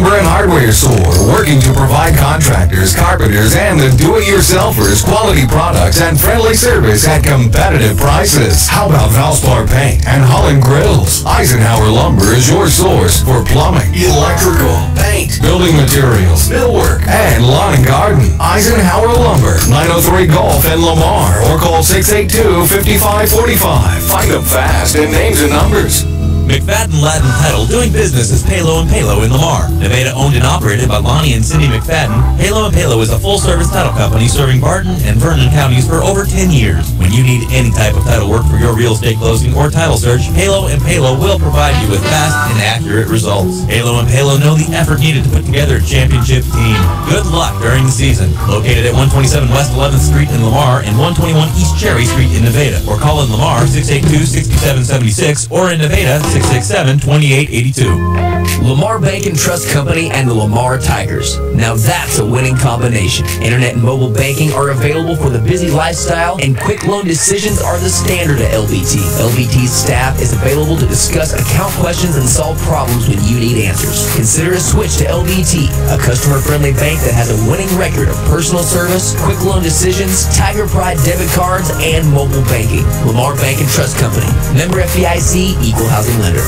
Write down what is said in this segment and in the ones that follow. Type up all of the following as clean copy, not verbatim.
Lumber and Hardware Store, working to provide contractors, carpenters, and the do-it-yourselfers quality products and friendly service at competitive prices. How about Valspar Paint and Holland Grills? Eisenhower Lumber is your source for plumbing, electrical, paint, building materials, millwork, and lawn and garden. Eisenhower Lumber, 903 Gulf in Lamar, or call 682-5545. Find them fast in names and numbers. McFadden Latin Title, doing business as Palo & Palo in Lamar. Nevada owned and operated by Lonnie and Cindy McFadden, Palo & Palo is a full-service title company serving Barton and Vernon counties for over 10 years. When you need any type of title work for your real estate closing or title search, Palo & Palo will provide you with fast and accurate results. Palo & Palo know the effort needed to put together a championship team. Good luck during the season. Located at 127 West 11th Street in Lamar and 121 East Cherry Street in Nevada. Or call in Lamar 682-6776 or in Nevada 667-2882. Lamar Bank and Trust Company and the Lamar Tigers. Now that's a winning combination. Internet and mobile banking are available for the busy lifestyle, and quick loan decisions are the standard at LBT. LBT's staff is available to discuss account questions and solve problems when you need answers. Consider a switch to LBT, a customer-friendly bank that has a winning record of personal service, quick loan decisions, Tiger Pride debit cards, and mobile banking. Lamar Bank and Trust Company. Member FDIC, Equal Housing Lender.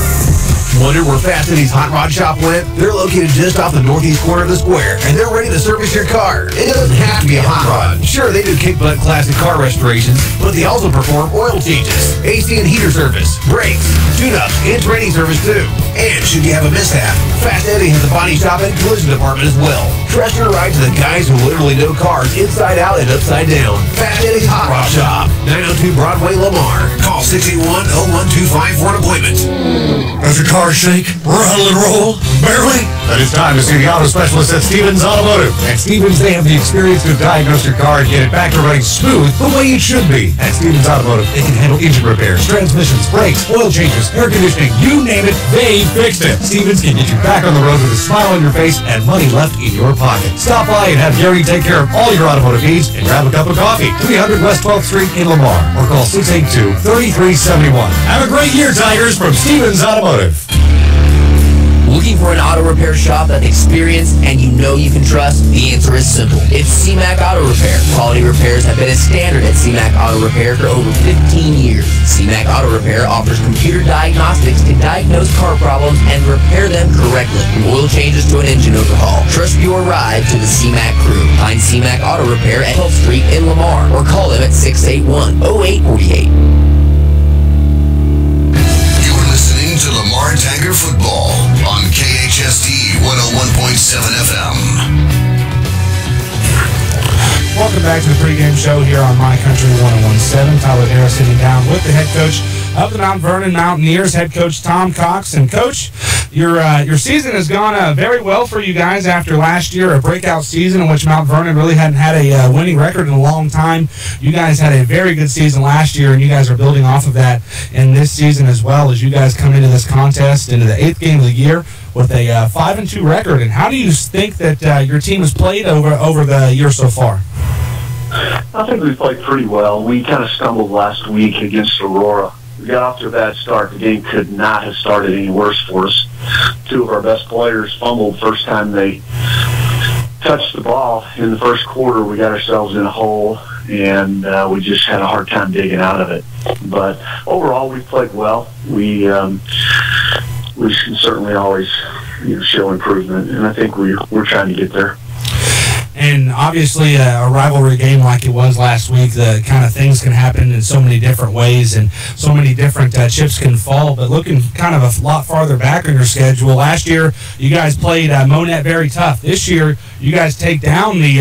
Wondered where Fast Eddie's Hot Rod Shop went? They're located just off the northeast corner of the square, and they're ready to service your car. It doesn't have to be a hot rod. Sure, they do kick butt classic car restorations, but they also perform oil changes, AC and heater service, brakes, tune-ups, and training service too. And should you have a mishap, Fast Eddie has a body shop and collision department as well. Trust your ride to the guys who literally know cars inside out and upside down. Fast Eddie's Hot Rod Shop, 902 Broadway, Lamar. Call 681-0125 for an appointment. Does your car shake, rattle, and roll? Barely? Then it's time to see the auto specialist at Stevens Automotive. At Stevens, they have the experience to diagnose your car and get it back to running smooth the way it should be. At Stevens Automotive, they can handle engine repairs, transmissions, brakes, oil changes, air conditioning, you name it, they fixed it. Stevens can get you back on the road with a smile on your face and money left in your pocket. Stop by and have Gary take care of all your automotive needs and grab a cup of coffee. 300 West 12th Street in Lamar, or call 682-3371. Have a great year, Tigers, from Stevens Automotive. Looking for an auto repair shop that's experienced and you know you can trust? The answer is simple. It's CMAC Auto Repair. Quality repairs have been a standard at CMAC Auto Repair for over 15 years. CMAC Auto Repair offers computer diagnostics to diagnose car problems and repair them correctly. From oil changes to an engine overhaul, trust your ride to the CMAC crew. Find CMAC Auto Repair at 12th Street in Lamar or call them at 681-0848. You're listening to Lamar Tiger Football on KHSD 101.7 FM. Welcome back to the pregame show here on My Country 101.7. Tyler Harris sitting down with the head coach of the Mount Vernon Mountaineers, head coach Tom Cox. And Coach, your season has gone very well for you guys after last year, a breakout season in which Mount Vernon really hadn't had a winning record in a long time. You guys had a very good season last year, and you guys are building off of that in this season as well as you guys come into this contest, into the 8th game of the year with a 5-2 record. And how do you think that your team has played over the year so far? I think we played pretty well. We kind of stumbled last week against Aurora. We got off to a bad start. The game could not have started any worse for us. Two of our best players fumbled first time they touched the ball. In the first quarter, we got ourselves in a hole, and we just had a hard time digging out of it. But overall, we played well. We can certainly always show improvement, and I think we're trying to get there. And obviously a rivalry game like it was last week, the kind of things can happen in so many different ways and so many different chips can fall. But looking kind of a lot farther back on your schedule, last year you guys played Monette very tough. This year you guys take down the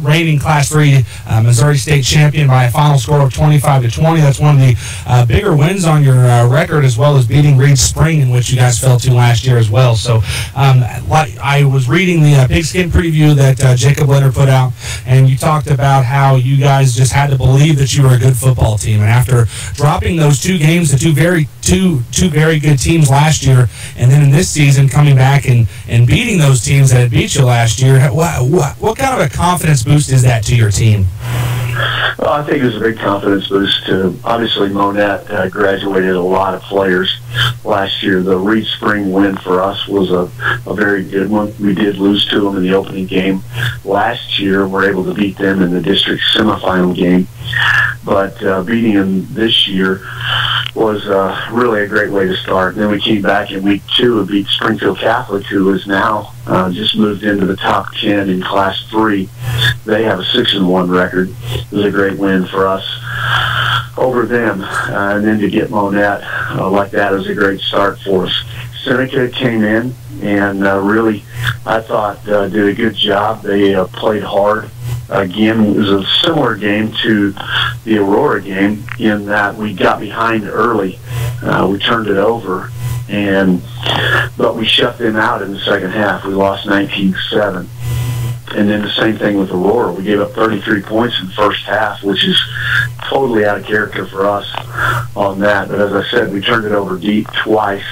reigning Class 3 Missouri State champion by a final score of 25-20. That's one of the bigger wins on your record, as well as beating Reed Spring, in which you guys fell to last year as well. So I was reading the Pigskin preview that Jacob Leonard put out, and you talked about how you guys just had to believe that you were a good football team. And after dropping those two games to two very good teams last year, and then in this season coming back and beating those teams that had beat you last year, what kind of a confidence boost is that to your team? Well, I think it was a big confidence boost. Obviously, Monette graduated a lot of players last year. The Reed Spring win for us was a very good one. We did lose to them in the opening game last year. We're able to beat them in the district semifinal game. But beating them this year was really a great way to start. And then we came back in week 2 and beat Springfield Catholic, who is now just moved into the top 10 in Class 3. They have a 6-1 record. It was a great win for us over them. And then to get Monette like that was a great start for us. Seneca came in and really, I thought, did a good job. They played hard. Again, it was a similar game to the Aurora game in that we got behind early. We turned it over, but we shut them out in the second half. We lost 19-7. And then the same thing with Aurora. We gave up 33 points in the first half, which is totally out of character for us on that. But as I said, we turned it over deep twice,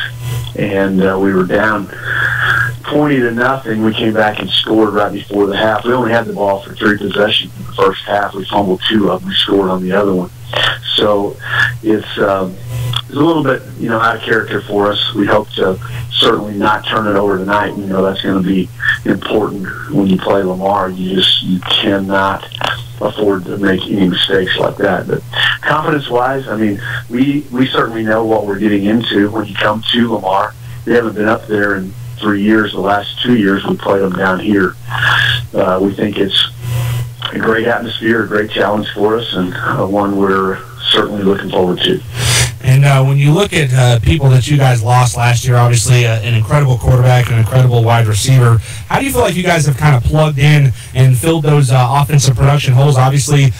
and we were down 20-0. We came back and scored right before the half. We only had the ball for 3 possessions in the first half. We fumbled 2 of them. We scored on the other one. So it's a little bit, out of character for us. We hope to certainly not turn it over tonight. That's going to be important when you play Lamar. You cannot afford to make any mistakes like that. But confidence-wise, we certainly know what we're getting into when you come to Lamar. We haven't been up there in 3 years. The last 2 years we played them down here. We think it's a great atmosphere, a great challenge for us, and one we're certainly looking forward to. And when you look at people that you guys lost last year, obviously an incredible quarterback, an incredible wide receiver, how do you feel like you guys have kind of plugged in and filled those offensive production holes? Obviously,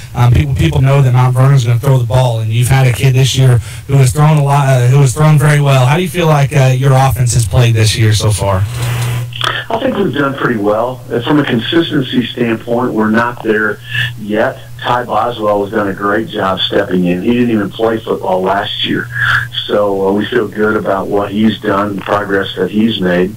people know that Mount Vernon's going to throw the ball, and you've had a kid this year who has thrown a lot, who has thrown very well. How do you feel like your offense has played this year so far? I think we've done pretty well. From a consistency standpoint, we're not there yet. Ty Boswell has done a great job stepping in. He didn't even play football last year. So we feel good about what he's done, the progress that he's made.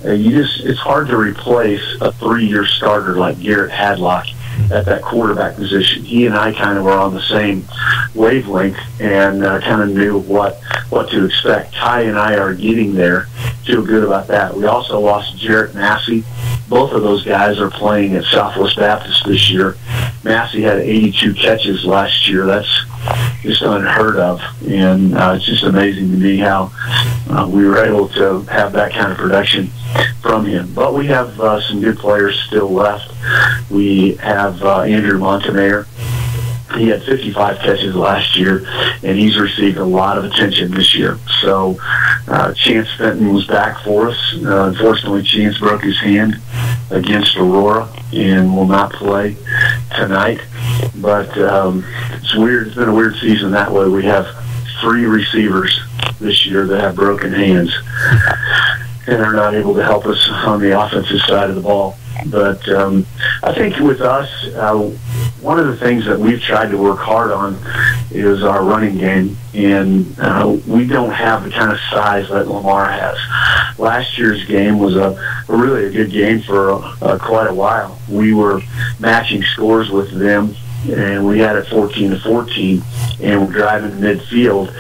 It's hard to replace a 3-year starter like Garrett Hadlock at that quarterback position. He and I kind of were on the same wavelength and kind of knew what to expect. Ty and I are getting there. Feel good about that. We also lost Jarrett Massey. Both of those guys are playing at Southwest Baptist this year. Massey had 82 catches last year. That's just unheard of, and it's just amazing to me how we were able to have that kind of production from him. But we have some good players still left. We have Andrew Montemayor. He had 55 catches last year, and he's received a lot of attention this year. So Chance Fenton was back for us. Unfortunately, Chance broke his hand against Aurora and will not play tonight. But it's weird. It's been a weird season that way. We have 3 receivers this year that have broken hands and are not able to help us on the offensive side of the ball. But I think with us, one of the things that we've tried to work hard on is our running game, and we don't have the kind of size that Lamar has. Last year's game was really a good game for quite a while. We were matching scores with them, and we had it 14-14, and we're driving midfield,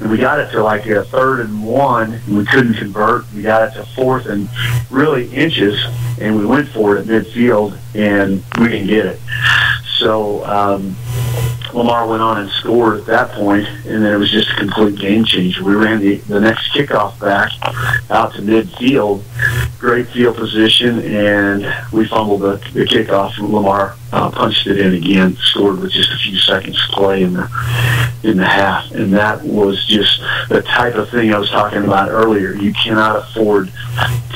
and we got it to like a 3rd and 1, and we couldn't convert. We got it to 4th and really inches, and we went for it at midfield, and we didn't get it. So Lamar went on and scored at that point, and then it was just a complete game changer. We ran the next kickoff back out to midfield, great field position, and we fumbled the kickoff, and Lamar punched it in again, scored with just a few seconds to play in the half. And that was just the type of thing I was talking about earlier. You cannot afford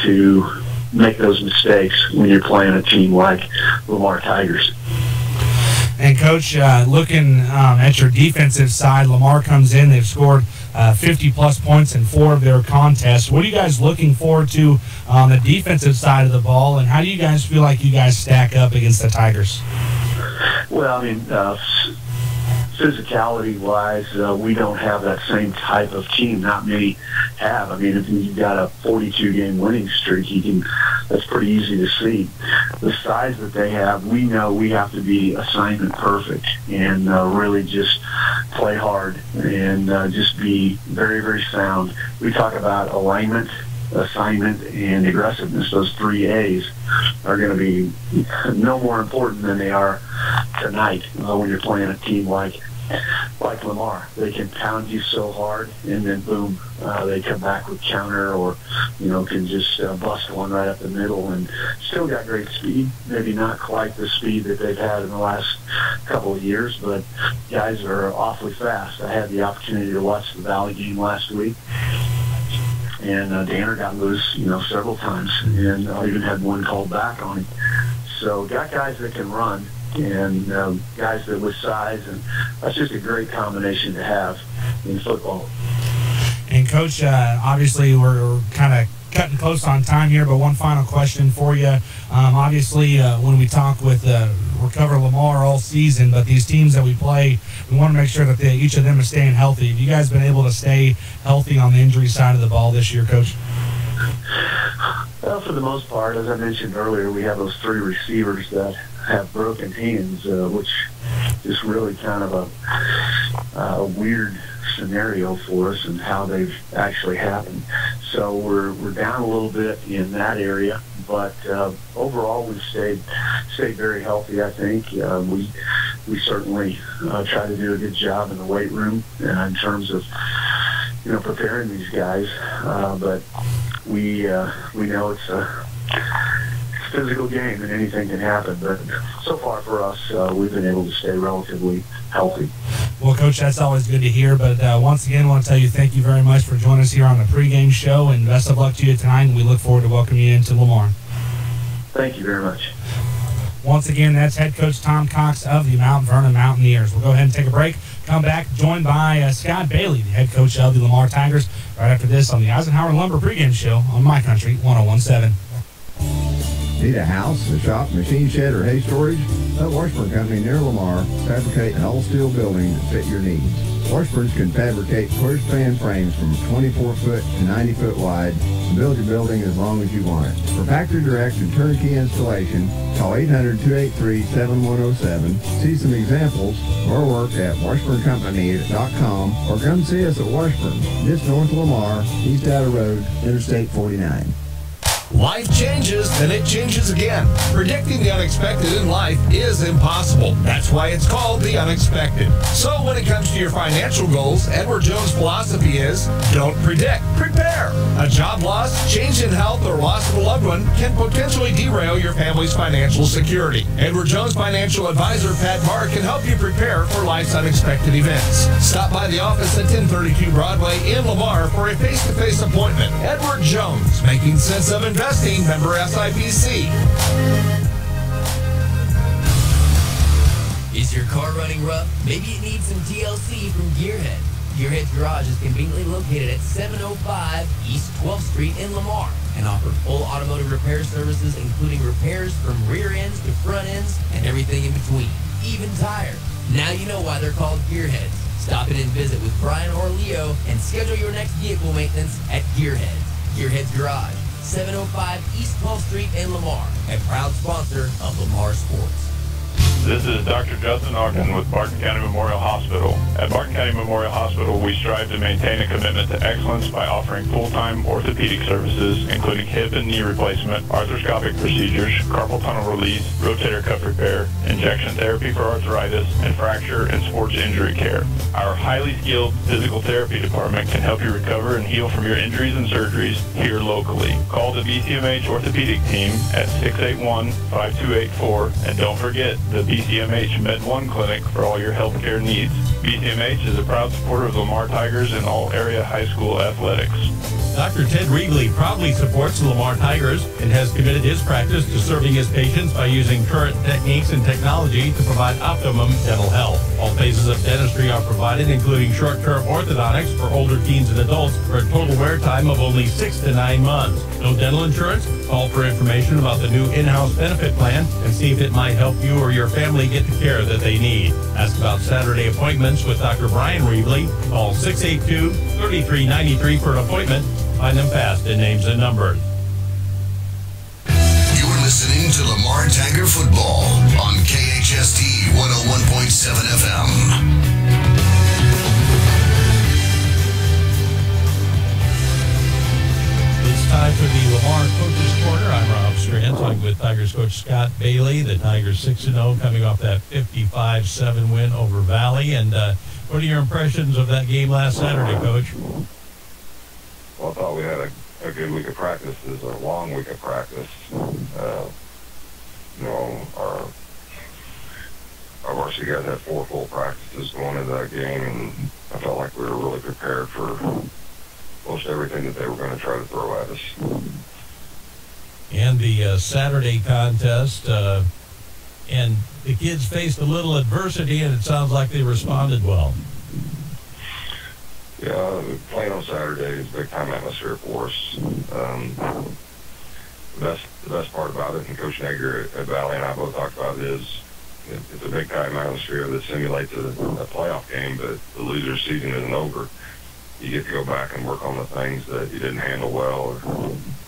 to make those mistakes when you're playing a team like Lamar Tigers. And, Coach, looking at your defensive side, Lamar comes in. They've scored 50-plus points in 4 of their contests. What are you guys looking forward to on the defensive side of the ball, and how do you guys feel like you guys stack up against the Tigers? Well, physicality-wise, we don't have that same type of team. Not many have. If you've got a 42-game winning streak, that's pretty easy to see. the size that they have, we know we have to be assignment perfect and really just play hard and just be very, very sound. We talk about alignment, assignment, and aggressiveness. Those 3 A's are going to be no more important than they are tonight when you're playing a team like Lamar. They can pound you so hard, and then boom, they come back with counter, or can just bust one right up the middle, and still got great speed. Maybe not quite the speed that they've had in the last couple of years, but guys are awfully fast. I had the opportunity to watch the Valley game last week, and Danner got loose, several times, and I even had one called back on him. So got guys that can run, and guys that with size, and that's just a great combination to have in football. And Coach, obviously we're kind of cutting close on time here, but one final question for you. Obviously, when we talk with we cover Lamar all season, but these teams that we play, we want to make sure that each of them is staying healthy. Have you guys been able to stay healthy on the injury side of the ball this year, Coach? Well, for the most part, as I mentioned earlier, we have those 3 receivers that have broken hands, which is really kind of a weird scenario for us and how they've actually happened. So we're down a little bit in that area, but overall we've stayed very healthy. I think we certainly try to do a good job in the weight room in terms of preparing these guys, but we know it's a physical game and anything can happen, but so far for us, we've been able to stay relatively healthy. Well, Coach, that's always good to hear, but once again, I want to tell you thank you very much for joining us here on the pregame show, and best of luck to you tonight, and we look forward to welcoming you into Lamar. Thank you very much. Once again, that's head coach Tom Cox of the Mount Vernon Mountaineers. We'll go ahead and take a break, come back, joined by Scott Bailey, the head coach of the Lamar Tigers, right after this on the Eisenhower Lumber pregame show on My Country 101.7. Need a house, a shop, machine shed, or hay storage? Let Washburn Company near Lamar fabricate an all-steel building that fit your needs. Washburns can fabricate quarter span frames from 24-foot to 90-foot wide and build your building as long as you want it. For factory direct and turnkey installation, call 800-283-7107. See some examples of our work at washburncompany.com or come see us at Washburn, just north of Lamar, East Outer Road, Interstate 49. Life changes, and it changes again. Predicting the unexpected in life is impossible. That's why it's called the unexpected. So when it comes to your financial goals, Edward Jones' philosophy is, don't predict, prepare. A job loss, change in health, or loss of a loved one can potentially derail your family's financial security. Edward Jones financial advisor Pat Marr can help you prepare for life's unexpected events. Stop by the office at 1032 Broadway in Lamar for a face-to-face appointment. Edward Jones, making sense of investing, member SIPC. Is your car running rough? Maybe it needs some TLC from Gearhead. Gearhead's Garage is conveniently located at 705 East 12th Street in Lamar and offers full automotive repair services, including repairs from rear ends to front ends and everything in between, even tires. Now you know why they're called Gearheads. Stop in and visit with Brian or Leo and schedule your next vehicle maintenance at Gearheads. Gearhead's Garage, 705 East 12th Street in Lamar, a proud sponsor of Lamar Sports. This is Dr. Justin Ogden with Barton County Memorial Hospital. At Barton County Memorial Hospital, we strive to maintain a commitment to excellence by offering full-time orthopedic services, including hip and knee replacement, arthroscopic procedures, carpal tunnel release, rotator cuff repair, injection therapy for arthritis, and fracture and sports injury care. Our highly skilled physical therapy department can help you recover and heal from your injuries and surgeries here locally. Call the BCMH orthopedic team at 681-5284, and don't forget the BCMH Med1 Clinic for all your healthcare needs. BCMH is a proud supporter of the Lamar Tigers and all area high school athletics. Dr. Ted Reevely proudly supports the Lamar Tigers and has committed his practice to serving his patients by using current techniques and technology to provide optimum dental health. All phases of dentistry are provided, including short-term orthodontics for older teens and adults for a total wear time of only 6 to 9 months. No dental insurance? Call for information about the new in-house benefit plan and see if it might help you or your family get the care that they need. Ask about Saturday appointments with Dr. Brian Reevely. Call 682-3393 for an appointment. Find them fast in names and numbers. You're listening to Lamar Tiger Football on KHSD 101.7 FM. It's time for the Lamar Coaches Corner. I'm Rob Strand, talking with Tigers coach Scott Bailey. The Tigers 6-0, coming off that 55-7 win over Valley. And what are your impressions of that game last Saturday, Coach? Well, I thought we had a good week of practice. It was a long week of practice. Our varsity guys had 4 full practices going into that game, and I felt like we were really prepared for most everything that they were going to try to throw at us. And the Saturday contest, and the kids faced a little adversity, and it sounds like they responded well. Yeah, playing on Saturday is a big-time atmosphere for us. The best part about it, and Coach Nager at Valley and I both talked about it, is it's a big-time atmosphere that simulates a playoff game, but the loser's season isn't over. You get to go back and work on the things that you didn't handle well or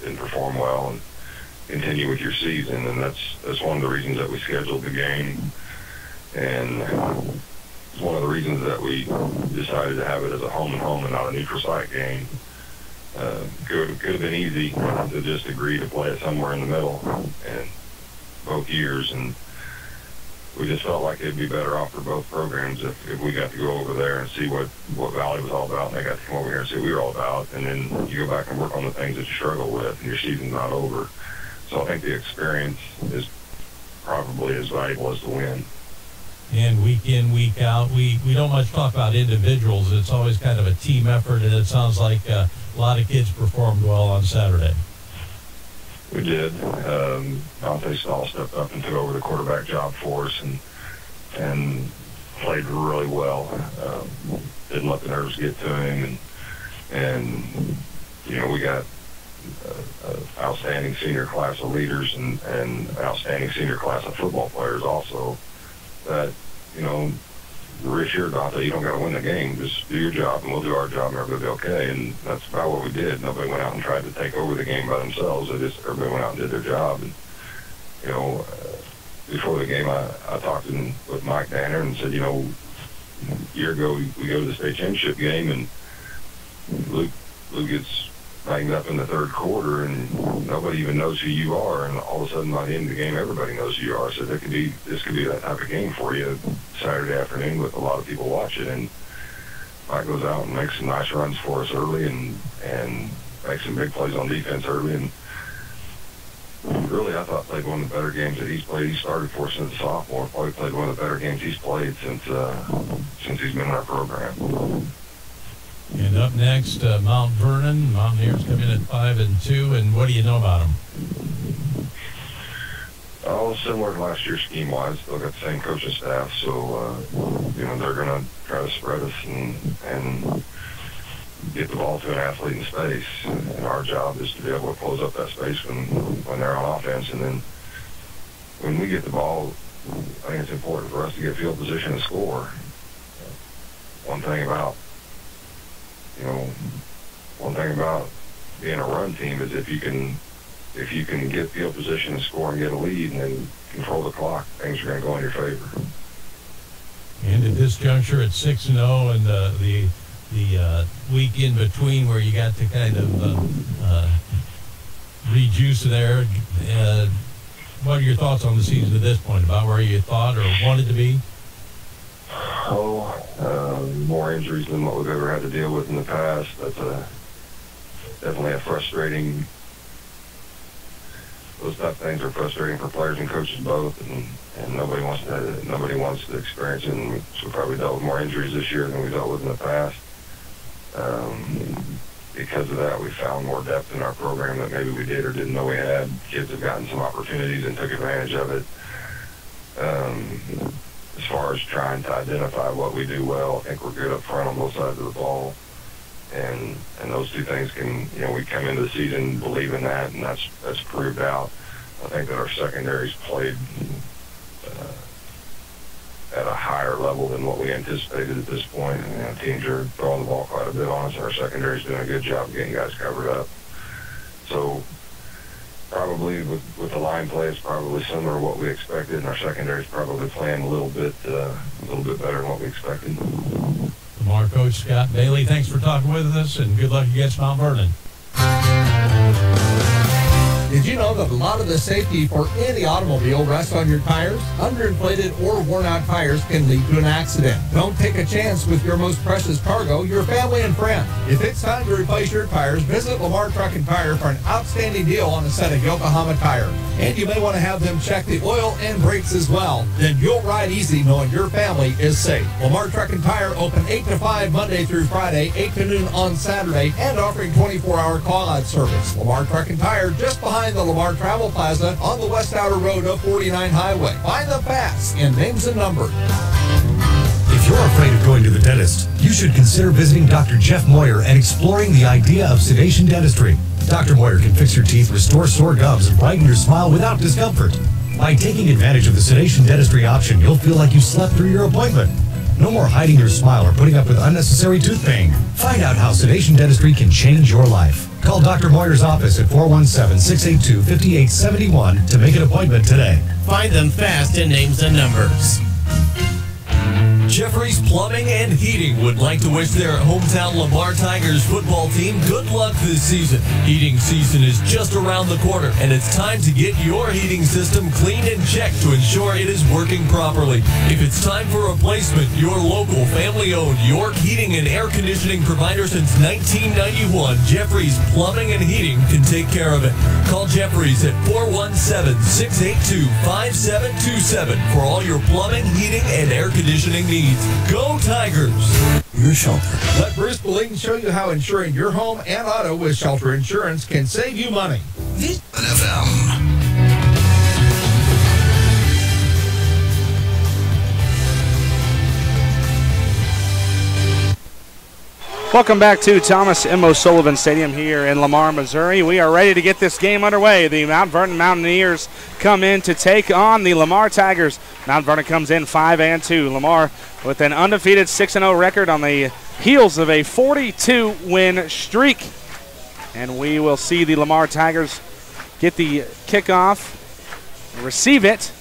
didn't perform well and continue with your season, and that's one of the reasons that we scheduled the game, and it's one of the reasons that we decided to have it as a home and home and not a neutral site game. Could have been easy to just agree to play it somewhere in the middle and both years, and we just felt like it'd be better off for both programs if we got to go over there and see what Valley was all about, and they got to come over here and see what we were all about, and then you go back and work on the things that you struggle with, and your season's not over. So I think the experience is probably as valuable as the win. And week in, week out, we don't much talk about individuals. It's always kind of a team effort, and it sounds like a lot of kids performed well on Saturday. We did. Dante Stahl stepped up and took over the quarterback job for us and played really well. Didn't let the nerves get to him, and we got an outstanding senior class of leaders and an outstanding senior class of football players also. That reassured Dante, you don't got to win the game. Just do your job, and we'll do our job, and everybody will be okay. And that's about what we did. Nobody went out and tried to take over the game by themselves. Everybody went out and did their job. And before the game, I talked with Mike Danner and said, a year ago we go to the state championship game, and Luke gets banged up in the third quarter, and nobody even knows who you are, and all of a sudden by the end of the game everybody knows who you are. So this could be that type of game for you Saturday afternoon with a lot of people watching, and Mike goes out and makes some nice runs for us early and makes some big plays on defense early, and really I thought played one of the better games that he's played. He started for us since a sophomore, probably played one of the better games he's played since he's been in our program. And up next, Mount Vernon. Mountaineers come in at 5-2, and what do you know about them? Similar to last year scheme-wise. Still got the same coaching staff, so they're going to try to spread us and get the ball to an athlete in space. And our job is to be able to close up that space when they're on offense. And then when we get the ball, I think it's important for us to get field position and score. One thing about being a run team is if you can get field position and score and get a lead and then control the clock, things are going to go in your favor. And at this juncture, it's 6-0, and the week in between where you got to kind of rejuice there. What are your thoughts on the season at this point, about where you thought or wanted to be? More injuries than what we've ever had to deal with in the past. That's definitely a frustrating. Those type of things are frustrating for players and coaches both, and nobody wants to experience it. And so we probably dealt with more injuries this year than we dealt with in the past. Because of that, we found more depth in our program that maybe we did or didn't know we had. Kids have gotten some opportunities and took advantage of it. As far as trying to identify what we do well, I think we're good up front on both sides of the ball. And those two things we come into the season believing that, and that's proved out. I think that our secondaries played at a higher level than what we anticipated at this point. And teams are throwing the ball quite a bit on us, and our secondary's doing a good job getting guys covered up. So probably probably, with the line play, is probably similar to what we expected, and our secondary is probably playing a little bit better than what we expected. Lamar coach Scott Bailey, thanks for talking with us, and good luck against Mount Vernon. Did you know that a lot of the safety for any automobile rests on your tires? Underinflated or worn-out tires can lead to an accident. Don't take a chance with your most precious cargo, your family and friends. If it's time to replace your tires, visit Lamar Truck and Tire for an outstanding deal on a set of Yokohama tires. And you may want to have them check the oil and brakes as well. Then you'll ride easy knowing your family is safe. Lamar Truck and Tire open 8 to 5 Monday through Friday, 8 to noon on Saturday, and offering 24-hour call-out service. Lamar Truck and Tire just behind the Lamar Travel Plaza on the West Outer Road of 49 Highway. Find them fast in names and numbers. If you're afraid of going to the dentist, you should consider visiting Dr. Jeff Moyer and exploring the idea of sedation dentistry. Dr. Moyer can fix your teeth, restore sore gums, and brighten your smile without discomfort. By taking advantage of the sedation dentistry option, you'll feel like you slept through your appointment. No more hiding your smile or putting up with unnecessary tooth pain. Find out how sedation dentistry can change your life. Call Dr. Moyer's office at 417-682-5871 to make an appointment today. Find them fast in names and numbers. Jeffrey's Plumbing and Heating would like to wish their hometown Lamar Tigers football team good luck this season. Heating season is just around the corner, and it's time to get your heating system cleaned and checked to ensure it is working properly. If it's time for replacement, your local family-owned York Heating and Air Conditioning provider since 1991, Jeffrey's Plumbing and Heating can take care of it. Call Jeffrey's at 417-682-5727 for all your plumbing, heating, and air conditioning needs. Go Tigers! Your shelter. Let Bruce Boling show you how insuring your home and auto with Shelter Insurance can save you money. FM. Welcome back to Thomas M. O'Sullivan Stadium here in Lamar, Missouri. We are ready to get this game underway. The Mount Vernon Mountaineers come in to take on the Lamar Tigers. Mount Vernon comes in 5-2. Lamar with an undefeated 6-0 record on the heels of a 42-win streak. And we will see the Lamar Tigers get the kickoff, receive it.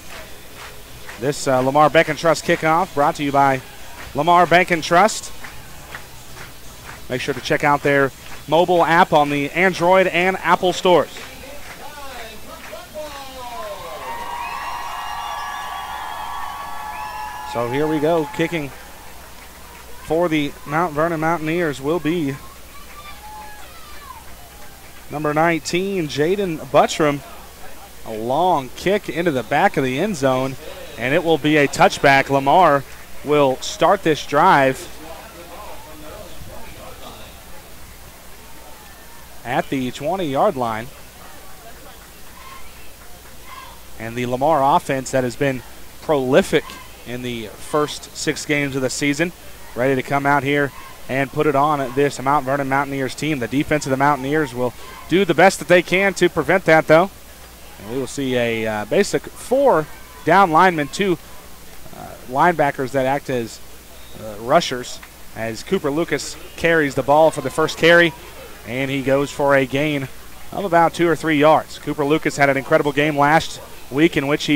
This Lamar Bank and Trust kickoff brought to you by Lamar Bank and Trust. Make sure to check out their mobile app on the Android and Apple stores. So here we go. Kicking for the Mount Vernon Mountaineers will be number 19, Jaden Buttram. A long kick into the back of the end zone, and it will be a touchback. Lamar will start this drive at the 20-yard line. And the Lamar offense that has been prolific in the first 6 games of the season, ready to come out here and put it on this Mount Vernon Mountaineers team. The defense of the Mountaineers will do the best that they can to prevent that, though. And we will see a basic 4 down linemen, 2 linebackers that act as rushers, as Cooper Lucas carries the ball for the first carry. And he goes for a gain of about 2 or 3 yards. Cooper Lucas had an incredible game last week in which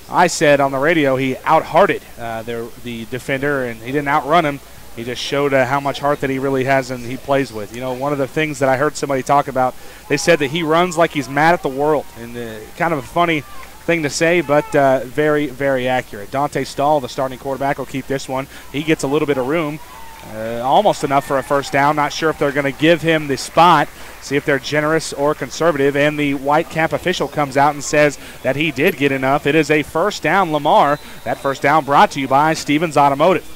I said on the radio, he out-hearted the defender, and he didn't outrun him. He just showed how much heart that he really has and he plays with. You know, one of the things that I heard somebody talk about, they said that he runs like he's mad at the world. And kind of a funny thing to say, but very, very accurate. Dante Stahl, the starting quarterback, will keep this one. He gets a little bit of room. Almost enough for a first down. Not sure if they're going to give him the spot. See if they're generous or conservative. And the white cap official comes out and says that he did get enough. It is a first down, Lamar. That first down brought to you by Stevens Automotive.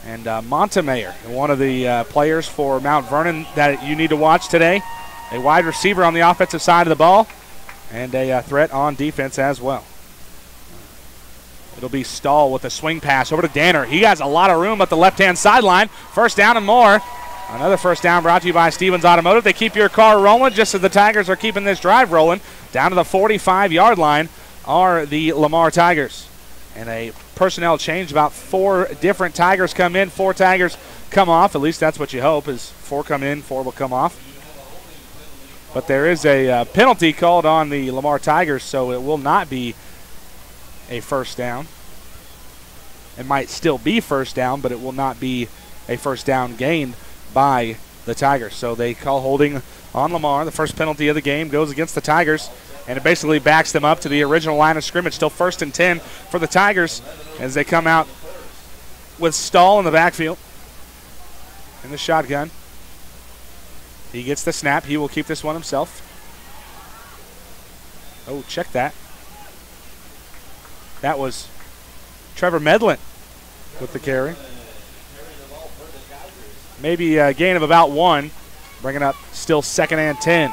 And Montemayor, one of the players for Mount Vernon that you need to watch today. A wide receiver on the offensive side of the ball. And a threat on defense as well. It'll be Stahl with a swing pass over to Danner. He has a lot of room at the left-hand sideline. First down and more. Another first down brought to you by Stevens Automotive. They keep your car rolling just as the Tigers are keeping this drive rolling. Down to the 45-yard line are the Lamar Tigers. And a personnel change. About 4 different Tigers come in, 4 Tigers come off. At least that's what you hope, is 4 come in, 4 will come off. But there is a penalty called on the Lamar Tigers, so it will not be a first down. It might still be first down, but it will not be a first down gained by the Tigers. So they call holding on Lamar. The first penalty of the game goes against the Tigers, and it basically backs them up to the original line of scrimmage. Still 1st and 10 for the Tigers as they come out with Stahl in the backfield in the shotgun. He gets the snap. He will keep this one himself. Oh, check that. That was Trevor Medlin with the carry. Maybe a gain of about 1, bringing up still 2nd and 10.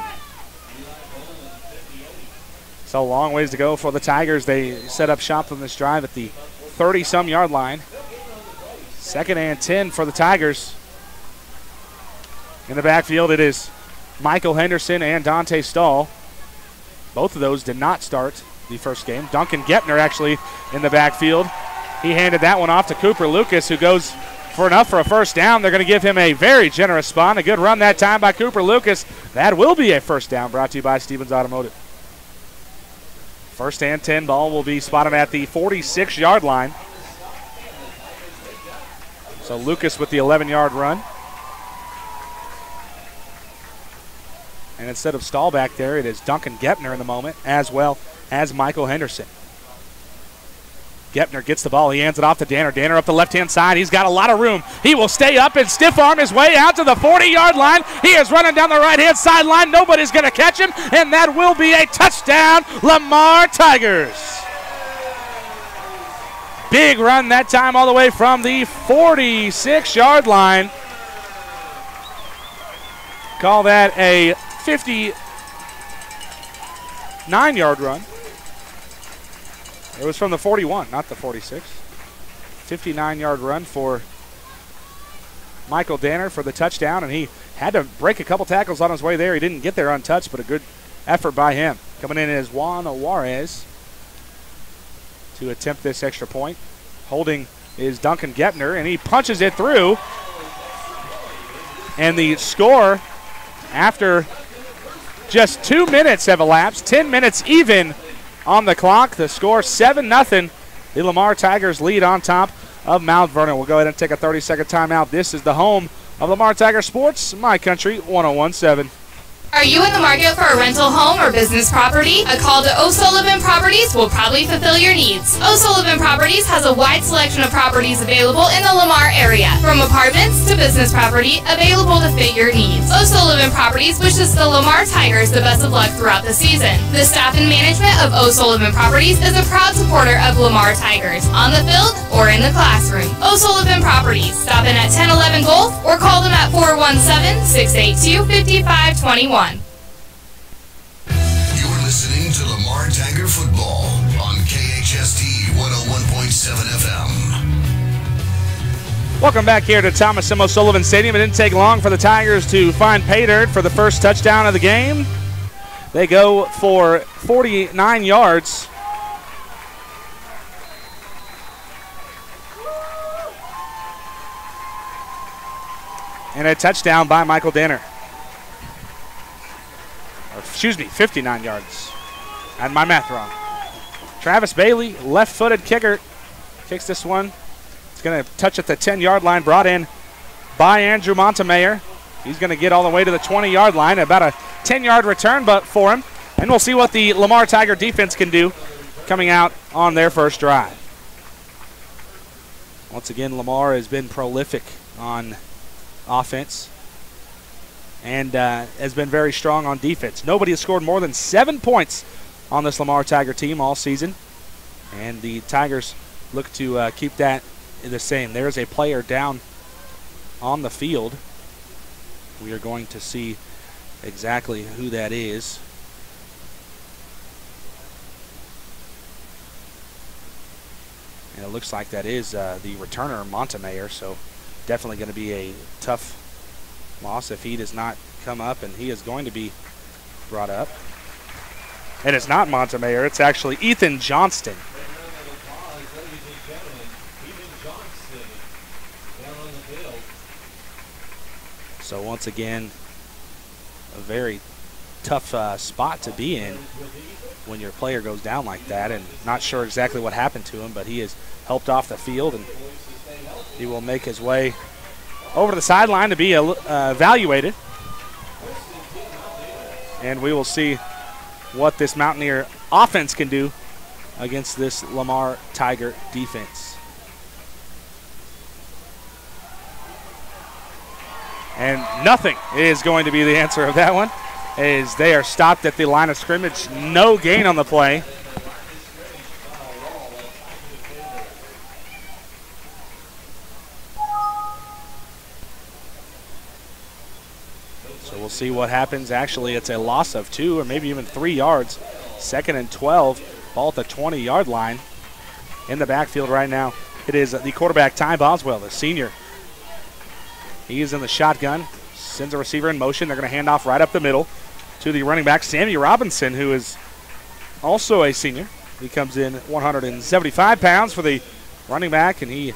So a long ways to go for the Tigers. They set up shop on this drive at the 30-some yard line. 2nd and 10 for the Tigers. In the backfield, it is Michael Henderson and Dante Stahl. Both of those did not start the first game. Duncan Gepner actually in the backfield. He handed that one off to Cooper Lucas, who goes for enough for a first down. They're going to give him a very generous spot. A good run that time by Cooper Lucas. That will be a first down, brought to you by Stevens Automotive. 1st and 10, ball will be spotted at the 46-yard line. So Lucas with the 11-yard run. And instead of Stahl back there, it is Duncan Gepner in the moment, as well as Michael Henderson. Gepner gets the ball. He hands it off to Danner. Danner up the left-hand side. He's got a lot of room. He will stay up and stiff arm his way out to the 40-yard line. He is running down the right-hand sideline. Nobody's going to catch him, and that will be a touchdown, Lamar Tigers. Big run that time all the way from the 46-yard line. Call that a 59-yard run. It was from the 41, not the 46. 59-yard run for Michael Danner for the touchdown, and he had to break a couple tackles on his way there. He didn't get there untouched, but a good effort by him. Coming in is Juan Juarez to attempt this extra point. Holding is Duncan Gepner, and he punches it through. And the score, after just 2 minutes have elapsed, 10 minutes even on the clock. The score 7-0. The Lamar Tigers lead on top of Mount Vernon. We'll go ahead and take a 30-second timeout. This is the home of Lamar Tiger Sports, My Country 101.7. Are you in the market for a rental home or business property? A call to O'Sullivan Properties will probably fulfill your needs. O'Sullivan Properties has a wide selection of properties available in the Lamar area, from apartments to business property, available to fit your needs. O'Sullivan Properties wishes the Lamar Tigers the best of luck throughout the season. The staff and management of O'Sullivan Properties is a proud supporter of Lamar Tigers, on the field or in the classroom. O'Sullivan Properties. Stop in at 1011 Gulf or call them at 417-682-5521. You're listening to Lamar Tiger Football on KHST 101.7 FM. Welcome back here to Thomas M. O'Sullivan Stadium. It didn't take long for the Tigers to find pay dirt for the first touchdown of the game. They go for 49 yards. And a touchdown by Michael Danner. Excuse me, 59 yards. I had my math wrong. Travis Bailey, left-footed kicker, kicks this one. It's going to touch at the 10-yard line, brought in by Andrew Montemayor. He's going to get all the way to the 20-yard line. About a 10-yard return but for him. And we'll see what the Lamar Tiger defense can do coming out on their first drive. Once again, Lamar has been prolific on offense and has been very strong on defense. Nobody has scored more than 7 points on this Lamar Tiger team all season, and the Tigers look to keep that the same. There's a player down on the field. We are going to see exactly who that is. And it looks like that is the returner, Montemayor, so definitely going to be a tough loss if he does not come up, and he is going to be brought up. And it's not Montemayor, it's actually Ethan Johnston. So once again, a very tough spot to be in when your player goes down like that, and not sure exactly what happened to him, but he is helped off the field, and he will make his way over to the sideline to be evaluated. And we will see what this Mountaineer offense can do against this Lamar Tiger defense. And nothing is going to be the answer of that one, as they are stopped at the line of scrimmage. No gain on the play. So we'll see what happens. Actually, it's a loss of 2 or maybe even 3 yards. 2nd and 12, ball at the 20-yard line. In the backfield right now, it is the quarterback, Ty Boswell, the senior. He is in the shotgun, sends a receiver in motion. They're going to hand off right up the middle to the running back, Sammy Robinson, who is also a senior. He comes in 175 pounds for the running back, and he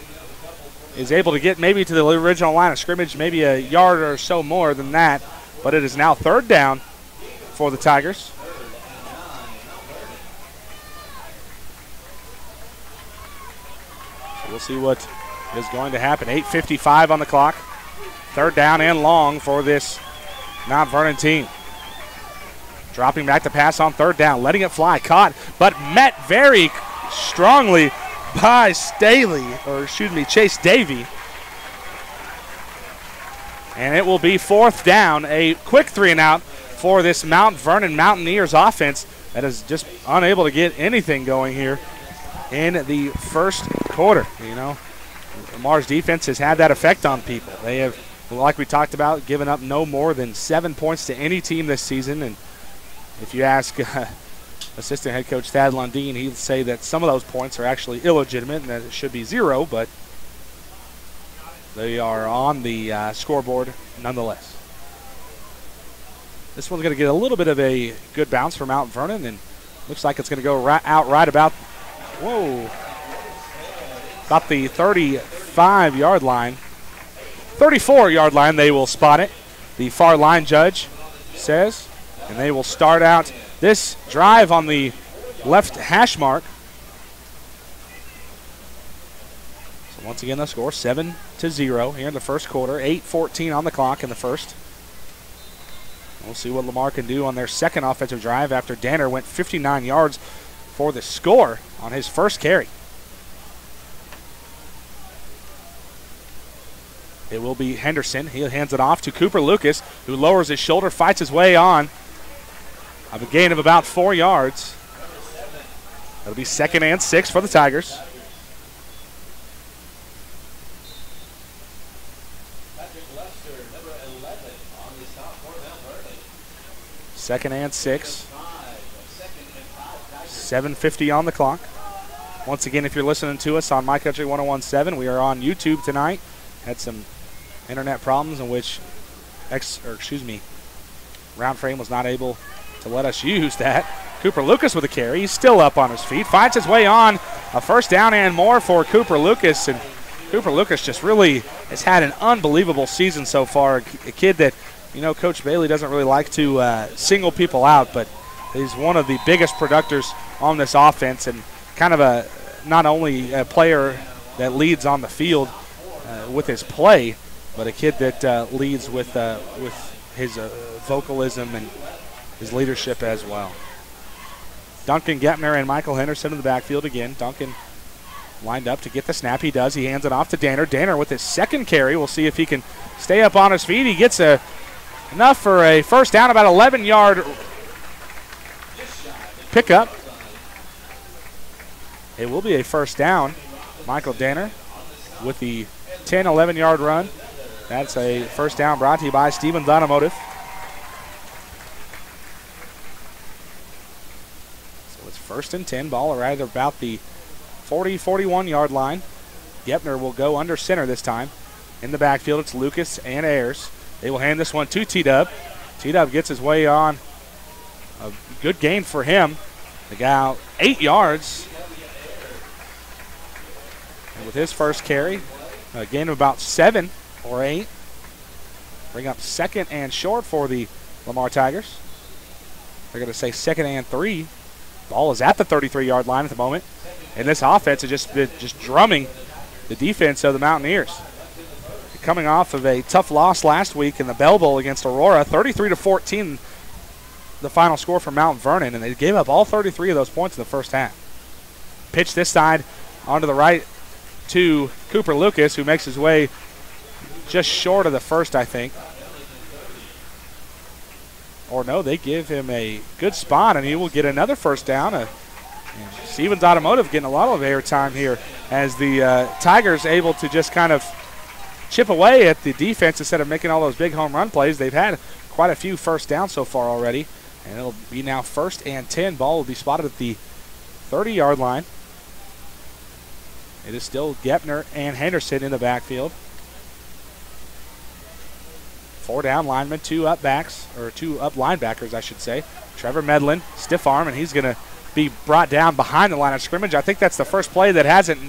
is able to get maybe to the original line of scrimmage, maybe a yard or so more than that. But it is now 3rd down for the Tigers. So we'll see what is going to happen. 8:55 on the clock. 3rd down and long for this Mount Vernon team. Dropping back to pass on 3rd down, letting it fly, caught, but met very strongly by Chase Davey. And it will be 4th down, a quick 3-and-out for this Mount Vernon Mountaineers offense that is just unable to get anything going here in the first quarter. You know, Lamar's defense has had that effect on people. They have, like we talked about, given up no more than 7 points to any team this season. And if you ask assistant head coach Thad Lundeen, he'll say that some of those points are actually illegitimate and that it should be 0, but they are on the scoreboard nonetheless. This one's going to get a little bit of a good bounce for Mount Vernon, and looks like it's going to go out right about, about the 35-yard line. 34-yard line, they will spot it, the far line judge says, and they will start out this drive on the left hash mark. So once again, the score 7-0 here in the first quarter. 8:14 on the clock in the first. We'll see what Lamar can do on their second offensive drive after Danner went 59 yards for the score on his first carry. It will be Henderson. He hands it off to Cooper Lucas, who lowers his shoulder, fights his way on. Of a gain of about 4 yards. That'll be 2nd and 6 for the Tigers. Second and 6. 7:50 on the clock. Once again, if you're listening to us on My Country 101.7, we are on YouTube tonight. Had some internet problems in which, Round Frame was not able to let us use that. Cooper Lucas with a carry. He's still up on his feet. Finds his way on. A 1st down and more for Cooper Lucas. And Cooper Lucas just really has had an unbelievable season so far. A kid that, you know, Coach Bailey doesn't really like to single people out, but he's one of the biggest producers on this offense, and kind of a not only a player that leads on the field with his play, but a kid that leads with his vocalism and his leadership as well. Duncan Gepner and Michael Henderson in the backfield again. Duncan lined up to get the snap. He does. He hands it off to Danner. Danner with his second carry. We'll see if he can stay up on his feet. He gets enough for a 1st down, about 11-yard pickup. It will be a 1st down. Michael Danner with the 10, 11-yard run. That's a 1st down brought to you by Stevens Automotive. So it's 1st and 10, ball right about the 40, 41-yard line. Gepner will go under center this time. In the backfield, it's Lucas and Ayers. They will hand this one to T-Dub. T-Dub gets his way on. A good gain for him. The guy out 8 yards. And with his first carry, a gain of about 7 or 8. Bring up 2nd and short for the Lamar Tigers. They're going to say 2nd and 3. Ball is at the 33-yard line at the moment. And this offense has just been drumming the defense of the Mountaineers. Coming off of a tough loss last week in the Bell Bowl against Aurora, 33-14, the final score for Mount Vernon, and they gave up all 33 of those points in the first half. Pitch this side onto the right to Cooper Lucas, who makes his way just short of the first, I think. Or no, they give him a good spot, and he will get another first down. Stevens Automotive getting a lot of airtime here as the Tigers able to just kind of chip away at the defense instead of making all those big home run plays. They've had quite a few first downs so far already, and it'll be now 1st and 10. Ball will be spotted at the 30-yard line. It is still Gepner and Henderson in the backfield. 4 down linemen, 2 up backs, or 2 up linebackers, I should say. Trevor Medlin, stiff arm, and he's going to be brought down behind the line of scrimmage. I think that's the first play that hasn't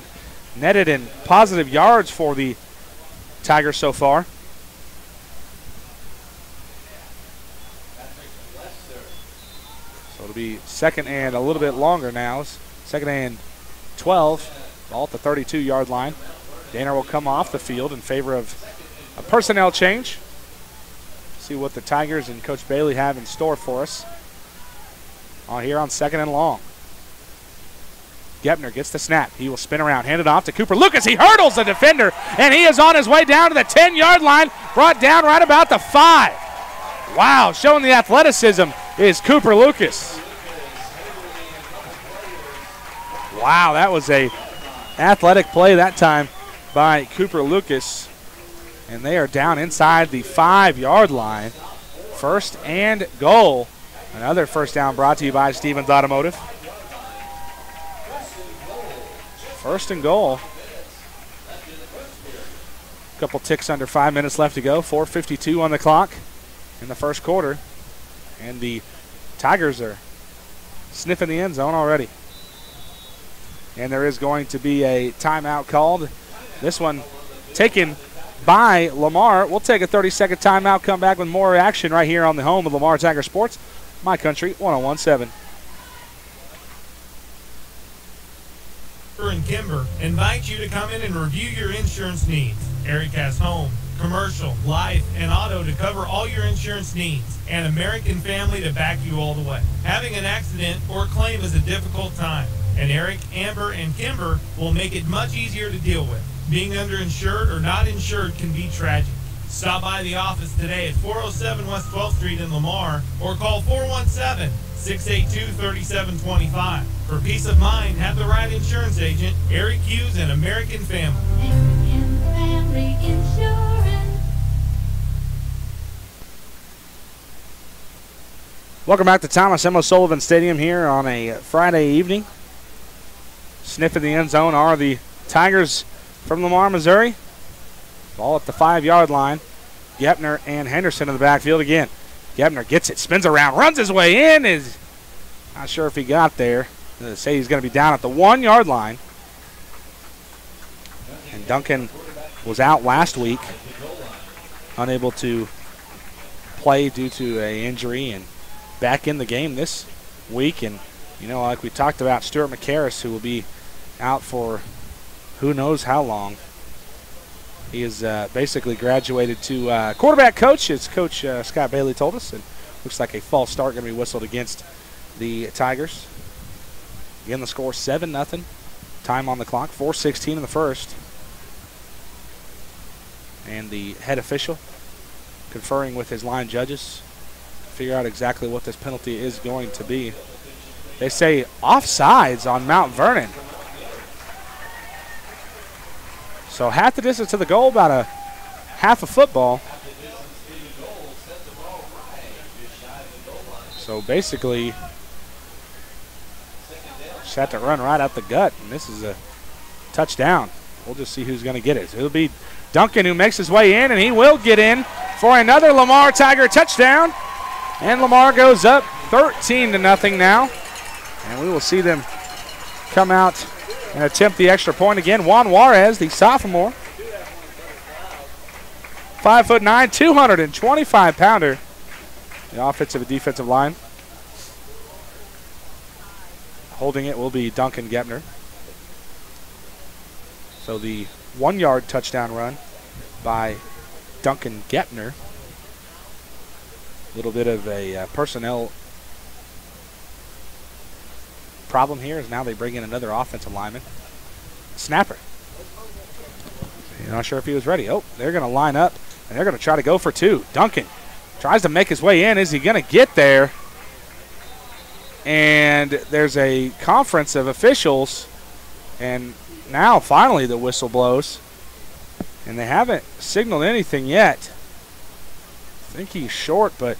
netted in positive yards for the Tigers so far. So it'll be 2nd and a little bit longer now. 2nd and 12. Ball at the 32-yard line. Danner will come off the field in favor of a personnel change. See what the Tigers and Coach Bailey have in store for us. Here on 2nd and long. Gepner gets the snap. He will spin around, hand it off to Cooper Lucas. He hurdles the defender, and he is on his way down to the 10-yard line, brought down right about the 5. Wow, showing the athleticism is Cooper Lucas. Wow, that was a athletic play that time by Cooper Lucas. And they are down inside the 5-yard line. 1st and goal. Another first down brought to you by Stevens Automotive. 1st and goal. A couple ticks under 5 minutes left to go. 4:52 on the clock in the first quarter. And the Tigers are sniffing the end zone already. And there is going to be a timeout called. This one taken by Lamar. We'll take a 30-second timeout, come back with more action right here on the home of Lamar Tiger Sports, My Country 101.7. and Kimber invite you to come in and review your insurance needs. Eric has home, commercial, life, and auto to cover all your insurance needs, and American Family to back you all the way. Having an accident or claim is a difficult time, and Eric, Amber, and Kimber will make it much easier to deal with. Being underinsured or not insured can be tragic. Stop by the office today at 407 West 12th Street in Lamar or call 417-682-3725. For peace of mind, have the right insurance agent, Eric Hughes and American Family. American Family Insurance. Welcome back to Thomas M. O'Sullivan Stadium here on a Friday evening. Sniffing the end zone are the Tigers from Lamar, Missouri. Ball at the 5-yard line. Gepner and Henderson in the backfield again. Gepner gets it, spins around, runs his way in. Is not sure if he got there. They say he's going to be down at the 1-yard line. And Duncan was out last week, unable to play due to an injury, and back in the game this week. And, you know, like we talked about, Stuart McCarris, who will be out for who knows how long. He is basically graduated to quarterback coach, as Coach Scott Bailey told us. And looks like a false start going to be whistled against the Tigers. Again, the score 7-0. Time on the clock, 4:16 in the first. And the head official conferring with his line judges to figure out exactly what this penalty is going to be. They say offsides on Mount Vernon. So half the distance to the goal, about a half a football. So basically, just had to run right out the gut, and this is a touchdown. We'll just see who's going to get it. So it'll be Duncan who makes his way in, and he will get in for another Lamar Tiger touchdown. And Lamar goes up 13-0 now. And we will see them come out and attempt the extra point again. Juan Juarez, the sophomore. 5'9", 225-pounder. The offensive and defensive line. Holding it will be Duncan Gepner. So the 1-yard touchdown run by Duncan Gepner. A little bit of a personnel problem here is now they bring in another offensive lineman. Snapper. You're not sure if he was ready. Oh, they're going to line up, and they're going to try to go for 2. Duncan tries to make his way in. Is he going to get there? And there's a conference of officials, and now finally the whistle blows. And they haven't signaled anything yet. I think he's short, but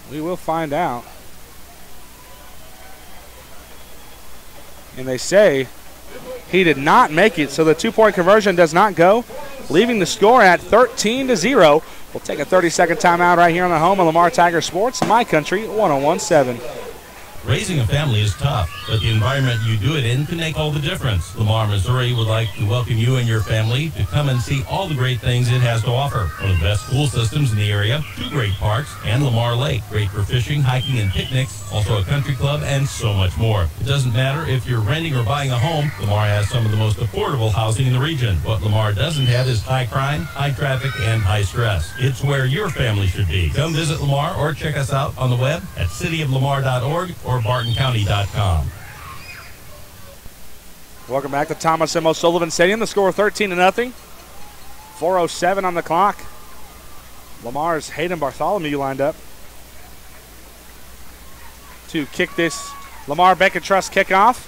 we will find out. And they say he did not make it, so the 2-point conversion does not go, leaving the score at 13-0. We'll take a 30-second timeout right here on the home of Lamar Tiger Sports, My Country 101.7. Raising a family is tough, but the environment you do it in can make all the difference. Lamar, Missouri would like to welcome you and your family to come and see all the great things it has to offer. One of the best school systems in the area, 2 great parks, and Lamar Lake. Great for fishing, hiking, and picnics. Also a country club and so much more. It doesn't matter if you're renting or buying a home, Lamar has some of the most affordable housing in the region. What Lamar doesn't have is high crime, high traffic, and high stress. It's where your family should be. Come visit Lamar or check us out on the web at cityoflamar.org or bartoncounty.com. Welcome back to Thomas M. O'Sullivan Stadium. The score 13-0. 4:07 on the clock. Lamar's Hayden Bartholomew lined up to kick this Lamar Bank and Trust kickoff.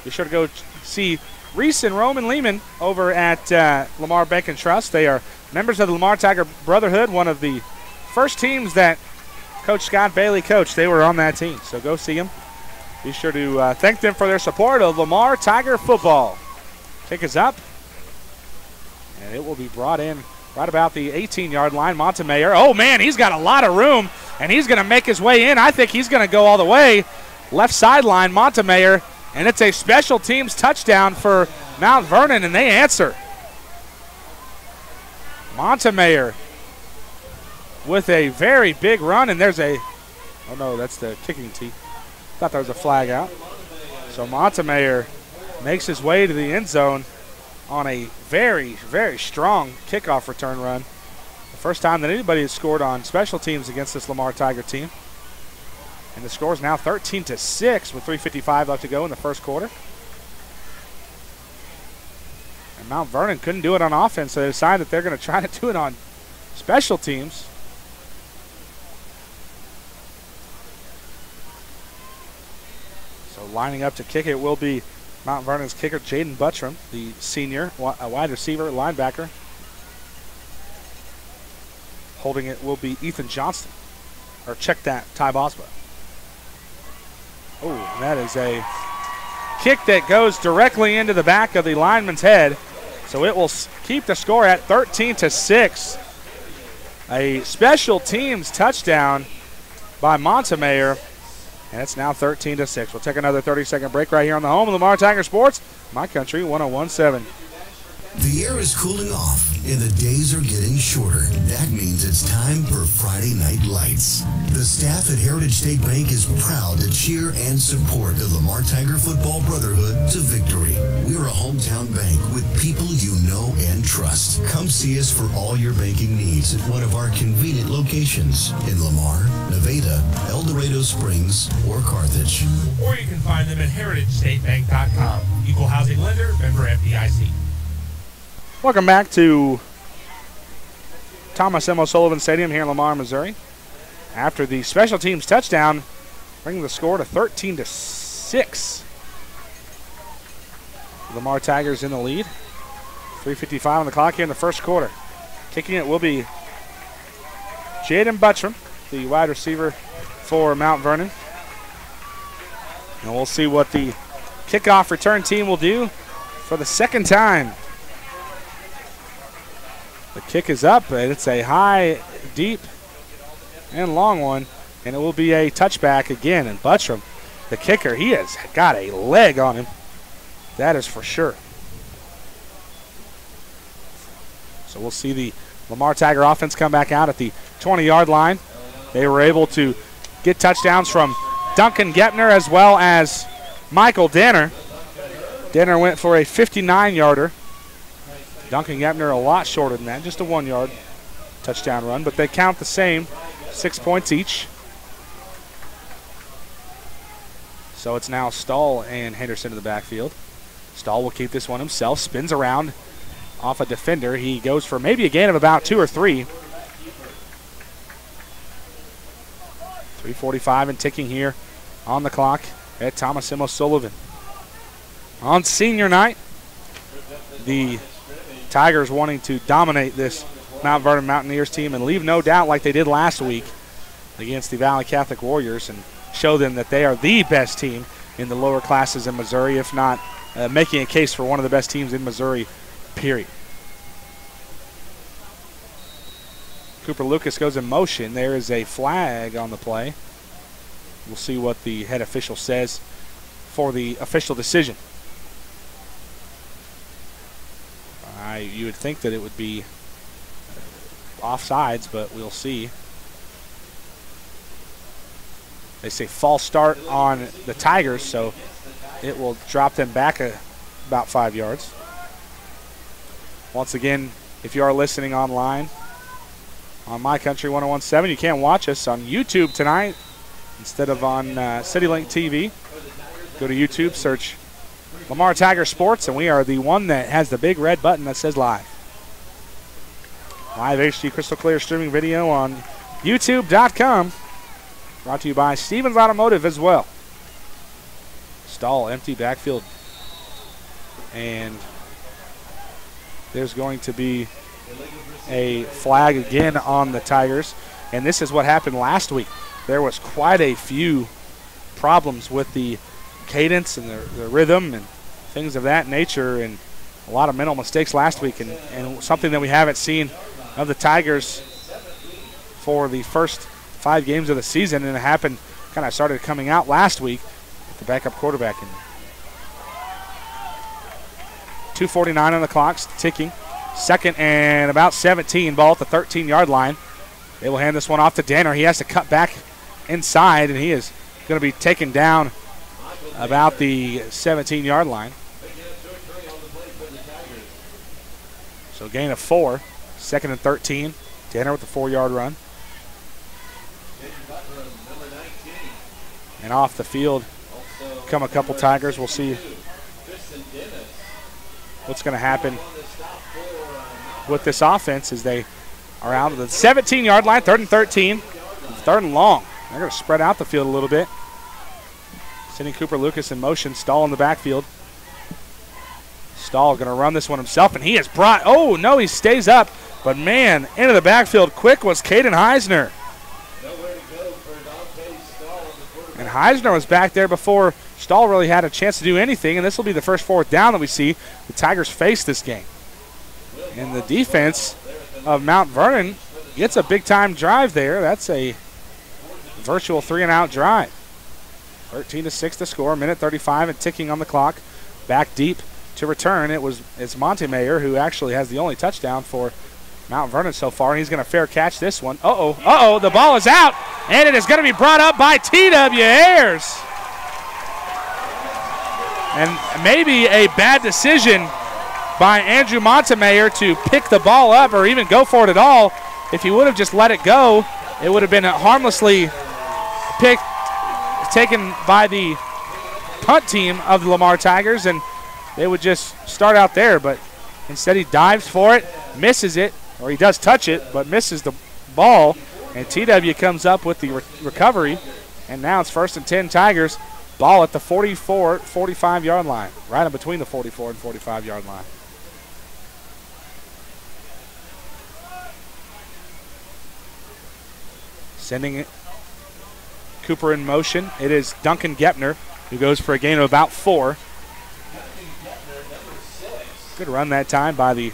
Be sure to go see Reese and Roman Lehman over at Lamar Bank and Trust. They are members of the Lamar Tiger Brotherhood, one of the first teams that Coach Scott Bailey coached. They were on that team, so go see them. Be sure to thank them for their support of Lamar Tiger football. Kick is up, and it will be brought in right about the 18-yard line. Montemayor, oh man, he's got a lot of room, and he's going to make his way in. I think he's going to go all the way. Left sideline, Montemayor, and it's a special teams touchdown for Mount Vernon, and they answer. Montemayor with a very big run, and there's a, oh no, that's the kicking tee. Thought there was a flag out. So Montemayor makes his way to the end zone on a very, very strong kickoff return run. The first time that anybody has scored on special teams against this Lamar Tiger team. And the score is now 13-6 with 3:55 left to go in the first quarter. And Mount Vernon couldn't do it on offense, so they decided that they're going to try to do it on special teams. So lining up to kick it will be Mount Vernon's kicker, Jaden Buttram, the senior, a wide receiver, linebacker. Holding it will be Ethan Johnston. Or check that, Ty Boswell. Oh, that is a kick that goes directly into the back of the lineman's head. So it will keep the score at 13-6. A special teams touchdown by Montemayor. And it's now 13-6. We'll take another 30-second break right here on the home of Lamar Tiger Sports, My Country 101.7. The air is cooling off and the days are getting shorter. That means it's time for Friday Night Lights. The staff at Heritage State Bank is proud to cheer and support the Lamar Tiger Football Brotherhood to victory. We're a hometown bank with people you know and trust. Come see us for all your banking needs at one of our convenient locations in Lamar, Nevada, El Dorado Springs, or Carthage. Or you can find them at heritagestatebank.com. Equal housing lender, member FDIC. Welcome back to Thomas M. O'Sullivan Stadium here in Lamar, Missouri. After the special teams touchdown, bringing the score to 13-6. Lamar Tigers in the lead. 3:55 on the clock here in the first quarter. Kicking it will be Jaden Buttram, the wide receiver for Mount Vernon. And we'll see what the kickoff return team will do for the second time. The kick is up, and it's a high, deep, and long one, and it will be a touchback again. And Buttram, the kicker, he has got a leg on him. That is for sure. So we'll see the Lamar Tiger offense come back out at the 20-yard line. They were able to get touchdowns from Duncan Gepner as well as Michael Danner. Danner went for a 59-yarder. Duncan Gepner a lot shorter than that, just a 1-yard touchdown run, but they count the same, 6 points each. So it's now Stahl and Henderson in the backfield. Stahl will keep this one himself, spins around off a defender. He goes for maybe a gain of about 2 or 3. 3:45 and ticking here on the clock at Thomas M. O'Sullivan. On senior night, the Tigers wanting to dominate this Mount Vernon Mountaineers team and leave no doubt like they did last week against the Valley Catholic Warriors and show them that they are the best team in the lower classes in Missouri, if not making a case for one of the best teams in Missouri, period. Cooper Lucas goes in motion. There is a flag on the play. We'll see what the head official says for the official decision. You would think that it would be offsides, but we'll see. They say false start on the Tigers, so it will drop them back about 5 yards. Once again, if you are listening online on My Country 101.7, you can watch us on YouTube tonight instead of on CityLink TV. Go to YouTube, search Lamar Tiger Sports, and we are the one that has the big red button that says live. Live HD crystal clear streaming video on YouTube.com. Brought to you by Stevens Automotive as well. Stahl, empty backfield. And there's going to be a flag again on the Tigers. And this is what happened last week. There was quite a few problems with the cadence and the rhythm and things of that nature, and a lot of mental mistakes last week, and something that we haven't seen of the Tigers for the first 5 games of the season, and it happened, kind of started coming out last week with the backup quarterback in. 2:49 on the clock, ticking. 2nd and about 17, ball at the 13-yard line. They will hand this one off to Danner. He has to cut back inside, and he is going to be taken down about the 17-yard line. So gain of 4, 2nd and 13. Danner with the 4-yard run. And off the field come a couple Tigers. We'll see what's going to happen with this offense as they are out of the 17-yard line, 3rd and 13, 3rd and long. They're going to spread out the field a little bit. Sending Cooper Lucas in motion. Stahl in the backfield. Stahl going to run this one himself, and he is brought. Oh, no, he stays up. But, man, into the backfield quick was Caden Heisner. And Heisner was back there before Stahl really had a chance to do anything, and this will be the first 4th down that we see the Tigers face this game. And the defense of Mount Vernon gets a big-time drive there. That's a virtual 3-and-out drive. 13-6 to score, minute 35 and ticking on the clock. Back deep to return. It's Montemayor who actually has the only touchdown for Mount Vernon so far, and he's going to fair catch this one. The ball is out, and it is going to be brought up by T.W. Ayers. And maybe a bad decision by Andrew Montemayor to pick the ball up or even go for it at all. If he would have just let it go, it would have been harmlessly taken by the punt team of the Lamar Tigers, and they would just start out there. But instead he dives for it, misses it, or he does touch it, but misses the ball, and TW comes up with the recovery, and now it's 1st and 10 Tigers. Ball at the 45-yard line, right in between the 44 and 45-yard line. Sending it, Cooper in motion. It is Duncan Gepner who goes for a gain of about 4. Good run that time by the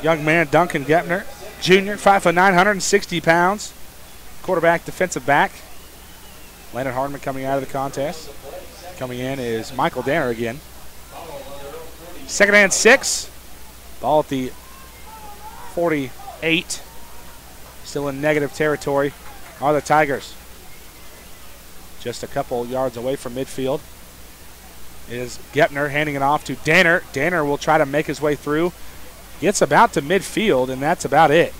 young man, Duncan Gepner, junior, 5'9", 160 pounds. Quarterback, defensive back. Landon Hardman coming out of the contest. Coming in is Michael Danner again. 2nd and 6. Ball at the 48. Still in negative territory are the Tigers. just a couple yards away from midfield is Gepner handing it off to Danner. Danner will try to make his way through. Gets about to midfield, and that's about it.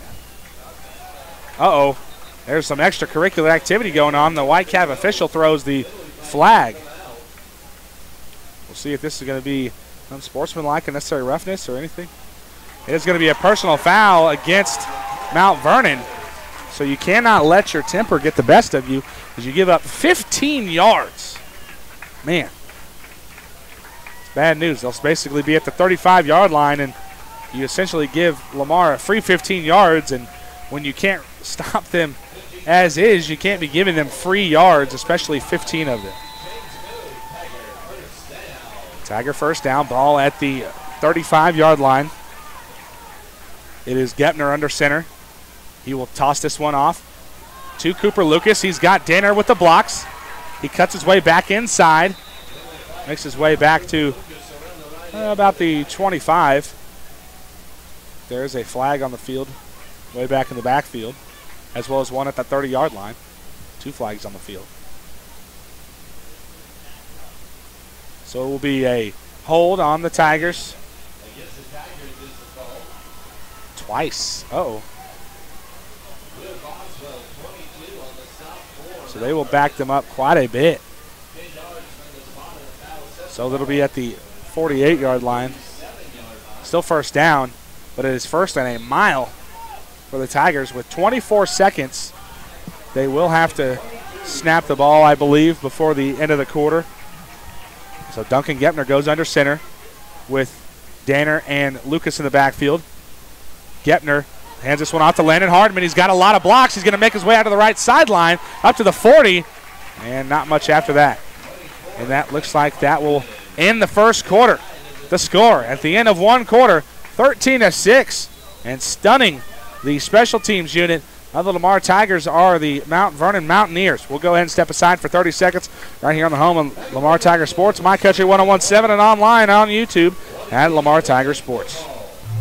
Uh-oh. There's some extracurricular activity going on. The Whitecap official throws the flag. We'll see if this is going to be unsportsmanlike, unnecessary roughness, or anything. It is going to be a personal foul against Mount Vernon. So you cannot let your temper get the best of you as you give up 15 yards. Man. It's bad news. They'll basically be at the 35-yard line, and you essentially give Lamar a free 15 yards, and when you can't stop them as is, you can't be giving them free yards, especially 15 of them. Tiger first down, ball at the 35-yard line. It is Gepner under center. He will toss this one off to Cooper Lucas. He's got Danner with the blocks. He cuts his way back inside. Makes his way back to about the 25. There's a flag on the field, way back in the backfield, as well as one at the 30-yard line. 2 flags on the field. So it will be a hold on the Tigers. Twice. Uh-oh. So they will back them up quite a bit. So that'll be at the 48-yard line. Still first down, but it is first and a mile for the Tigers with 24 seconds. They will have to snap the ball, I believe, before the end of the quarter. So Duncan Gepner goes under center with Danner and Lucas in the backfield. Gepner hands this one off to Landon Hardman. He's got a lot of blocks. He's going to make his way out to the right sideline up to the 40, and not much after that. And that looks like that will end the first quarter. The score at the end of one quarter, 13-6, and stunning the special teams unit of the Lamar Tigers are the Mount Vernon Mountaineers. We'll go ahead and step aside for 30 seconds right here on the home of Lamar Tiger Sports, My Country 1017, and online on YouTube at Lamar Tiger Sports.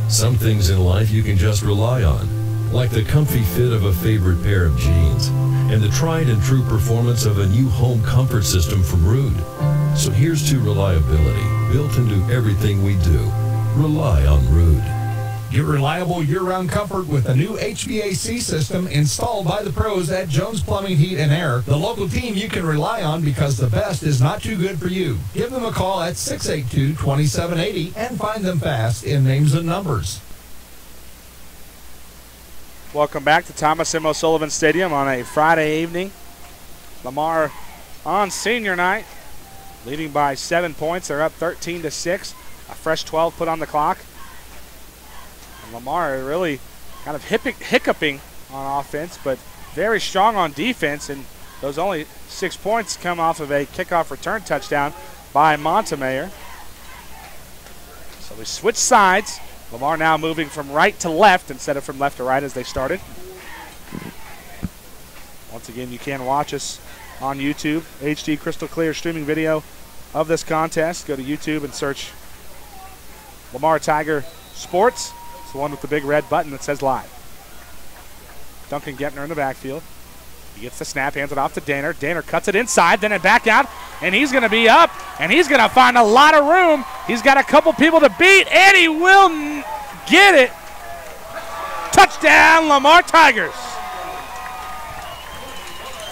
Some things in life you can just rely on, like the comfy fit of a favorite pair of jeans and the tried and true performance of a new home comfort system from Rude. So here's to reliability, built into everything we do. Rely on Rude. Get reliable year-round comfort with a new HVAC system installed by the pros at Jones Plumbing, Heat, and Air. The local team you can rely on because the best is not too good for you. Give them a call at 682-2780 and find them fast in names and numbers. Welcome back to Thomas M. O'Sullivan Stadium on a Friday evening. Lamar on senior night, leading by 7 points. They're up 13-6. A fresh 12 put on the clock. And Lamar really kind of hiccuping on offense, but very strong on defense. And those only 6 points come off of a kickoff return touchdown by Montemayor. So we switch sides. Lamar now moving from right to left instead of from left to right as they started. Once again, you can watch us on YouTube. HD crystal clear streaming video of this contest. Go to YouTube and search Lamar Tiger Sports. It's the one with the big red button that says live. Duncan Gepner in the backfield. He gets the snap, hands it off to Danner. Danner cuts it inside, then it back out, and he's going to be up, and he's going to find a lot of room. He's got a couple people to beat, and he will get it. Touchdown, Lamar Tigers.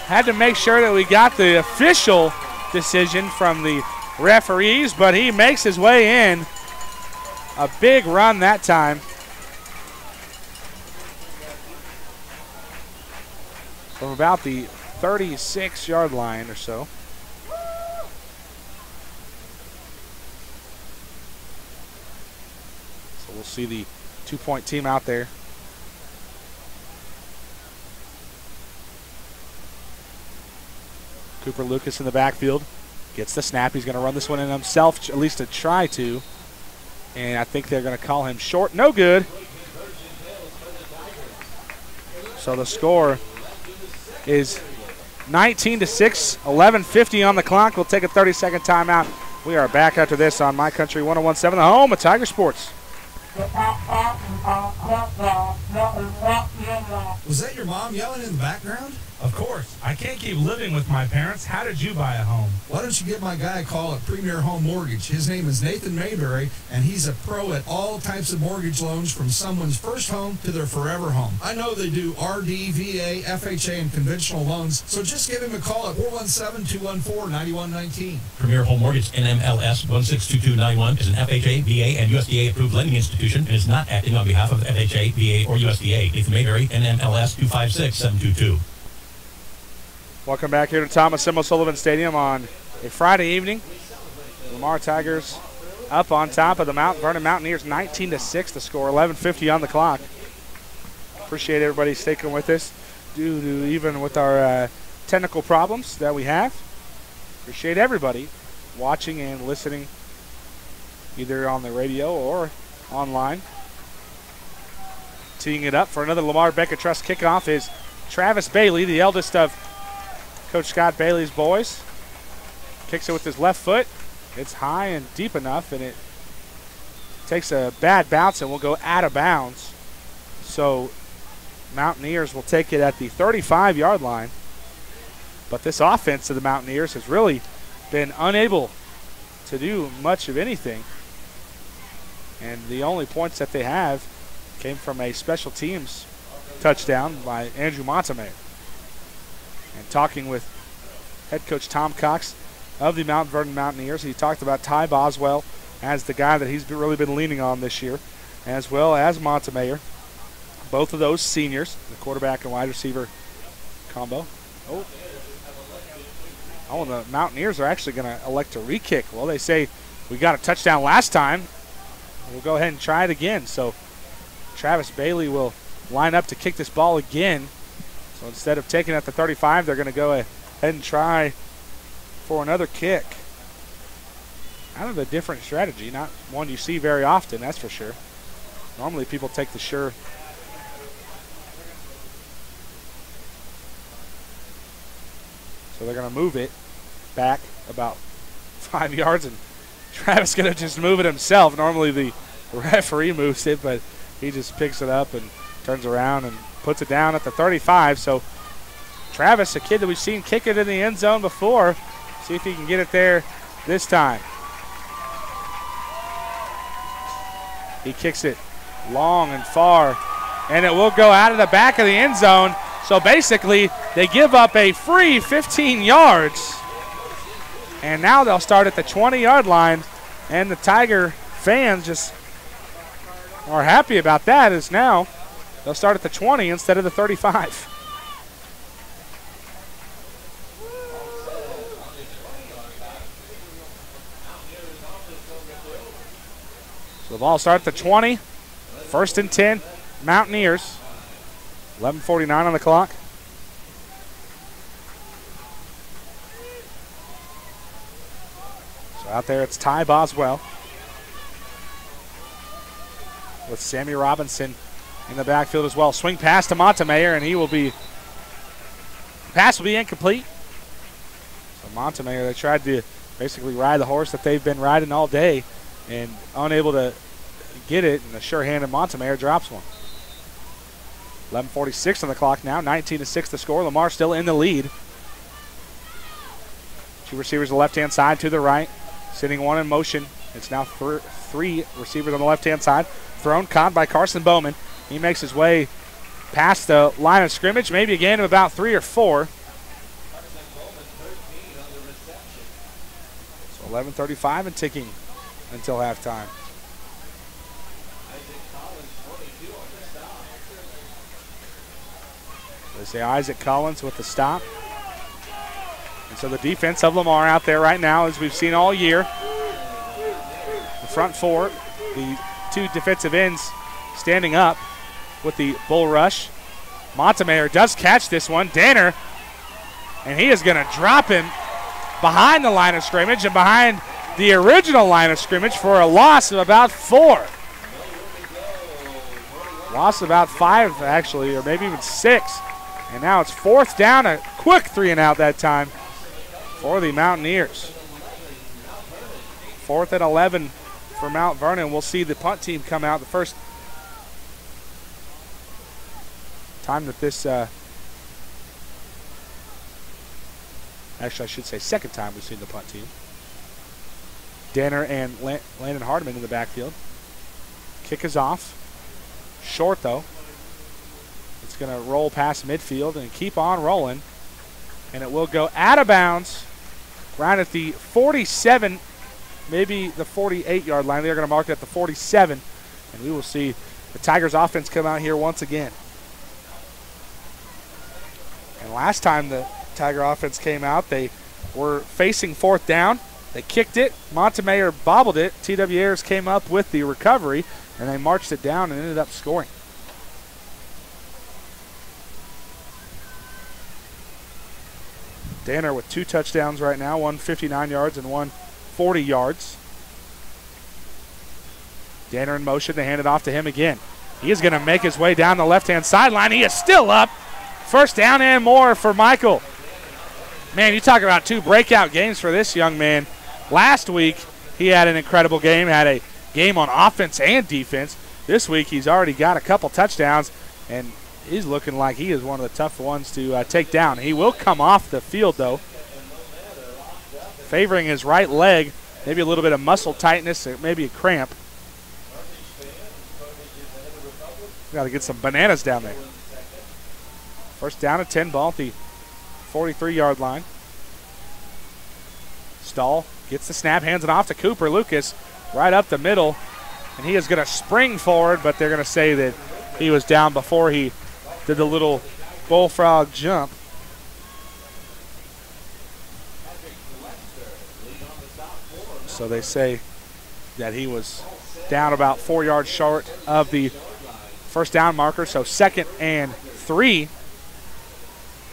Had to make sure that we got the official decision from the referees, but he makes his way in. A big run that time. From about the 36-yard line or so. So we'll see the 2-point team out there. Cooper Lucas in the backfield. Gets the snap. He's going to run this one in himself, at least to try to. And I think they're going to call him short. No good. So the score is 19-6, 11:50 on the clock. We'll take a 30-second timeout. We are back after this on My Country 1017, the home of Tiger Sports. Was that your mom yelling in the background? Of course. I can't keep living with my parents. How did you buy a home? Why don't you give my guy a call at Premier Home Mortgage? His name is Nathan Mayberry, and he's a pro at all types of mortgage loans from someone's first home to their forever home. I know they do RD, VA, FHA, and conventional loans, so just give him a call at 417-214-9119. Premier Home Mortgage NMLS 162291 is an FHA, VA, and USDA approved lending institution and is not acting on behalf of FHA, VA, or USDA. Nathan Mayberry, NMLS 256722. Welcome back here to Thomas M. O'Sullivan Stadium on a Friday evening. Lamar Tigers up on top of the Mount Vernon Mountaineers, 19-6 the score, 11:50 on the clock. Appreciate everybody sticking with us due to even with our technical problems that we have. Appreciate everybody watching and listening either on the radio or online. Teeing it up for another Lamar Beckett Trust kickoff is Travis Bailey, the eldest of Coach Scott Bailey's boys. Kicks it with his left foot. It's high and deep enough, and it takes a bad bounce and will go out of bounds. So Mountaineers will take it at the 35-yard line. But this offense of the Mountaineers has really been unable to do much of anything. And the only points that they have came from a special teams touchdown by Andrew Montemayor. And talking with head coach Tom Cox of the Mount Vernon Mountaineers, he talked about Ty Boswell as the guy that he's really been leaning on this year, as well as Montemayor. Both of those seniors, the quarterback and wide receiver combo. Oh, the Mountaineers are actually going to elect to re-kick. Well, they say we got a touchdown last time. We'll go ahead and try it again. So Travis Bailey will line up to kick this ball again. So instead of taking it at the 35, they're going to go ahead and try for another kick. Kind of a different strategy, not one you see very often, that's for sure. Normally people take the sure. So they're going to move it back about 5 yards, and Travis going to just move it himself. Normally the referee moves it, but he just picks it up and turns around and puts it down at the 35. So Travis, a kid that we've seen kick it in the end zone before. See if he can get it there this time. He kicks it long and far, and it will go out of the back of the end zone. So basically, they give up a free 15 yards. And now they'll start at the 20-yard line, and the Tiger fans just are happy about that, as now they'll start at the 20 instead of the 35. So the ball starts at the 20. First and 10, Mountaineers. 11:49 on the clock. So out there it's Ty Boswell with Sammy Robinson in the backfield as well. Swing pass to Montemayor, and pass will be incomplete. So Montemayor, they tried to basically ride the horse that they've been riding all day and unable to get it, and the sure-handed Montemayor drops one. 11:46 on the clock now, 19-6 the score. Lamar still in the lead. Two receivers on the left-hand side to the right, sending one in motion. It's now three receivers on the left-hand side. Thrown, caught by Carson Bowman. He makes his way past the line of scrimmage, maybe a gain of about 3 or 4. So 11:35 and ticking until halftime. They say Isaac Collins with the stop. And so the defense of Lamar out there right now, as we've seen all year. The front four, the two defensive ends standing up with the bull rush. Montemayor does catch this one. Danner, and he is going to drop him behind the line of scrimmage and behind the original line of scrimmage for a loss of about 4. Loss of about 5, actually, or maybe even 6. And now it's 4th down, a quick 3-and-out that time for the Mountaineers. 4th and 11 for Mount Vernon. We'll see the punt team come out the first time that this Actually, I should say second time we've seen the punt team. Danner and Landon Hardiman in the backfield. Kick is off. Short, though. It's going to roll past midfield and keep on rolling. And it will go out of bounds right at the 47, maybe the 48-yard line. They're going to mark it at the 47. And we will see the Tigers offense come out here once again. And last time the Tiger offense came out, they were facing fourth down. They kicked it. Montemayor bobbled it. T.W. Ayers came up with the recovery, and they marched it down and ended up scoring. Danner with 2 touchdowns right now, one 59 yards and one 40 yards. Danner in motion. They hand it off to him again. He is going to make his way down the left-hand sideline. He is still up. First down and more for Michael. Man, you talk about 2 breakout games for this young man. Last week, he had an incredible game, had a game on offense and defense. This week, he's already got a couple touchdowns, and he's looking like he is one of the tough ones to take down. He will come off the field, though, favoring his right leg, maybe a little bit of muscle tightness, or maybe a cramp. Got to get some bananas down there. First down at 10, ball at the 43-yard line. Stahl gets the snap, hands it off to Cooper Lucas right up the middle, and he is going to spring forward, but they're going to say that he was down before he did the little bullfrog jump. So they say that he was down about 4 yards short of the first down marker, so 2nd and 3.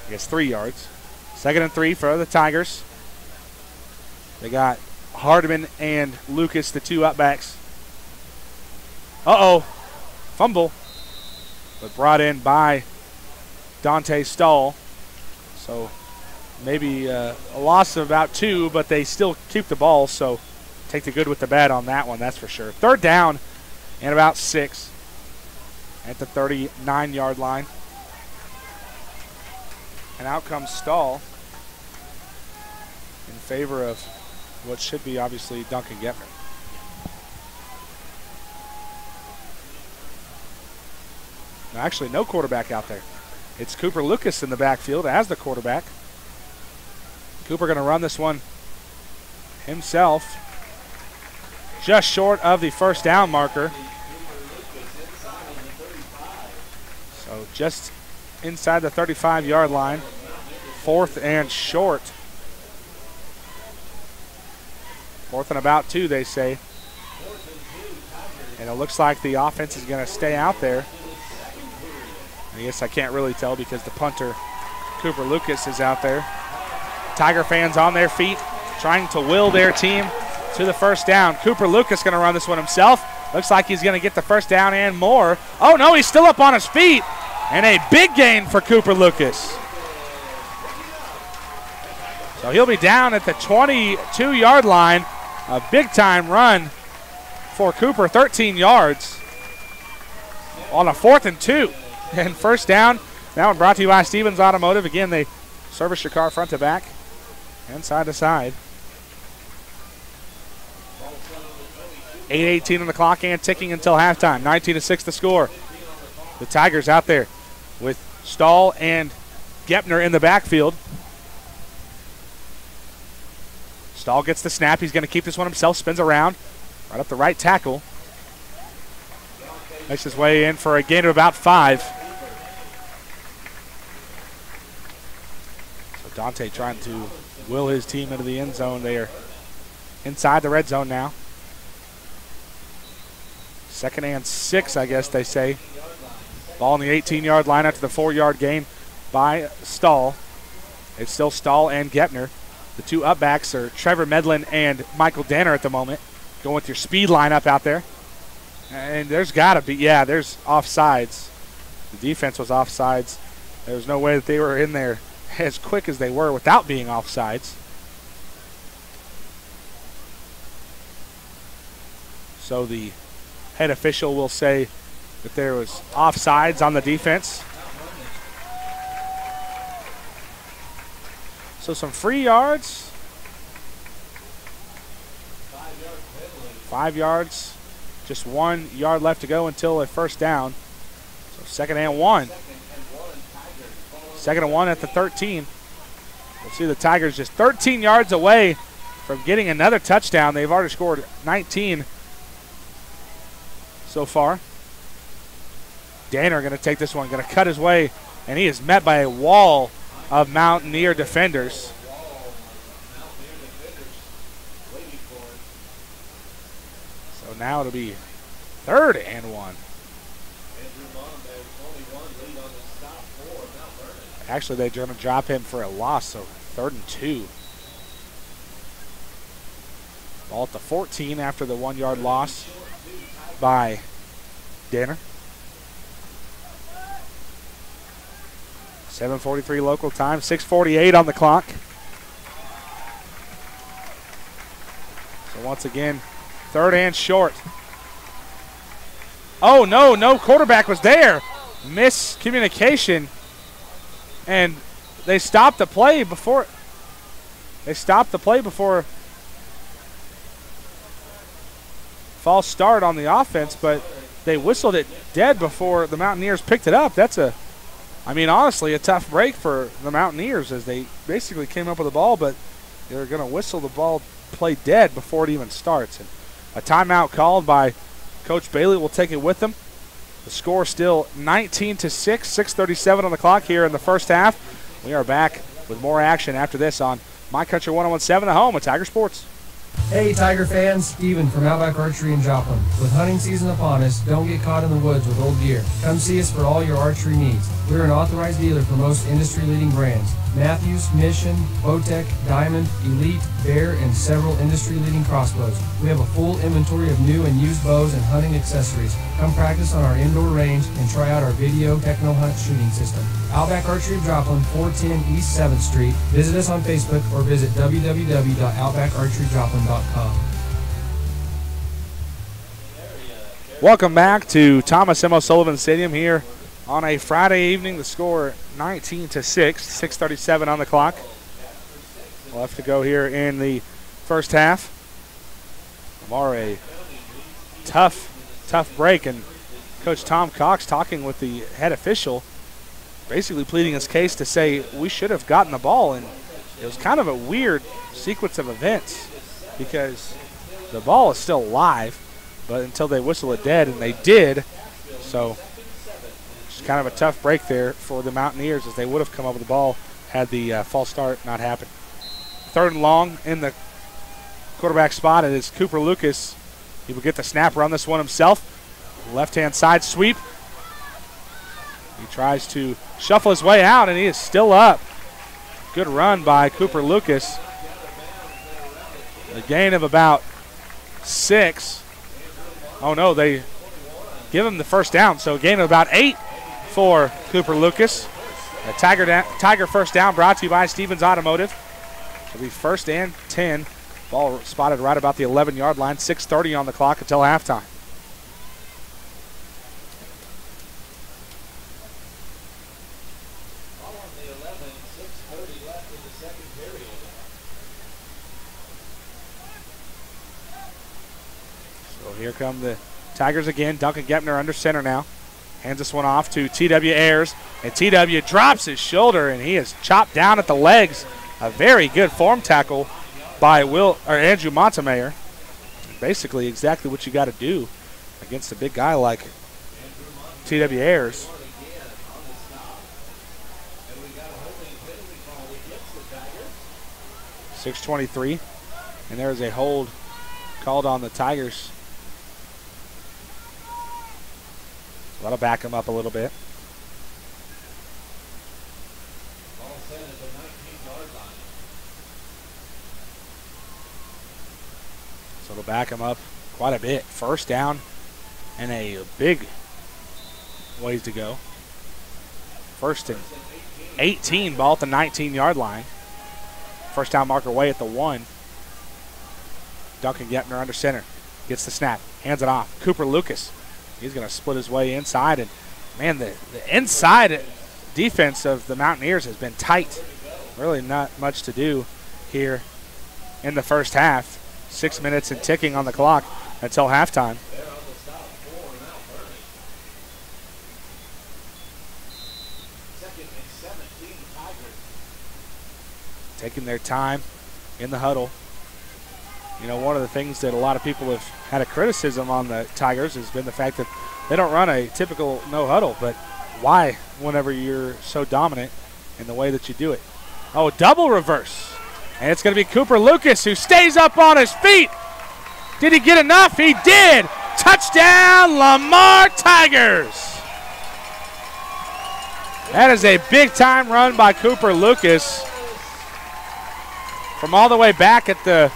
I guess 3 yards. 2nd and 3 for the Tigers. They got Hardiman and Lucas, the 2 upbacks. Uh-oh. Fumble. But brought in by Dante Stahl. So maybe a loss of about 2, but they still keep the ball, so take the good with the bad on that one, that's for sure. 3rd down and about 6 at the 39-yard line. And out comes Stahl in favor of what should be obviously Duncan Getman. No, actually, no quarterback out there. It's Cooper Lucas in the backfield as the quarterback. Cooper going to run this one himself, just short of the first down marker. So just inside the 35-yard line. 4th and short. 4th and about 2, they say. And it looks like the offense is going to stay out there. I guess I can't really tell because the punter, Cooper Lucas, is out there. Tiger fans on their feet, trying to will their team to the first down. Cooper Lucas going to run this one himself. Looks like he's going to get the first down and more. Oh, no, he's still up on his feet. And a big gain for Cooper Lucas. So he'll be down at the 22-yard line. A big-time run for Cooper, 13 yards on a 4th and 2. And first down. That one brought to you by Stevens Automotive. Again, they service your car front to back and side to side. 8:18 on the clock and ticking until halftime. 19-6 the score. The Tigers out there with Stahl and Gepner in the backfield. Stahl gets the snap. He's going to keep this one himself. Spins around. Right up the right tackle. Makes his way in for a gain of about 5. So Dante trying to will his team into the end zone. They are inside the red zone now. 2nd and 6, I guess they say. Ball on the 18-yard line after the 4-yard gain by Stahl. It's still Stahl and Gepner. The 2 upbacks are Trevor Medlin and Michael Danner at the moment. Going with your speed lineup out there. And there's got to be, yeah, there's offsides. The defense was offsides. There was no way that they were in there as quick as they were without being offsides. So the head official will say that there was offsides on the defense. So some free yards. 5 yards. Just 1 yard left to go until a first down. So 2nd and 1. 2nd and 1 at the 13. We'll see the Tigers just 13 yards away from getting another touchdown. They've already scored 19 so far. Danner going to take this one, going to cut his way, and he is met by a wall of Mountaineer defenders. So now it'll be 3rd and 1. Actually, they're going to drop him for a loss, so 3rd and 2. Ball at the 14 after the 1 yard loss by Danner. 7:43 local time, 6:48 on the clock. So once again, 3rd and short. Oh, no quarterback was there. Miscommunication. And they stopped the play before. False start on the offense, but they whistled it dead before the Mountaineers picked it up. That's honestly, a tough break for the Mountaineers as they basically came up with the ball, but they're going to whistle the ball play dead before it even starts. And a timeout called by Coach Bailey will take it with them. The score still 19-6, 6:37 on the clock here in the first half. We are back with more action after this on My Country 101.7, the home of Tiger Sports. Hey Tiger fans, Steven from Outback Archery in Joplin. With hunting season upon us, don't get caught in the woods with old gear. Come see us for all your archery needs. We're an authorized dealer for most industry-leading brands. Matthews, Mission, Bowtech, Diamond, Elite, Bear, and several industry-leading crossbows. We have a full inventory of new and used bows and hunting accessories. Come practice on our indoor range and try out our video Techno Hunt shooting system. Outback Archery of Joplin, 410 East 7th Street. Visit us on Facebook or visit www.outbackarcheryjoplin.com. Welcome back to Thomas M. O'Sullivan Stadium here on a Friday evening. The score 19-6, 6:37 on the clock. Left to go here in the first half. Lamar, a tough break, and Coach Tom Cox talking with the head official, basically pleading his case to say we should have gotten the ball, and it was kind of a weird sequence of events because the ball is still live, but until they whistle it dead, and they did, so it's kind of a tough break there for the Mountaineers as they would have come up with the ball had the false start not happened. 3rd and long in the quarterback spot. It is Cooper Lucas. He will get the snap, run this one himself. Left-hand side sweep. He tries to shuffle his way out, and he is still up. Good run by Cooper Lucas. A gain of about 6. Oh, no, they give him the first down, so a gain of about 8 for Cooper Lucas. A Tiger first down brought to you by Stevens Automotive. It'll be 1st and 10. Ball spotted right about the 11-yard line. 6:30 on the clock until halftime. So here come the Tigers again. Duncan Gepner under center now. Hands this one off to T.W. Ayers. And T.W. drops his shoulder, and he is chopped down at the legs. A very good form tackle by Andrew Montemayor. Basically exactly what you got to do against a big guy like T.W. Ayers. .623, and there is a hold called on the Tigers. That'll back him up a little bit. So it'll back him up quite a bit. First down and a big ways to go. 1st and 18, ball at the 19-yard line. First down marker away at the 1. Duncan Gepner under center. Gets the snap. Hands it off. Cooper Lucas. He's going to split his way inside. And, man, the inside defense of the Mountaineers has been tight. really not much to do here in the first half. 6 minutes and ticking on the clock until halftime. Taking their time in the huddle. You know, one of the things that a lot of people have had a criticism on the Tigers has been the fact that they don't run a typical no huddle, but why whenever you're so dominant in the way that you do it? Oh, double reverse. And it's going to be Cooper Lucas who stays up on his feet. Did he get enough? He did. Touchdown, Lamar Tigers. That is a big-time run by Cooper Lucas from all the way back at the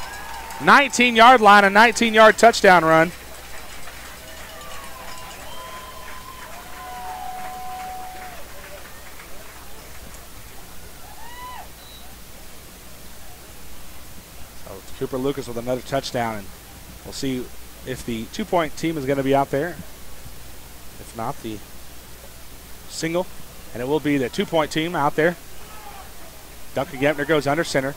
19-yard line, a 19-yard touchdown run. So it's Cooper Lucas with another touchdown, and we'll see if the two-point team is going to be out there. If not, the single, and it will be the two-point team out there. Duncan Gepner goes under center.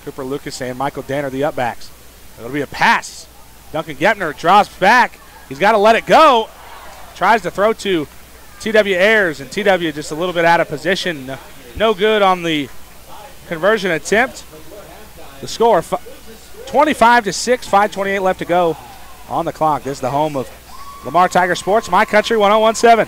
Cooper Lucas and Michael Danner, the upbacks. It'll be a pass. Duncan Gepner drops back. He's got to let it go. Tries to throw to TW Ayers, and TW just a little bit out of position. No good on the conversion attempt. The score, 25-6, 5:28 left to go on the clock. This is the home of Lamar Tiger Sports, My Country 1017.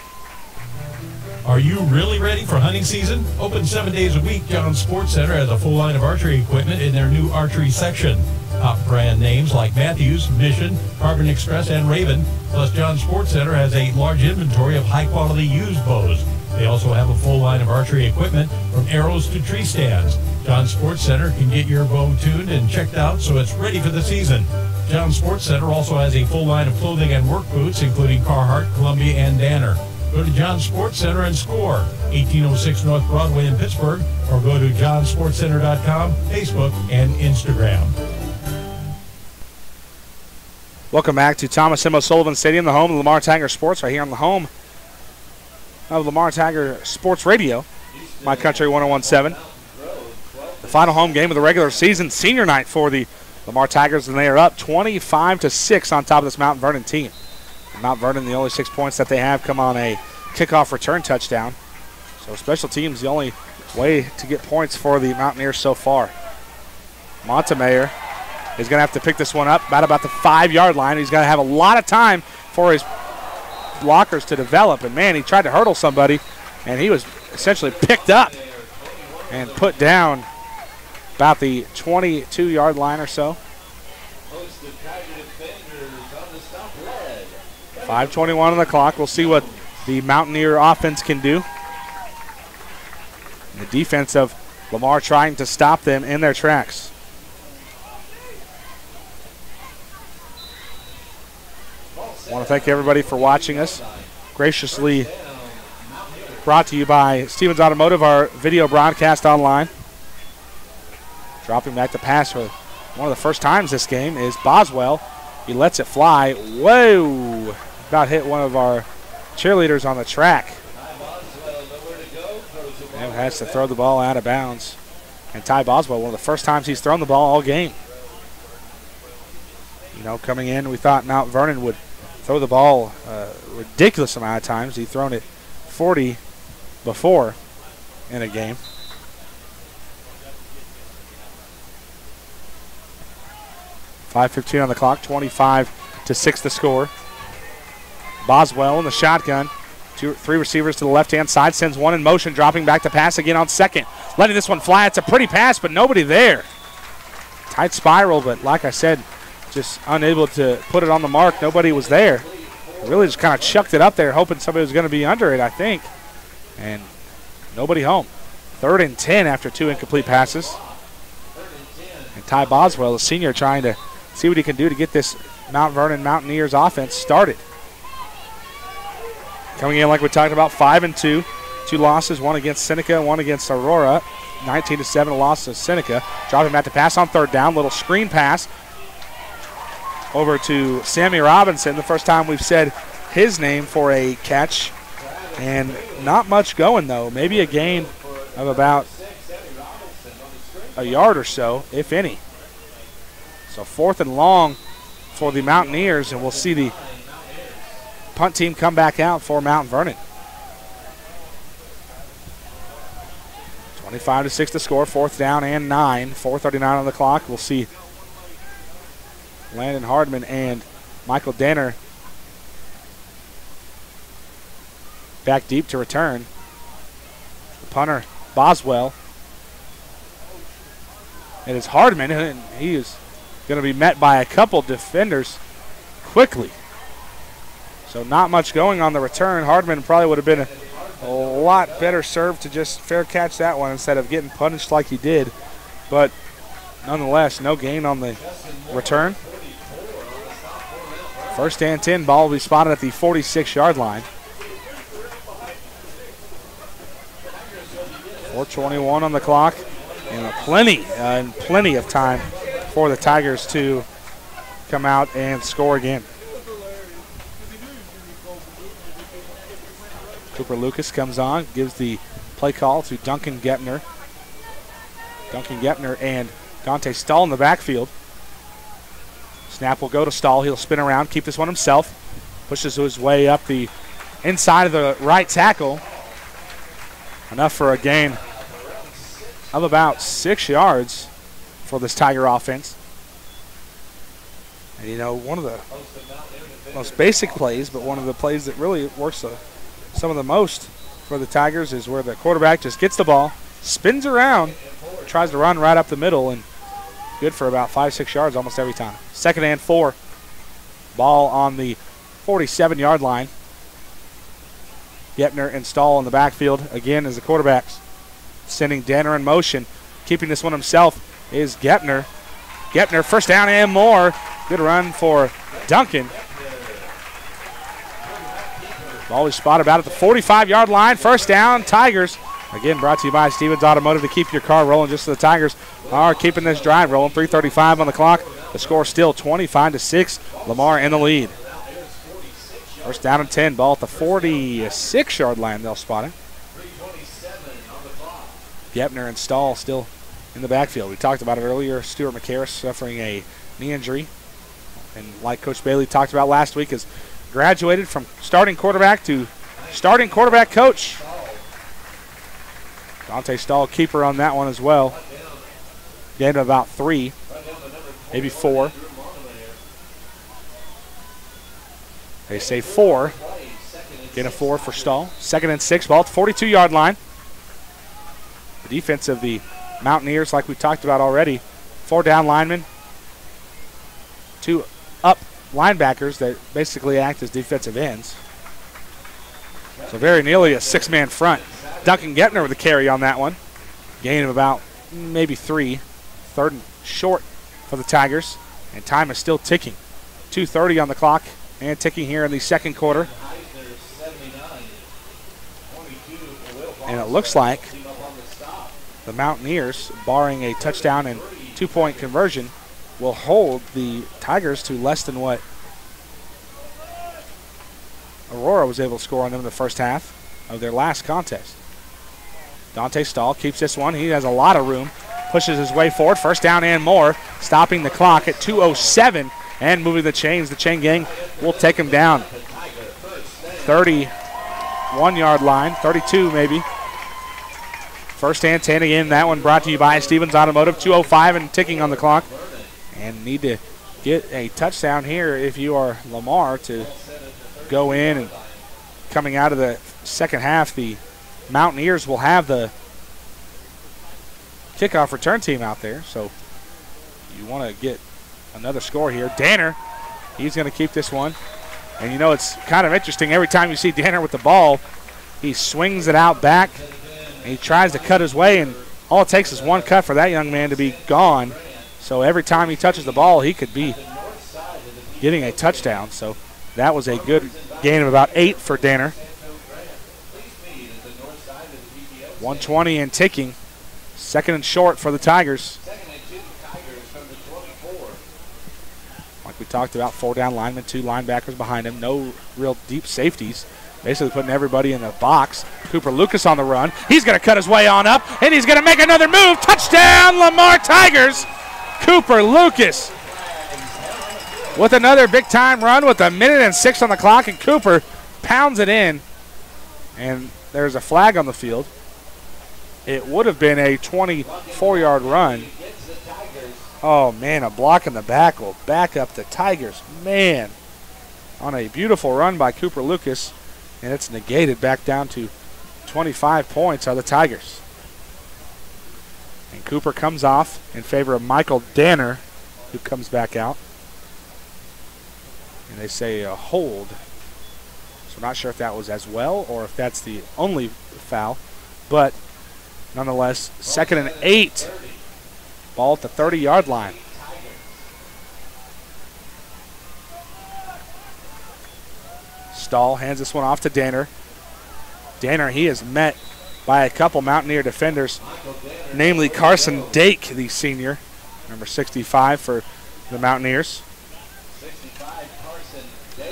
Are you really ready for hunting season? Open 7 days a week, John's Sports Center has a full line of archery equipment in their new archery section. Top brand names like Matthews, Mission, Carbon Express, and Raven. Plus, John's Sports Center has a large inventory of high-quality used bows. They also have a full line of archery equipment from arrows to tree stands. John's Sports Center can get your bow tuned and checked out so it's ready for the season. John's Sports Center also has a full line of clothing and work boots, including Carhartt, Columbia, and Danner. Go to John's Sports Center and score. 1806 North Broadway in Pittsburgh, or go to johnsportscenter.com, Facebook, and Instagram. Welcome back to Thomas M. O'Sullivan Stadium, the home of Lamar Tiger Sports, right here on the home of Lamar Tiger Sports Radio, My Country 1017. The final home game of the regular season, senior night for the Lamar Tigers, and they are up 25-6 on top of this Mount Vernon team. Mount Vernon, the only 6 points that they have come on a kickoff return touchdown. So special teams, the only way to get points for the Mountaineers so far. Montemayor is going to have to pick this one up about the 5-yard line. He's going to have a lot of time for his blockers to develop. And, man, he tried to hurdle somebody, and he was essentially picked up and put down about the 22-yard line or so. 5:21 on the clock. We'll see what the Mountaineer offense can do. And the defense of Lamar trying to stop them in their tracks. I want to thank everybody for watching us. Graciously brought to you by Stevens Automotive, our video broadcast online. Dropping back the pass for one of the first times this game is Boswell. He lets it fly. Whoa! About hit one of our cheerleaders on the track. And has to throw the ball out of bounds. And Ty Boswell, one of the first times he's thrown the ball all game. You know, coming in, we thought Mount Vernon would throw the ball a ridiculous amount of times. He's thrown it 40 before in a game. .5:15 on the clock, 25-6 the score. Boswell in the shotgun. 3 receivers to the left-hand side, sends one in motion, dropping back to pass again on second. Letting this one fly. It's a pretty pass, but nobody there. Tight spiral, but like I said, just unable to put it on the mark. Nobody was there. Really just kind of chucked it up there, hoping somebody was going to be under it, I think. And nobody home. 3rd and 10 after 2 incomplete passes. And Ty Boswell, a senior, trying to see what he can do to get this Mount Vernon Mountaineers offense started. Coming in like we talked about, 5-2. 2 losses, one against Seneca, one against Aurora. 19-7, a loss to Seneca. Dropping back to pass on 3rd down. Little screen pass over to Sammy Robinson. The first time we've said his name for a catch. And not much going, though. Maybe a gain of about a yard or so, if any. So 4th and long for the Mountaineers, and we'll see the punt team come back out for Mount Vernon. 25-6 to score, 4th down and 9. 4:39 on the clock. We'll see Landon Hardman and Michael Danner back deep to return. The punter, Boswell. And it's Hardman, and he is going to be met by a couple defenders quickly. So not much going on the return. Hardman probably would have been a lot better served to just fair catch that one instead of getting punished like he did. But nonetheless, no gain on the return. 1st and 10, ball will be spotted at the 46-yard line. 4:21 on the clock, and plenty of time for the Tigers to come out and score again. Cooper Lucas comes on, gives the play call to Duncan Gepner. Duncan Gepner and Dante Stahl in the backfield. Snap will go to Stahl. He'll spin around, keep this one himself. Pushes his way up the inside of the right tackle. Enough for a gain of about 6 yards for this Tiger offense. And, you know, one of the most basic plays, but one of the plays that really works some of the most for the Tigers is where the quarterback just gets the ball, spins around, tries to run right up the middle, and good for about 5-6 yards almost every time. 2nd and 4. Ball on the 47-yard line. Gepner and Stahl in the backfield again as the quarterbacks. Sending Danner in motion. Keeping this one himself is Gepner. Gepner, 1st down and more. Good run for Duncan. Ball is spotted about at the 45-yard line. 1st down, Tigers. Again, brought to you by Stevens Automotive to keep your car rolling, just so the Tigers are keeping this drive rolling. 3:35 on the clock. The score still 25-6. Lamar in the lead. 1st down and 10. Ball at the 46-yard line. They'll spot it. Gepner and Stahl still in the backfield. We talked about it earlier. Stuart McCarris suffering a knee injury. And like Coach Bailey talked about last week, has graduated from starting quarterback to starting quarterback coach. Dante Stahl, keeper on that one as well. Gain of about 3, maybe 4. They say 4. Gain of 4 for Stahl. 2nd and 6, ball at the 42-yard line. The defense of the Mountaineers, like we talked about already, 4 down linemen, 2 up linebackers that basically act as defensive ends. So very nearly a 6-man front. Duncan Gepner with a carry on that one. Gain of about maybe 3. 3rd and short for the Tigers. And time is still ticking. 2:30 on the clock and ticking here in the 2nd quarter. And it looks like the Mountaineers, barring a touchdown and 2-point conversion, will hold the Tigers to less than what Aurora was able to score on them in the first half of their last contest. Dante Stahl keeps this one. He has a lot of room. Pushes his way forward. 1st down and more. Stopping the clock at 2:07 and moving the chains. The chain gang will take him down. 31-yard line. 32 maybe. 1st and 10 again. That one brought to you by Stevens Automotive. 2:05 and ticking on the clock. And need to get a touchdown here if you are Lamar to go in. And coming out of the second half, the Mountaineers will have the kickoff return team out there. So you want to get another score here. Danner, he's going to keep this one. And you know, it's kind of interesting. Every time you see Danner with the ball, he swings it out back. And he tries to cut his way, and all it takes is one cut for that young man to be gone. So every time he touches the ball, he could be getting a touchdown. So that was a good gain of about 8 for Danner. 1:20 and ticking. 2nd and short for the Tigers. Like we talked about, 4 down linemen, 2 linebackers behind him. No real deep safeties. Basically putting everybody in the box. Cooper Lucas on the run. He's going to cut his way on up, and he's going to make another move. Touchdown, Lamar Tigers. Cooper Lucas with another big-time run with 1:06 on the clock, and Cooper pounds it in. And there's a flag on the field. It would have been a 24-yard run. Oh, man, a block in the back will back up the Tigers. Man, on a beautiful run by Cooper Lucas, and it's negated back down to 25 points are the Tigers. And Cooper comes off in favor of Michael Danner, who comes back out. And they say a hold. So I'm not sure if that was as well or if that's the only foul. But nonetheless, 2nd and 8. Ball at the 30-yard line. Stahl hands this one off to Danner. Danner, he is met by a couple Mountaineer defenders, namely Carson Dake, the senior, number 65 for the Mountaineers.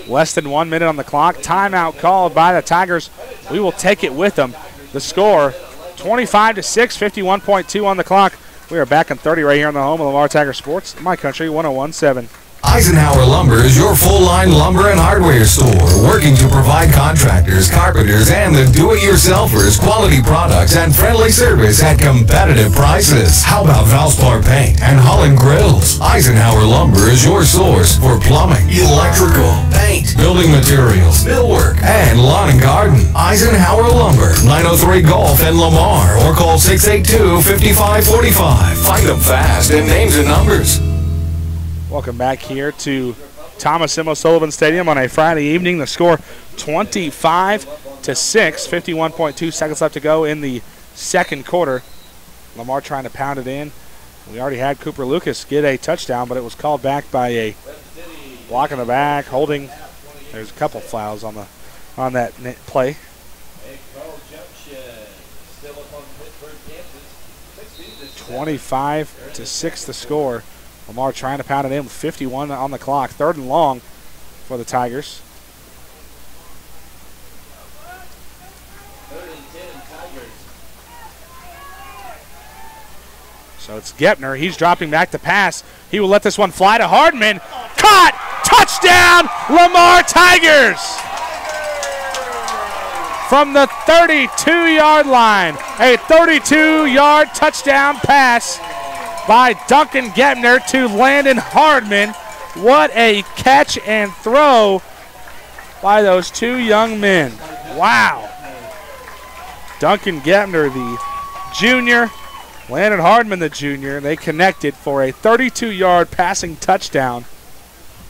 Less than 1 minute on the clock. Timeout called by the Tigers. We will take it with them. The score, 25-6, 51.2 on the clock. We are back in 30 right here on the home of Lamar Tiger Sports, My Country 101.7. Eisenhower Lumber is your full-line lumber and hardware store, working to provide contractors, carpenters, and the do-it-yourselfers quality products and friendly service at competitive prices. How about Valspar Paint and Holland Grills? Eisenhower Lumber is your source for plumbing, electrical, paint, building materials, millwork, and lawn and garden. Eisenhower Lumber, 903 Gulf in Lamar, or call 682-5545. Find them fast in names and numbers. Welcome back here to Thomas M. O'Sullivan Stadium on a Friday evening. The score 25-6, 51.2 seconds left to go in the second quarter. Lamar trying to pound it in. We already had Cooper Lucas get a touchdown, but it was called back by a block in the back, holding. There's a couple fouls on that play. 25-6 the score. Lamar trying to pound it in with 51 on the clock. 3rd and long for the Tigers. So it's Gepner. He's dropping back to pass. He will let this one fly to Hardman. Caught! Touchdown, Lamar Tigers! From the 32-yard line. A 32-yard touchdown pass by Duncan Gepner to Landon Hardman. What a catch and throw by those two young men. Wow. Duncan Gepner, the junior, Landon Hardman, the junior, they connected for a 32-yard passing touchdown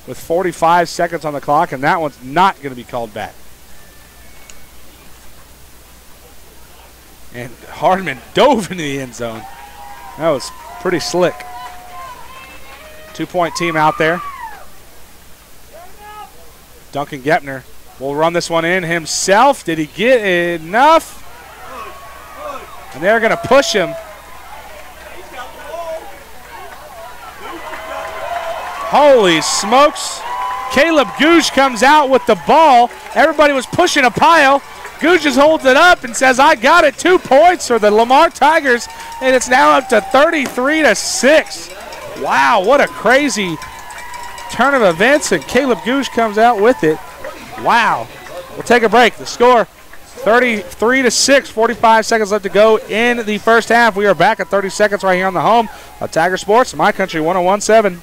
with 45 seconds on the clock, and that one's not going to be called back. And Hardman dove into the end zone. That was pretty slick. 2-point team out there. Duncan Gepner will run this one in himself. Did he get enough? And they're going to push him. Holy smokes. Caleb Googe comes out with the ball. Everybody was pushing a pile. Googe just holds it up and says, I got it. 2 points for the Lamar Tigers, and it's now up to 33-6. Wow, what a crazy turn of events, and Caleb Googe comes out with it. Wow. We'll take a break. The score, 33-6, 45 seconds left to go in the first half. We are back at 30 seconds right here on the home of Tiger Sports, My Country 101.7.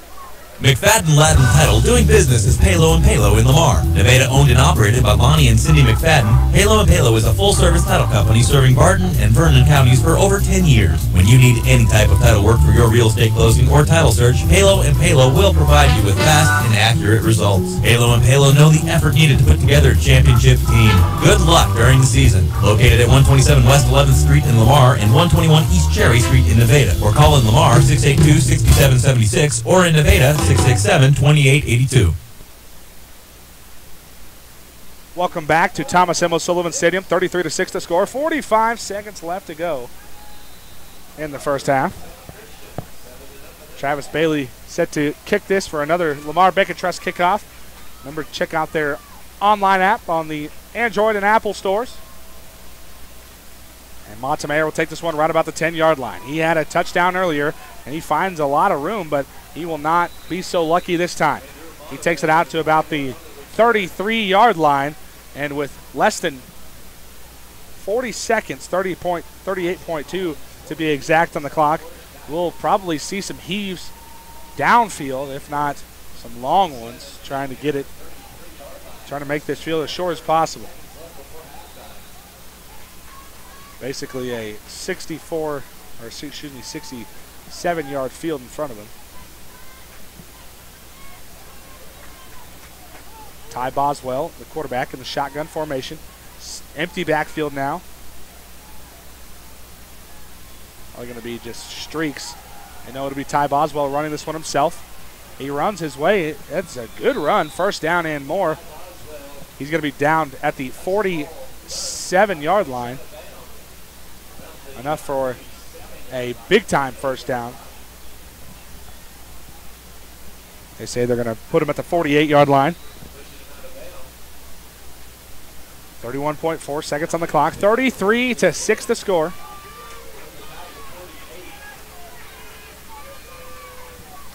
McFadden Latin Title, doing business as Palo & Palo in Lamar. Nevada owned and operated by Lonnie and Cindy McFadden, Palo & Palo is a full-service title company serving Barton and Vernon counties for over 10 years. When you need any type of title work for your real estate closing or title search, Palo & Palo will provide you with fast and accurate results. Palo & Palo know the effort needed to put together a championship team. Good luck during the season. Located at 127 West 11th Street in Lamar and 121 East Cherry Street in Nevada. Or call in Lamar 682-6776 or in Nevada 667-2882. Welcome back to Thomas M. O'Sullivan Stadium. 33-6 the score. 45 seconds left to go in the first half. Travis Bailey set to kick this for another Lamar Bacon Trust kickoff. Remember to check out their online app on the Android and Apple stores. And Montemayor will take this one right about the 10-yard line. He had a touchdown earlier, and he finds a lot of room, but he will not be so lucky this time. He takes it out to about the 33-yard line, and with less than 40 seconds, 38.2 to be exact on the clock, we'll probably see some heaves downfield, if not some long ones, trying to make this field as short as possible. Basically a 67-yard field in front of him. Ty Boswell, the quarterback, in the shotgun formation. Empty backfield now. Probably going to be just streaks. I know it'll be Ty Boswell running this one himself. He runs his way. That's a good run. First down and more. He's going to be down at the 47-yard line. Enough for a big-time first down. They say they're going to put him at the 48-yard line. 31.4 seconds on the clock. 33-6 the score.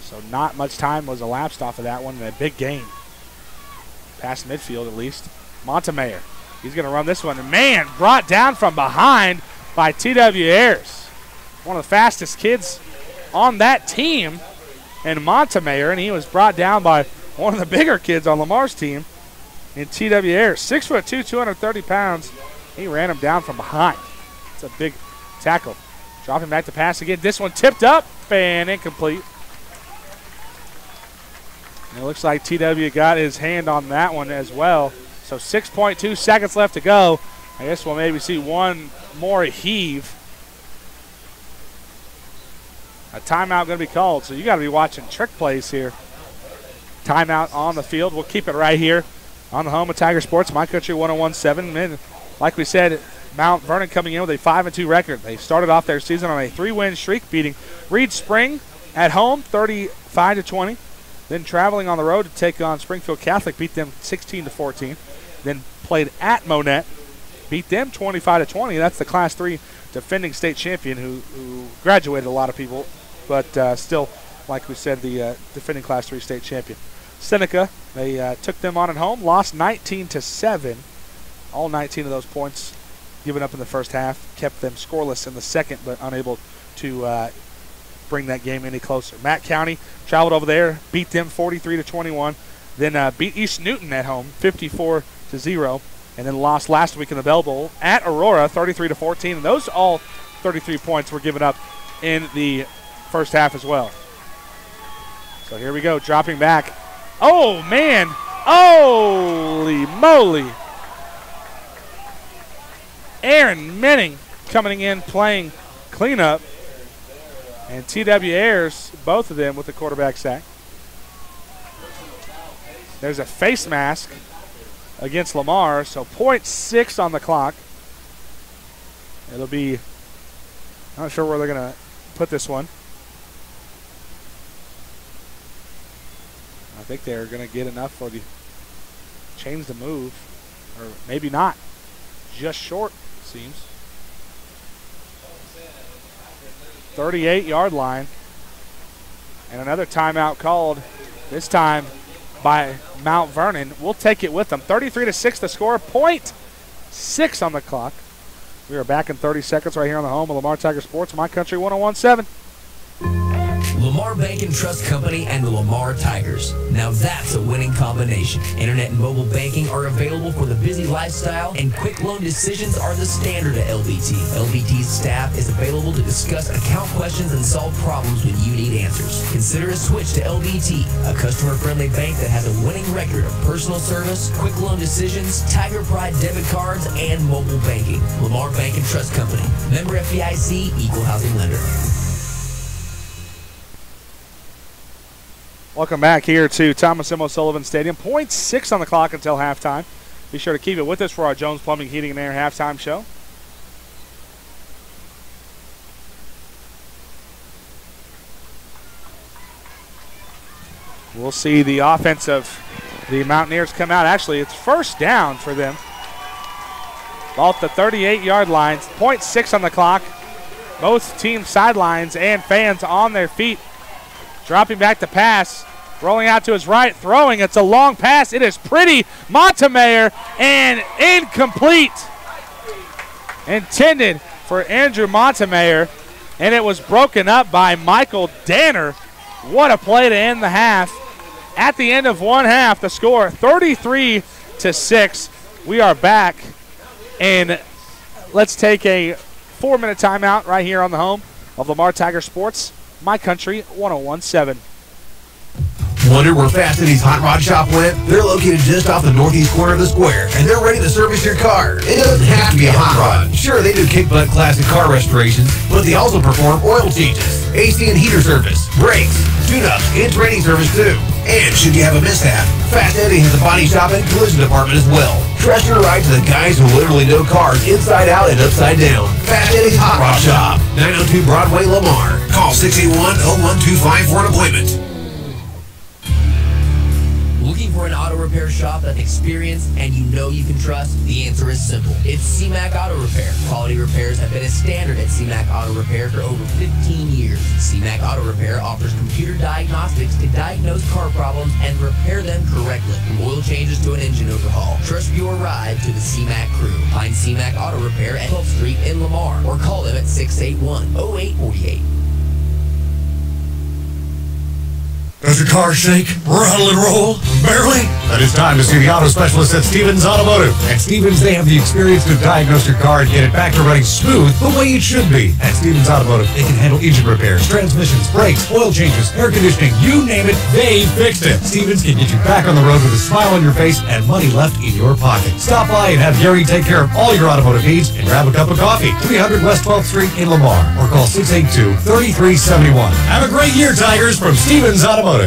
So not much time was elapsed off of that one. A big gain. Past midfield, at least. Montemayor. He's going to run this one. And man, brought down from behind by T.W. Ayers. One of the fastest kids on that team. And Montemayor, and he was brought down by one of the bigger kids on Lamar's team in T.W. Ayers. 6'2", 230 pounds. He ran him down from behind. It's a big tackle. Dropping back to pass again. This one tipped up and incomplete. And it looks like T.W. got his hand on that one as well. So 6.2 seconds left to go. I guess we'll maybe see one more heave. A timeout going to be called, so you got to be watching trick plays here. Timeout on the field. We'll keep it right here on the home of Tiger Sports, My Country 101.7. And like we said, Mount Vernon coming in with a 5-2 record. They started off their season on a 3-win streak, beating Reed Spring at home 35-20. Then traveling on the road to take on Springfield Catholic, beat them 16-14. Then played at Monette, beat them 25-20. That's the Class 3 defending state champion who graduated a lot of people, but still, like we said, the defending Class 3 state champion. Seneca, they took them on at home, lost 19-7. All 19 of those points given up in the first half, kept them scoreless in the second, but unable to bring that game any closer. Matt County traveled over there, beat them 43-21, then beat East Newton at home 54-0, and then lost last week in the Bell Bowl at Aurora 33-14. And those all 33 points were given up in the first half as well. So here we go, dropping back. Oh, man. Holy moly. Aaron Menning coming in playing cleanup. And T.W. Ayers, both of them with the quarterback sack. There's a face mask against Lamar, so 0.6 on the clock. It'll be, not sure where they're going to put this one. I think they're going to get enough for the chains to move, or maybe not. Just short, it seems. 38-yard line. And another timeout called, this time by Mount Vernon. We'll take it with them. 33-6 the score, 0.6 on the clock. We are back in 30 seconds right here on the home of Lamar Tiger Sports, My Country 101.7. Lamar Bank and Trust Company and the Lamar Tigers. Now that's a winning combination. Internet and mobile banking are available for the busy lifestyle, and quick loan decisions are the standard at LBT. LBT's staff is available to discuss account questions and solve problems when you need answers. Consider a switch to LBT, a customer-friendly bank that has a winning record of personal service, quick loan decisions, Tiger Pride debit cards, and mobile banking. Lamar Bank and Trust Company. Member FDIC, equal housing lender. Welcome back here to Thomas M. O'Sullivan Stadium. 0.6 on the clock until halftime. Be sure to keep it with us for our Jones Plumbing, Heating, and Air halftime show. We'll see the offense of the Mountaineers come out. Actually, it's first down for them. Ball at the 38-yard line. 0.6 on the clock. Both team sidelines and fans on their feet. Dropping back to pass. Rolling out to his right. Throwing. It's a long pass. It is pretty. Montemayor and incomplete. Intended for Andrew Montemayor. And it was broken up by Michael Danner. What a play to end the half. At the end of one half, the score 33-6. We are back. And let's take a 4-minute timeout right here on the home of Lamar Tiger Sports, My Country 101.7. Wonder where Fast Eddie's Hot Rod Shop went? They're located just off the northeast corner of the square, and they're ready to service your car. It doesn't have to be a hot rod. Sure, they do kick butt classic car restorations, but they also perform oil changes, AC and heater service, brakes, tune-ups, and training service too. And should you have a mishap, Fast Eddie has a body shop and collision department as well. Trust your ride to the guys who literally know cars inside out and upside down. Fast Eddie's Hot Rod Shop, 902 Broadway, Lamar. Call 681-0125 for an appointment. Looking for an auto repair shop that's experienced and you know you can trust? The answer is simple. It's CMAC Auto Repair. Quality repairs have been a standard at CMAC Auto Repair for over 15 years. CMAC Auto Repair offers computer diagnostics to diagnose car problems and repair them correctly. From oil changes to an engine overhaul, trust your ride to the CMAC crew. Find CMAC Auto Repair at 12th Street in Lamar or call them at 681-0848. Does your car shake, rattle, and roll? Barely? Then it's time to see the auto specialist at Stevens Automotive. At Stevens, they have the experience to diagnose your car and get it back to running smooth the way it should be. At Stevens Automotive, they can handle engine repairs, transmissions, brakes, oil changes, air conditioning, you name it, they fixed it. Stevens can get you back on the road with a smile on your face and money left in your pocket. Stop by and have Gary take care of all your automotive needs and grab a cup of coffee. 300 West 12th Street in Lamar or call 682-3371. Have a great year, Tigers, from Stevens Automotive.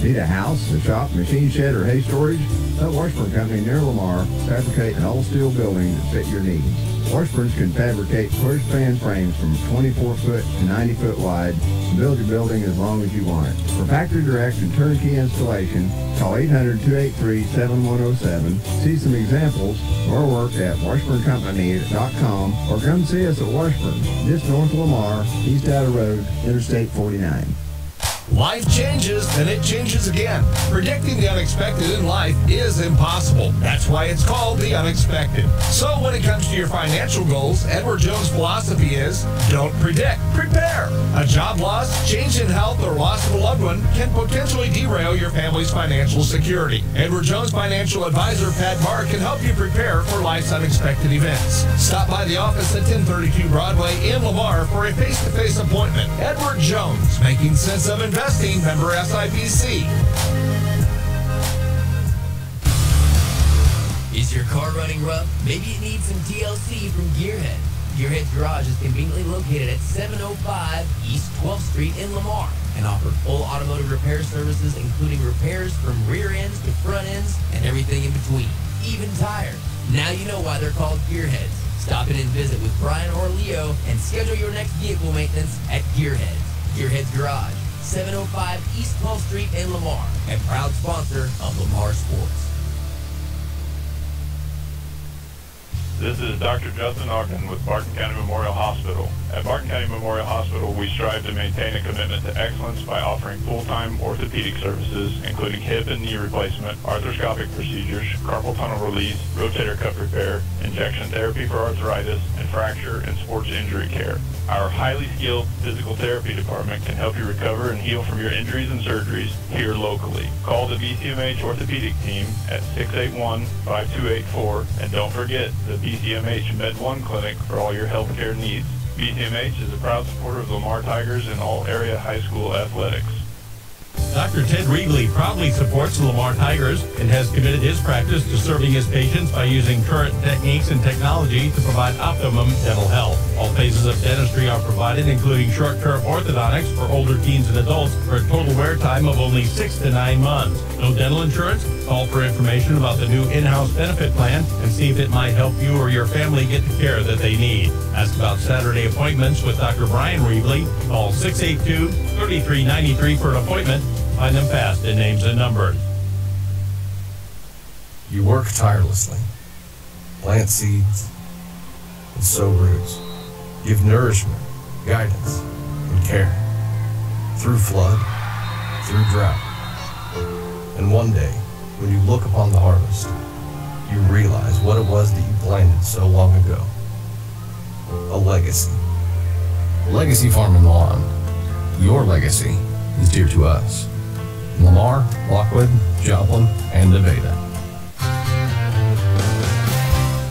Need a house, a shop, machine shed, or hay storage? Let Washburn Company near Lamar fabricate an all-steel building that fit your needs. Washburns can fabricate push span frames from 24-foot to 90-foot wide and build your building as long as you want it. For factory direct and turnkey installation, call 800-283-7107. See some examples or work at washburncompany.com or come see us at Washburn, just north of Lamar, East Outer Road, Interstate 49. Life changes, and it changes again. Predicting the unexpected in life is impossible. That's why it's called the unexpected. So when it comes to your financial goals, Edward Jones' philosophy is, don't predict, prepare. A job loss, change in health, or loss of a loved one can potentially derail your family's financial security. Edward Jones financial advisor Pat Barr can help you prepare for life's unexpected events. Stop by the office at 1032 Broadway in Lamar for a face-to-face appointment. Edward Jones, making sense of investing, member SIPC. Is your car running rough? Maybe it needs some TLC from Gearhead. Gearhead's Garage is conveniently located at 705 East 12th Street in Lamar and offers full automotive repair services, including repairs from rear ends to front ends and everything in between, even tires. Now you know why they're called Gearheads. Stop in and visit with Brian or Leo and schedule your next vehicle maintenance at Gearheads. Gearhead's Garage, 705 East 12th Street in Lamar, a proud sponsor of Lamar Sports. This is Dr. Justin Ogden with Barton County Memorial Hospital. At Barton County Memorial Hospital, we strive to maintain a commitment to excellence by offering full-time orthopedic services, including hip and knee replacement, arthroscopic procedures, carpal tunnel release, rotator cuff repair, injection therapy for arthritis, and fracture and sports injury care. Our highly skilled physical therapy department can help you recover and heal from your injuries and surgeries here locally. Call the BCMH orthopedic team at 681-5284, and don't forget the BCMH Med1 clinic for all your healthcare needs. BCMH is a proud supporter of the Lamar Tigers and all area high school athletics. Dr. Ted Reegley proudly supports the Lamar Tigers and has committed his practice to serving his patients by using current techniques and technology to provide optimum dental health. All phases of dentistry are provided, including short-term orthodontics for older teens and adults for a total wear time of only 6 to 9 months. No dental insurance? Call for information about the new in-house benefit plan and see if it might help you or your family get the care that they need. Ask about Saturday appointments with Dr. Brian Reegley. Call 682-3393 for an appointment. Find them fast in names and numbers. You work tirelessly. plant seeds, and sow roots. Give nourishment, guidance, and care. Through flood, through drought. And one day, when you look upon the harvest, you realize what it was that you planted so long ago. A legacy. Legacy Farm and Lawn. Your legacy is dear to us. Lamar, Lockwood, Joplin, and Nevada.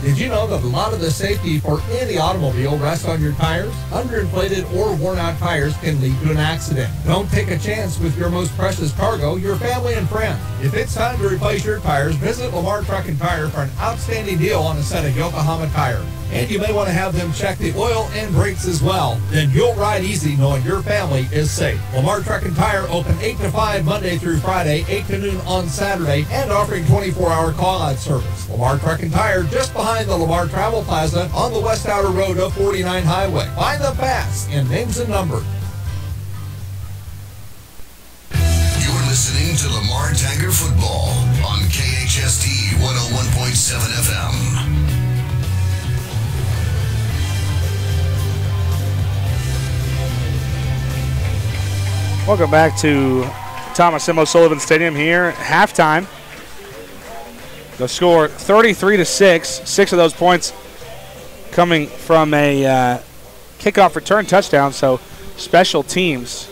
Did you know that a lot of the safety for any automobile rests on your tires? Underinflated or worn out tires can lead to an accident. Don't take a chance with your most precious cargo, your family and friends. If it's time to replace your tires, visit Lamar Truck and Tire for an outstanding deal on a set of Yokohama tires. And you may want to have them check the oil and brakes as well. Then you'll ride easy knowing your family is safe. Lamar Truck and Tire open 8 to 5 Monday through Friday, 8 to noon on Saturday, and offering 24-hour call-out service. Lamar Truck and Tire just behind the Lamar Travel Plaza on the West Outer Road of 49 Highway. Find them fast in names and numbers. You're listening to Lamar Tiger Football on KHST 101.7 FM. Welcome back to Thomas M. O'Sullivan Stadium here. Halftime. The score 33-6. 6 of those points coming from a kickoff return touchdown. So special teams.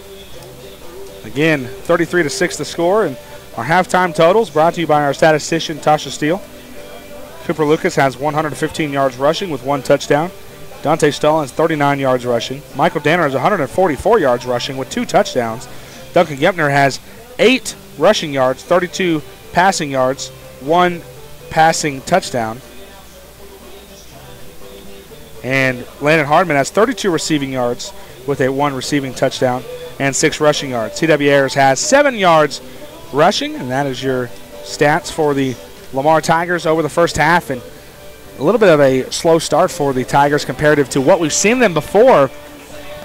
Again, 33-6 the score. And our halftime totals brought to you by our statistician, Tasha Steele. Cooper Lucas has 115 yards rushing with 1 touchdown. Dante Stoll has 39 yards rushing. Michael Danner has 144 yards rushing with 2 touchdowns. Duncan Gepner has 8 rushing yards, 32 passing yards, 1 passing touchdown. And Landon Hardman has 32 receiving yards with a 1 receiving touchdown and 6 rushing yards. C.W. Ayers has 7 yards rushing, and that is your stats for the Lamar Tigers over the first half. And a little bit of a slow start for the Tigers comparative to what we've seen them before.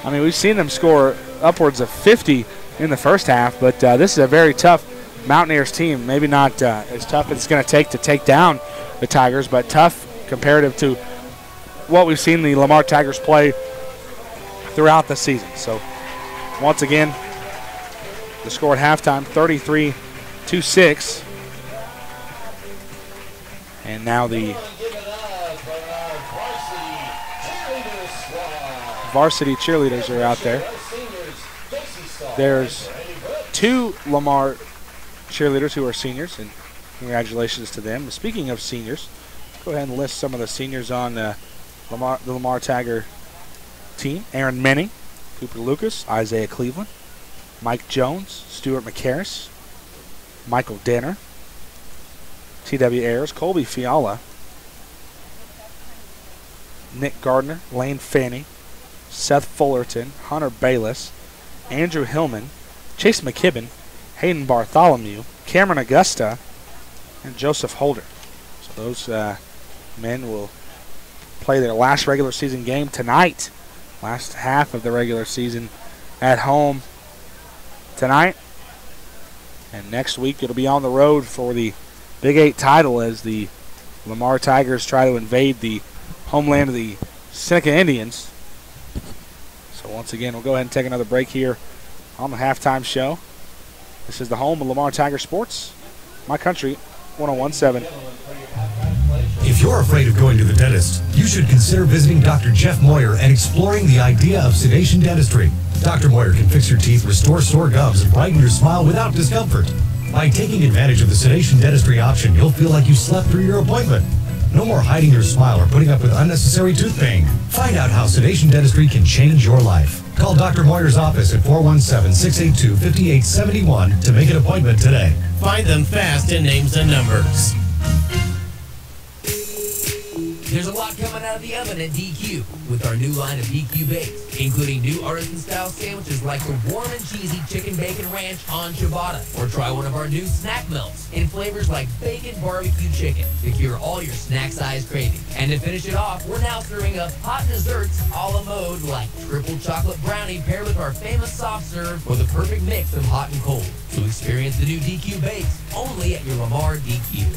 I mean, we've seen them score upwards of 50 in the first half, but this is a very tough Mountaineers team. Maybe not as tough as it's going to take down the Tigers, but tough comparative to what we've seen the Lamar Tigers play throughout the season. So, once again, the score at halftime, 33-6. And now the varsity cheerleaders are out there. There's 2 Lamar cheerleaders who are seniors, and congratulations to them. Speaking of seniors, go ahead and list some of the seniors on the Lamar Tiger team. Aaron Menning, Cooper Lucas, Isaiah Cleveland, Mike Jones, Stuart McCarris, Michael Danner, T.W. Ayers, Colby Fiala, Nick Gardner, Lane Fanning, Seth Fullerton, Hunter Bayless, Andrew Hillman, Chase McKibben, Hayden Bartholomew, Cameron Augusta, and Joseph Holder. So those men will play their last regular season game tonight. Last half of the regular season at home tonight. And next week it'll be on the road for the Big 8 title as the Lamar Tigers try to invade the homeland of the Seneca Indians. So once again, we'll go ahead and take another break here on the halftime show. This is the home of Lamar Tiger Sports, My Country 101.7. If you're afraid of going to the dentist, you should consider visiting Dr. Jeff Moyer and exploring the idea of sedation dentistry. Dr. Moyer can fix your teeth, restore sore gums, and brighten your smile without discomfort. By taking advantage of the sedation dentistry option, you'll feel like you slept through your appointment. No more hiding your smile or putting up with unnecessary tooth pain. Find out how sedation dentistry can change your life. Call Dr. Moyer's office at 417-682-5871 to make an appointment today. Find them fast in names and numbers. There's a lot coming out of the oven at DQ with our new line of DQ bakes, including new artisan-style sandwiches like the warm and cheesy chicken bacon ranch on ciabatta, or try one of our new snack melts in flavors like bacon barbecue chicken to cure all your snack-sized cravings. And to finish it off, we're now serving up hot desserts a la mode like triple chocolate brownie paired with our famous soft serve for the perfect mix of hot and cold. So experience the new DQ bakes only at your Lamar DQ.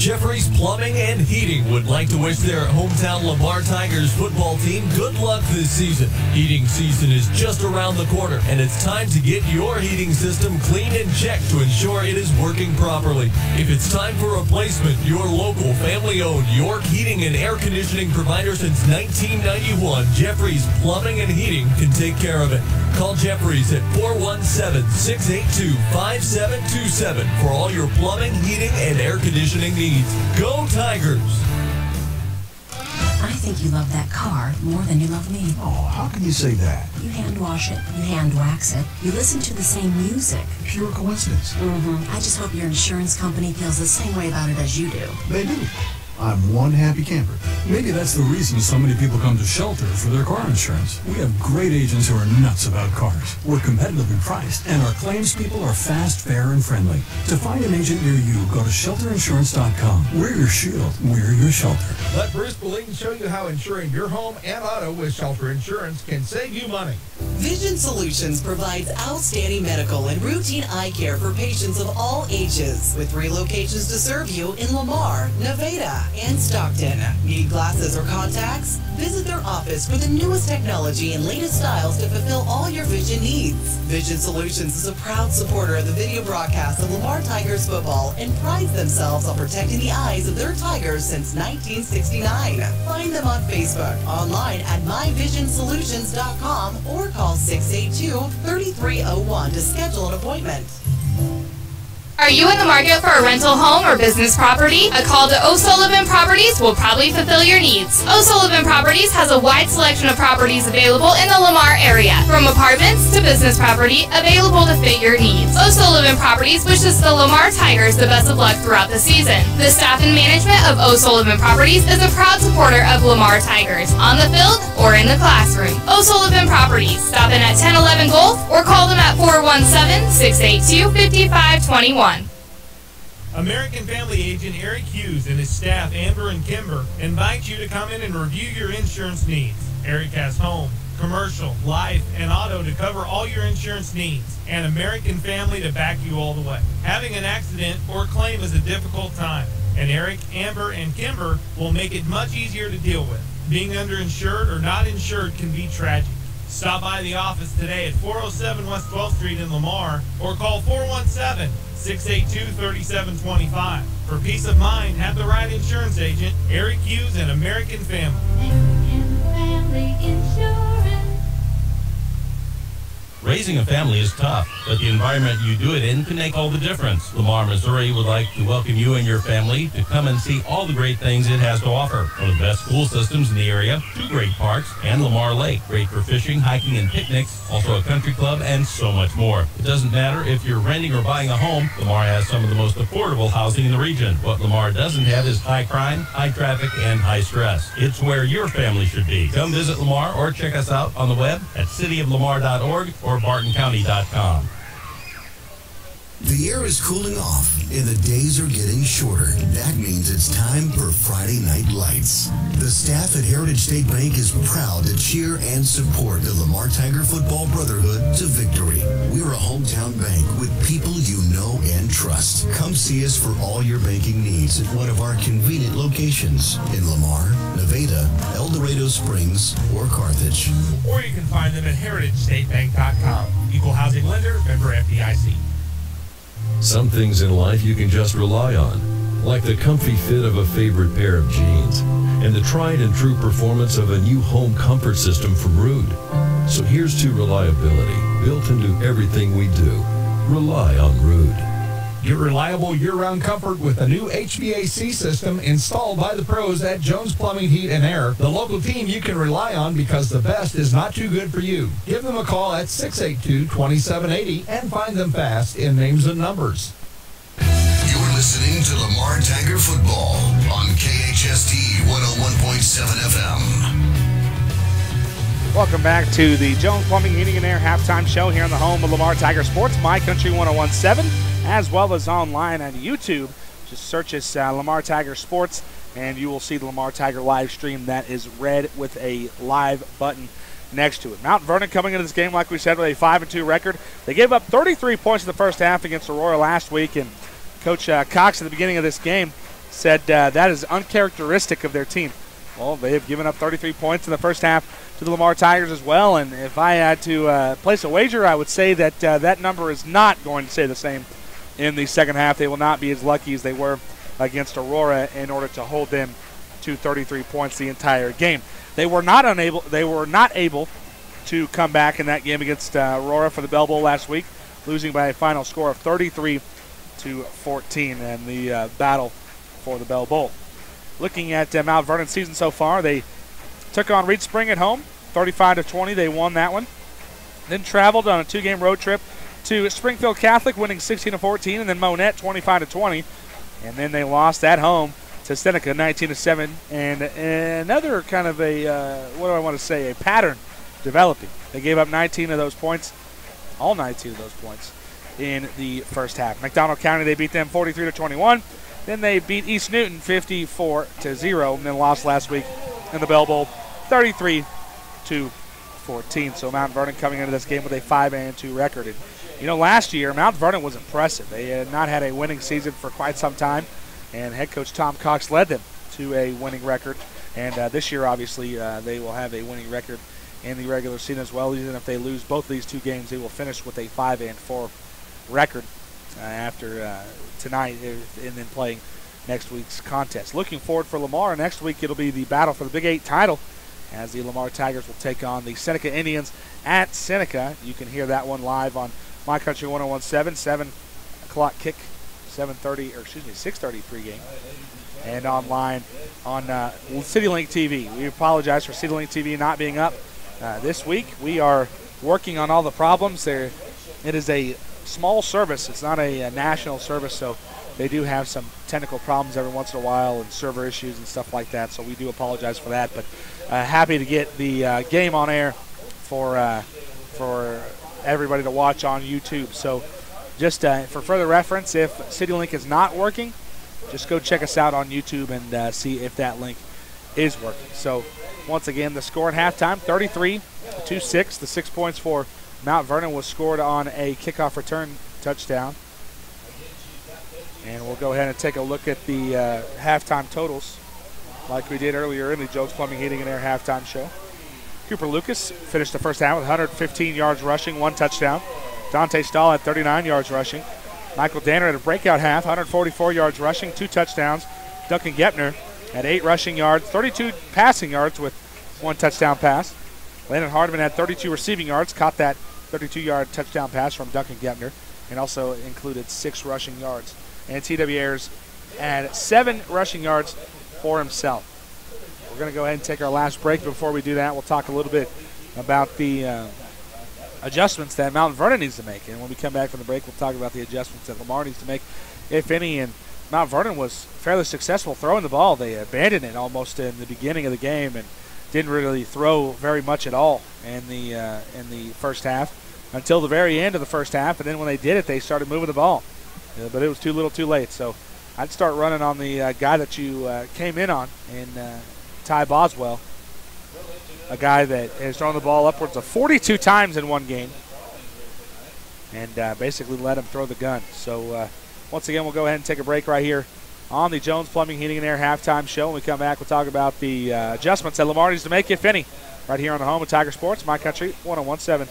Jeffrey's Plumbing and Heating would like to wish their hometown Lamar Tigers football team good luck this season. Heating season is just around the corner, and it's time to get your heating system cleaned and checked to ensure it is working properly. If it's time for replacement, your local family-owned York Heating and Air Conditioning provider since 1991, Jeffrey's Plumbing and Heating can take care of it. Call Jeffrey's at 417-682-5727 for all your plumbing, heating, and air conditioning needs. Go Tigers! I think you love that car more than you love me. Oh, how can you say that? You hand wash it, you hand wax it, you listen to the same music. Pure coincidence. I just hope your insurance company feels the same way about it as you do. They do. I'm one happy camper. Maybe that's the reason so many people come to Shelter for their car insurance. We have great agents who are nuts about cars. We're competitively priced, and our claims people are fast, fair, and friendly. To find an agent near you, go to shelterinsurance.com. We're your shield. We're your shelter. Let Bruce Boleen show you how insuring your home and auto with Shelter Insurance can save you money. Vision Solutions provides outstanding medical and routine eye care for patients of all ages, with 3 locations to serve you in Lamar, Nevada, and Stockton. Need glasses or contacts? Visit their office for the newest technology and latest styles to fulfill all your vision needs. Vision Solutions is a proud supporter of the video broadcast of Lamar Tigers football and prides themselves on protecting the eyes of their Tigers since 1969. Find them on Facebook, online at myvisionsolutions.com, or call 682-3301 to schedule an appointment. Are you in the market for a rental home or business property? A call to O'Sullivan Properties will probably fulfill your needs. O'Sullivan Properties has a wide selection of properties available in the Lamar area, from apartments to business property, available to fit your needs. O'Sullivan Properties wishes the Lamar Tigers the best of luck throughout the season. The staff and management of O'Sullivan Properties is a proud supporter of Lamar Tigers, on the field or in the classroom. O'Sullivan Properties. Stop in at 1011 Gulf or call them at 417-682-5521. American Family Agent Eric Hughes and his staff, Amber and Kimber, invite you to come in and review your insurance needs. Eric has home, commercial, life, and auto to cover all your insurance needs, and American Family to back you all the way. Having an accident or claim is a difficult time, and Eric, Amber, and Kimber will make it much easier to deal with. Being underinsured or not insured can be tragic. Stop by the office today at 407 West 12th Street in Lamar, or call 417-682-3725. For peace of mind, have the right insurance agent, Eric Hughes and American Family. Family Insurance. Raising a family is tough, but the environment you do it in can make all the difference. Lamar, Missouri would like to welcome you and your family to come and see all the great things it has to offer. One of the best school systems in the area, 2 great parks, and Lamar Lake. Great for fishing, hiking, and picnics, also a country club, and so much more. It doesn't matter if you're renting or buying a home, Lamar has some of the most affordable housing in the region. What Lamar doesn't have is high crime, high traffic, and high stress. It's where your family should be. Come visit Lamar or check us out on the web at cityoflamar.org or bartoncounty.com. The air is cooling off and the days are getting shorter. That means it's time for Friday Night Lights. The staff at Heritage State Bank is proud to cheer and support the Lamar Tiger Football Brotherhood to victory. We're a hometown bank with people you know and trust. Come see us for all your banking needs at one of our convenient locations in Lamar, Nevada, El Dorado Springs, or Carthage. Or you can find them at heritagesstatebank.com. Equal housing lender, member FDIC. Some things in life you can just rely on, like the comfy fit of a favorite pair of jeans and the tried and true performance of a new home comfort system from Rude. So here's to reliability built into everything we do. Rely on Rude. Get reliable year-round comfort with a new HVAC system installed by the pros at Jones Plumbing, Heat, and Air. The local team you can rely on because the best is not too good for you. Give them a call at 682-2780 and find them fast in names and numbers. You're listening to Lamar Tiger Football on KHST 101.7 FM. Welcome back to the Jones Plumbing, Heating, and Air halftime show here on the home of Lamar Tiger Sports, My Country 101.7, as well as online on YouTube. Just search us Lamar Tiger Sports, and you will see the Lamar Tiger live stream that is red with a live button next to it. Mount Vernon coming into this game, like we said, with a 5-2 record. They gave up 33 points in the first half against Aurora last week, and Coach Cox at the beginning of this game said that is uncharacteristic of their team. Well, they have given up 33 points in the first half to the Lamar Tigers as well, and if I had to place a wager, I would say that that number is not going to stay the same in the second half. They will not be as lucky as they were against Aurora in order to hold them to 33 points the entire game. They were not able to come back in that game against Aurora for the Bell Bowl last week, losing by a final score of 33-14 in the battle for the Bell Bowl. Looking at Mount Vernon's season so far, they took on Reed Spring at home, 35-20. They won that one. Then traveled on a 2-game road trip to Springfield Catholic, winning 16-14, and then Monette, 25-20. And then they lost at home to Seneca, 19-7. And another kind of a pattern developing. They gave up 19 of those points, all 19 of those points, in the first half. McDonald County, they beat them 43-21. Then they beat East Newton 54-0, and then lost last week in the Bell Bowl 33-14. So Mount Vernon coming into this game with a 5-2 record. And, you know, last year Mount Vernon was impressive. They had not had a winning season for quite some time, and head coach Tom Cox led them to a winning record. And this year, obviously, they will have a winning record in the regular season as well. Even if they lose both of these two games, they will finish with a 5-4 record after tonight and then playing next week's contest. Looking forward for Lamar. Next week it'll be the battle for the Big 8 title as the Lamar Tigers will take on the Seneca Indians at Seneca. You can hear that one live on My Country 101.7, 7 o'clock kick, 6:30 pregame, and online on CityLink TV. We apologize for CityLink TV not being up this week. We are working on all the problems there. It is a small service. It's not a national service, so they do have some technical problems every once in a while and server issues and stuff like that, so we do apologize for that. But happy to get the game on air for everybody to watch on YouTube. So just for further reference, if CityLink is not working, just go check us out on YouTube and see if that link is working. So once again, the score at halftime, 33-6. The 6 points for Mount Vernon was scored on a kickoff return touchdown. And we'll go ahead and take a look at the halftime totals like we did earlier in the Jones Plumbing, Heating, and Air halftime show. Cooper Lucas finished the first half with 115 yards rushing, 1 touchdown. Dante Stahl had 39 yards rushing. Michael Danner had a breakout half, 144 yards rushing, 2 touchdowns. Duncan Gepner had 8 rushing yards, 32 passing yards with 1 touchdown pass. Landon Hardman had 32 receiving yards, caught that 32-yard touchdown pass from Duncan Gepner, and also included 6 rushing yards. And T.W. Ayers had 7 rushing yards for himself. We're going to go ahead and take our last break. Before we do that, we'll talk a little bit about the adjustments that Mount Vernon needs to make. And when we come back from the break, we'll talk about the adjustments that Lamar needs to make, if any. And Mount Vernon was fairly successful throwing the ball. They abandoned it almost in the beginning of the game and didn't really throw very much at all in the first half until the very end of the first half. And then when they did it, they started moving the ball. But it was too little too late. So I'd start running on the guy that you came in on in Ty Boswell, a guy that has thrown the ball upwards of 42 times in one game, and basically let him throw the gun. So once again, we'll go ahead and take a break right here on the Jones Plumbing, Heating, and Air halftime show. When we come back, we'll talk about the adjustments that Lamar needs to make, if any, right here on the home of Tiger Sports, My Country 101.7.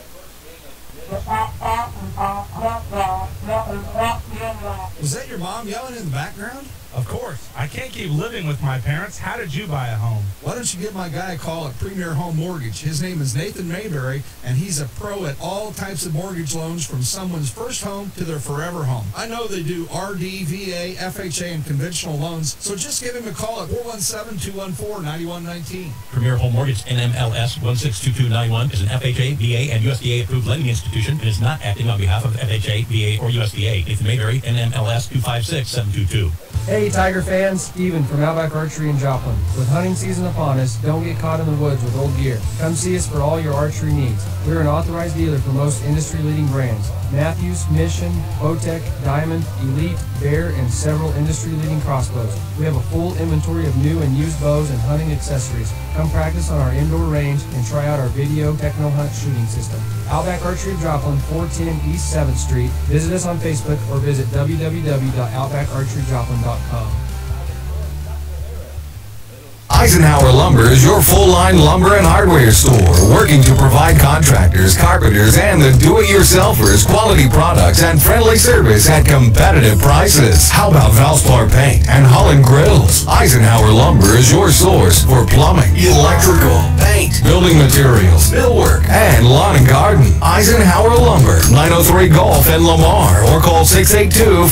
Was that your mom yelling in the background? Of course. I can't keep living with my parents. How did you buy a home? Why don't you give my guy a call at Premier Home Mortgage? His name is Nathan Mayberry, and he's a pro at all types of mortgage loans, from someone's first home to their forever home. I know they do RD, VA, FHA, and conventional loans, so just give him a call at 417-214-9119. Premier Home Mortgage, NMLS 162291, is an FHA, VA, and USDA approved lending institution and is not acting on behalf of FHA, VA, or USDA. Nathan Mayberry, NMLS 256722. Hey Tiger fans, Steven from Outback Archery in Joplin. With hunting season upon us, don't get caught in the woods with old gear. Come see us for all your archery needs. We're an authorized dealer for most industry-leading brands: Matthews, Mission, Bowtech, Diamond, Elite, Bear, and several industry-leading crossbows. We have a full inventory of new and used bows and hunting accessories. Come practice on our indoor range and try out our video Techno Hunt shooting system. Outback Archery Joplin, 410 East 7th Street. Visit us on Facebook or visit www.outbackarcheryjoplin.com. Eisenhower Lumber is your full-line lumber and hardware store, working to provide contractors, carpenters, and the do-it-yourselfers quality products and friendly service at competitive prices. How about Valspar Paint and Holland Grills? Eisenhower Lumber is your source for plumbing, electrical, paint, building materials, millwork, and lawn and garden. Eisenhower Lumber, 903 Gulf in Lamar, or call 682-5545.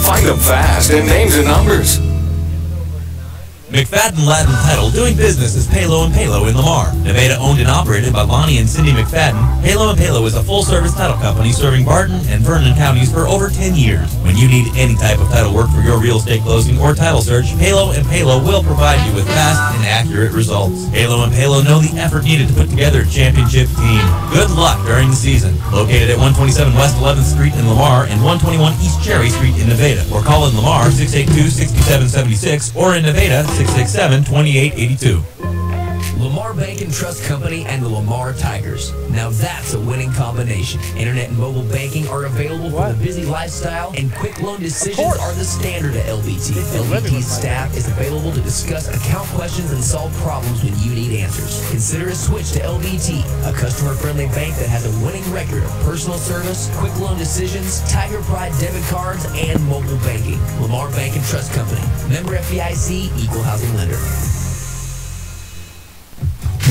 Find them fast in names and numbers. McFadden Latin Title, doing business as Palo & Palo in Lamar. Nevada owned and operated by Lonnie and Cindy McFadden, Palo & Palo is a full-service title company serving Barton and Vernon counties for over 10 years. When you need any type of title work for your real estate closing or title search, Palo & Palo will provide you with fast and accurate results. Palo & Palo know the effort needed to put together a championship team. Good luck during the season. Located at 127 West 11th Street in Lamar and 121 East Cherry Street in Nevada. Or call in Lamar 682-6776 or in Nevada 667-2882. Lamar Bank and Trust Company and the Lamar Tigers. Now that's a winning combination. Internet and mobile banking are available for the busy lifestyle, and quick loan decisions are the standard at LBT. LBT's staff is available to discuss account questions and solve problems when you need answers. Consider a switch to LBT, a customer-friendly bank that has a winning record of personal service, quick loan decisions, Tiger Pride debit cards, and mobile banking. Lamar Bank and Trust Company. Member FDIC, Equal Housing Lender.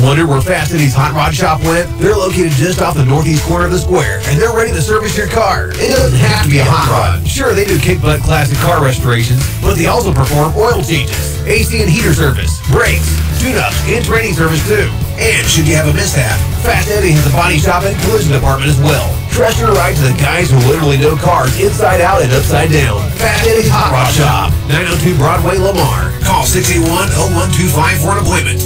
Wonder where Fast Eddie's Hot Rod Shop went? They're located just off the northeast corner of the square, and they're ready to service your car. It doesn't have to be a hot rod. Sure, they do kick butt classic car restorations, but they also perform oil changes, AC and heater service, brakes, tune-ups, and training service too. And should you have a mishap, Fast Eddie has a body shop and collision department as well. Trust your ride to the guys who literally know cars inside out and upside down. Fast Eddie's Hot Rod Shop, 902 Broadway, Lamar. Call 681-0125 for an appointment.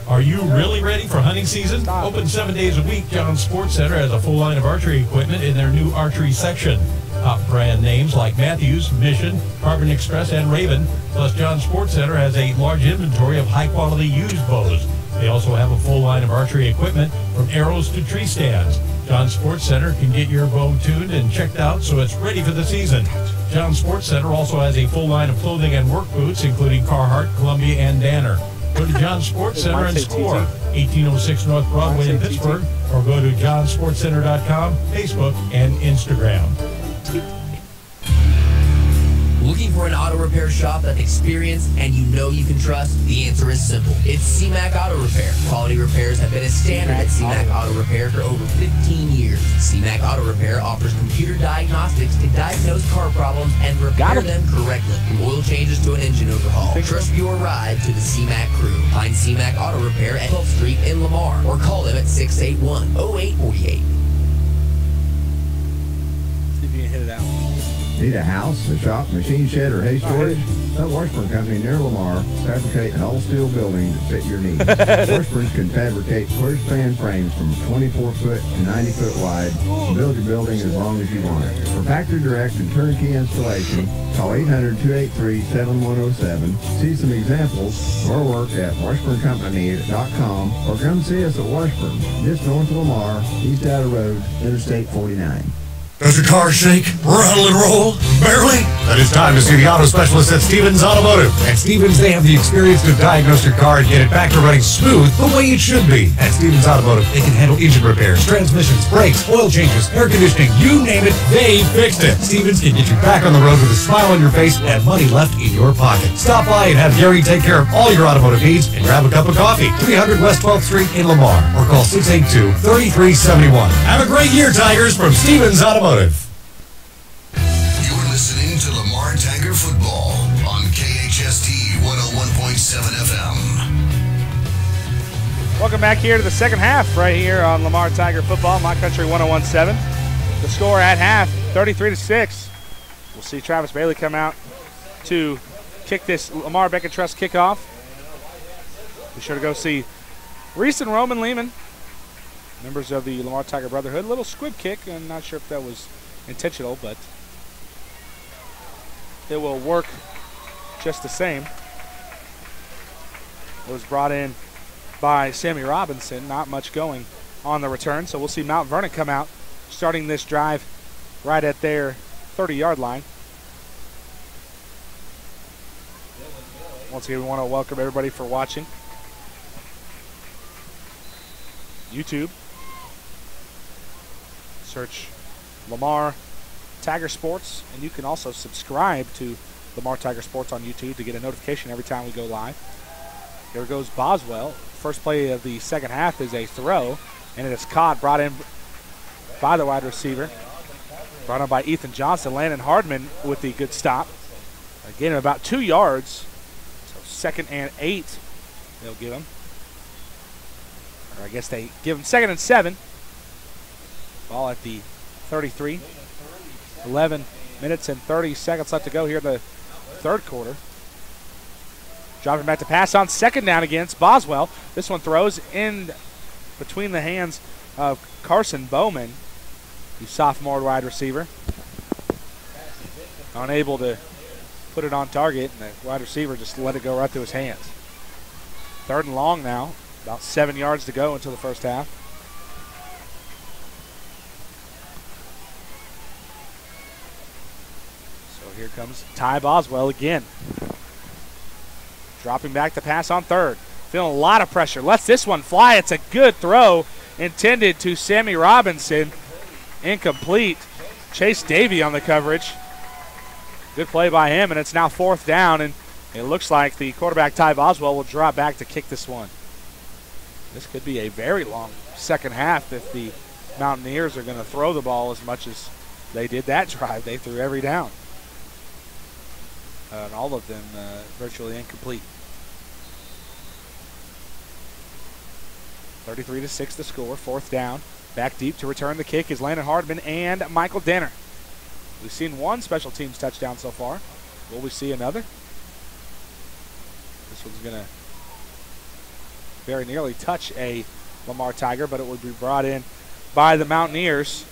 Are you really ready for hunting season? Open 7 days a week, John Sports Center has a full line of archery equipment in their new archery section. Top brand names like Matthews, Mission, Carbon Express, and Raven. Plus, John Sports Center has a large inventory of high-quality used bows. They also have a full line of archery equipment from arrows to tree stands. John Sports Center can get your bow tuned and checked out so it's ready for the season. John Sports Center also has a full line of clothing and work boots, including Carhartt, Columbia, and Danner. Go to John Sports Center and score, 1806 North Broadway in Pittsburgh, or go to johnsportscenter.com, Facebook, and Instagram. Looking for an auto repair shop that's experienced and you know you can trust? The answer is simple. It's CMAC Auto Repair. Quality repairs have been a standard at CMAC Auto Repair for over 15 years. CMAC Auto Repair offers computer diagnostics to diagnose car problems and repair them correctly. From oil changes to an engine overhaul. Trust your ride to the CMAC crew. Find CMAC Auto Repair at 12th Street in Lamar or call them at 681-0848. See if you can hit it out. Need a house, a shop, machine shed, or hay storage? Let Washburn Company near Lamar fabricate an all-steel building to fit your needs. Washburns can fabricate clear span frames from 24-foot to 90-foot wide and build your building as long as you want it. For factory direct and turnkey installation, call 800-283-7107. See some examples of our work at washburncompany.com or come see us at Washburn, just north of Lamar, East Outer Road, Interstate 49. Does your car shake, rattle, and roll? Barely? Then it's time to see the auto specialist at Stevens Automotive. At Stevens, they have the experience to diagnose your car and get it back to running smooth the way it should be. At Stevens Automotive, they can handle engine repairs, transmissions, brakes, oil changes, air conditioning, you name it, they fixed it. Stevens can get you back on the road with a smile on your face and money left in your pocket. Stop by and have Gary take care of all your automotive needs and grab a cup of coffee. 300 West 12th Street in Lamar or call 682-3371. Have a great year, Tigers, from Stevens Automotive. You're listening to Lamar Tiger Football on KHST 101.7 FM. Welcome back here to the second half right here on Lamar Tiger Football, My Country 101.7. The score at half, 33-6. We'll see Travis Bailey come out to kick this Lamar Bank and Trust kickoff. Be sure to go see Reese and Roman Lehman, members of the Lamar Tiger Brotherhood. Little squib kick. I'm not sure if that was intentional, but it will work just the same. It was brought in by Sammy Robinson. Not much going on the return, so we'll see Mount Vernon come out starting this drive right at their 30-yard line. Once again, we want to welcome everybody for watching YouTube. Search Lamar Tiger Sports, and you can also subscribe to Lamar Tiger Sports on YouTube to get a notification every time we go live. Here goes Boswell. First play of the second half is a throw, and it is caught, brought in by the wide receiver. Brought on by Ethan Johnson. Landon Hardman with the good stop. A gain of about 2 yards. So 2nd and 8 they'll give him. Or I guess they give him 2nd and 7. Ball at the 33. 11 minutes and 30 seconds left to go here in the third quarter. Dropping back to pass on 2nd down against Boswell. This one throws in between the hands of Carson Bowman, the sophomore wide receiver. Unable to put it on target, and the wide receiver just let it go right through his hands. 3rd and long now. About 7 yards to go until the first half. So here comes Ty Boswell again. Dropping back to pass on 3rd. Feeling a lot of pressure. Lets this one fly. It's a good throw intended to Sammy Robinson. Incomplete. Chase Davey on the coverage. Good play by him, and it's now 4th down, and it looks like the quarterback Ty Boswell will drop back to kick this one. This could be a very long second half if the Mountaineers are going to throw the ball as much as they did that drive. They threw every down. And all of them virtually incomplete. 33-6 the score, 4th down. Back deep to return the kick is Landon Hardman and Michael Denner. We've seen one special teams touchdown so far. Will we see another? This one's going to very nearly touch a Lamar Tiger, but it would be brought in by the Mountaineers,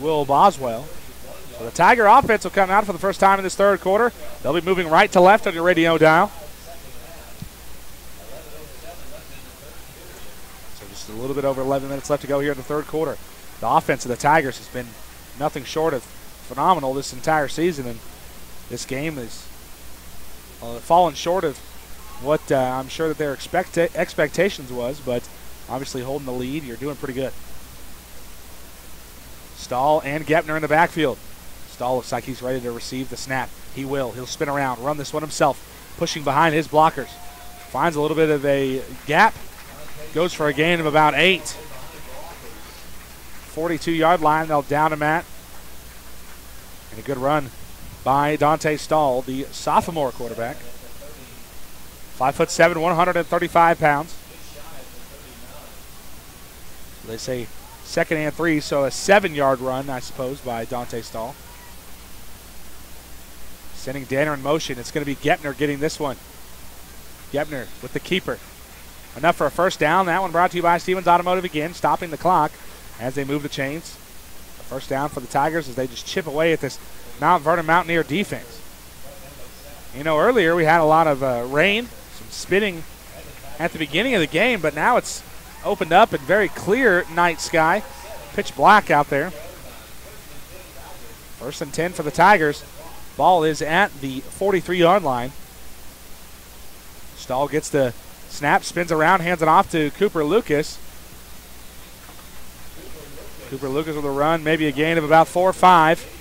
Will Boswell. So the Tiger offense will come out for the first time in this third quarter. They'll be moving right to left on your radio dial. So just a little bit over 11 minutes left to go here in the third quarter. The offense of the Tigers has been nothing short of phenomenal this entire season, and this game has fallen short of what I'm sure that their expectations was, but obviously holding the lead, you're doing pretty good. Stahl and Gepner in the backfield. Stahl looks like he's ready to receive the snap. He will. He'll spin around, run this one himself, pushing behind his blockers. Finds a little bit of a gap. Goes for a gain of about 8. 42-yard line, they'll down him at. And a good run by Dante Stahl, the sophomore quarterback. 5'7", 135 pounds. They say 2nd and 3, so a 7-yard run, I suppose, by Dante Stahl. Sending Danner in motion. It's going to be Gepner getting this one. Gepner with the keeper. Enough for a first down. That one brought to you by Stevens Automotive again, stopping the clock as they move the chains. A first down for the Tigers as they just chip away at this Mount Vernon Mountaineer defense. You know, earlier we had a lot of rain, some spitting at the beginning of the game, but now it's opened up and very clear night sky. Pitch black out there. 1st and 10 for the Tigers. Ball is at the 43-yard line. Stahl gets the snap, spins around, hands it off to Cooper Lucas. Cooper Lucas with a run, maybe a gain of about 4 or 5.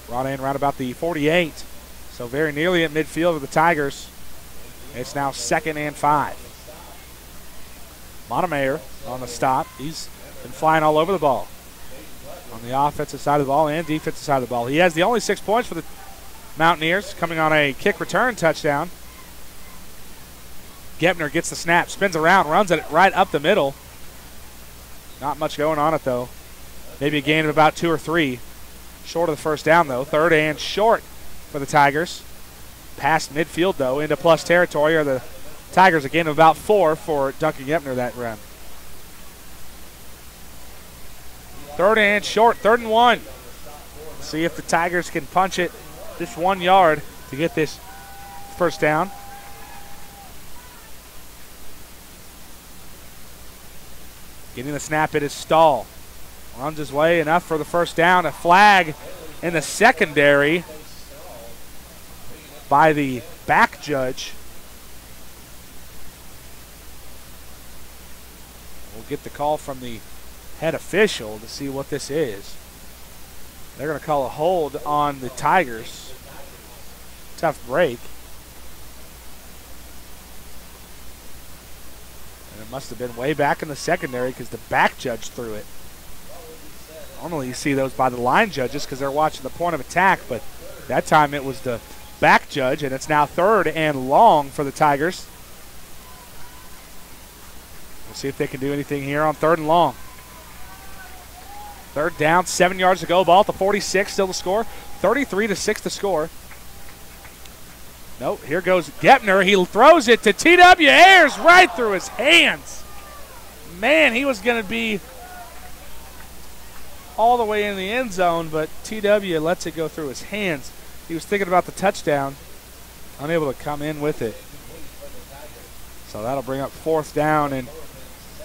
Brought in around about the 48. So very nearly at midfield of the Tigers. It's now 2nd and 5. Montemayor on the stop. He's been flying all over the ball. On the offensive side of the ball and defensive side of the ball. He has the only 6 points for the Mountaineers, coming on a kick return touchdown. Gepner gets the snap, spins around, runs it right up the middle. Not much going on it, though. Maybe a gain of about 2 or 3. Short of the first down, though. 3rd and short for the Tigers. Past midfield, though, into plus territory. Are the Tigers a gain of about 4 for Duncan Gepner that run. 3rd and short, 3rd and 1. See if the Tigers can punch it just 1 yard to get this first down. Getting the snap, it is Stahl. Runs his way, enough for the first down. A flag in the secondary. by the back judge. We'll get the call from the head official to see what this is. They're going to call a hold on the Tigers. Tough break. And it must have been way back in the secondary because the back judge threw it. Normally you see those by the line judges because they're watching the point of attack, but that time it was the back judge, and it's now 3rd and long for the Tigers. We'll see if they can do anything here on 3rd and long. 3rd down, 7 yards to go. Ball at the 46, still the score. 33-6 the score. Nope, here goes Gepner. He throws it to T.W. Ayers right through his hands. Man, he was going to be all the way in the end zone, but T.W. lets it go through his hands. He was thinking about the touchdown, unable to come in with it. So that'll bring up 4th down, and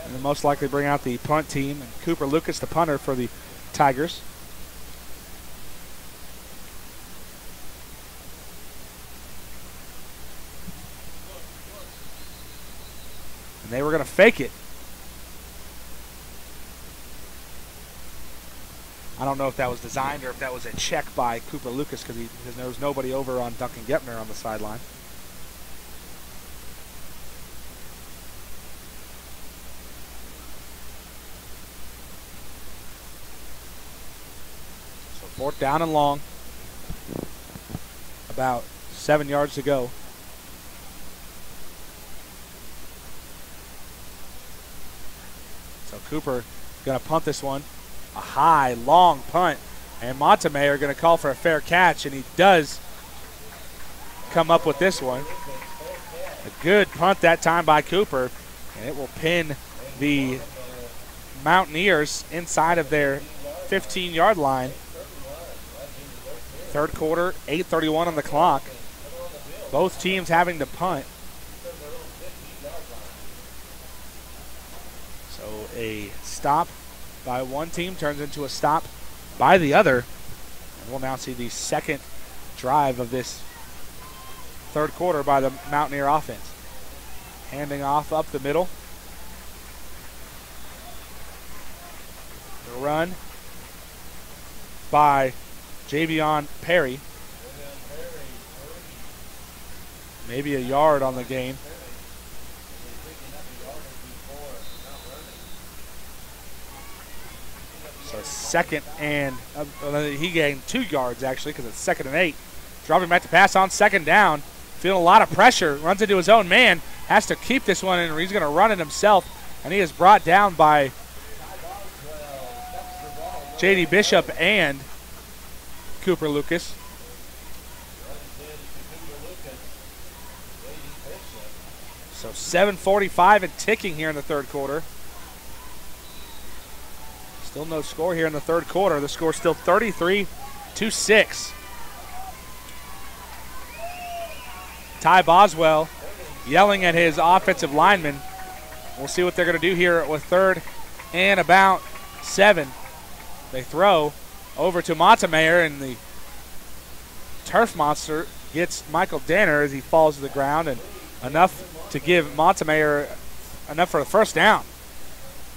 they'll most likely bring out the punt team. And Cooper Lucas, the punter for the Tigers. And they were going to fake it. I don't know if that was designed or if that was a check by Cooper Lucas because there was nobody over on Duncan Gepner on the sideline. So 4th down and long. About 7 yards to go. So Cooper going to punt this one. A high, long punt. And Montemayor going to call for a fair catch, and he does come up with this one. A good punt that time by Cooper, and it will pin the Mountaineers inside of their 15-yard line. 3rd quarter, 8:31 on the clock. Both teams having to punt. So a stop by one team turns into a stop by the other. And we'll now see the second drive of this 3rd quarter by the Mountaineer offense. Handing off up the middle. The run by Javion Perry. Maybe a yard on the game. So 2nd and he gained 2 yards actually because it's 2nd and 8. Dropping back to pass on 2nd down. Feeling a lot of pressure. Runs into his own man. Has to keep this one and he's going to run it himself. And he is brought down by J.D. Bishop and Cooper Lucas. So 7:45 and ticking here in the 3rd quarter. Still no score here in the 3rd quarter. The score still 33-6. Ty Boswell yelling at his offensive lineman. We'll see what they're going to do here with 3rd and about 7. They throw over to Montemayor, and the turf monster gets Michael Danner as he falls to the ground, and enough to give Montemayor enough for the 1st down.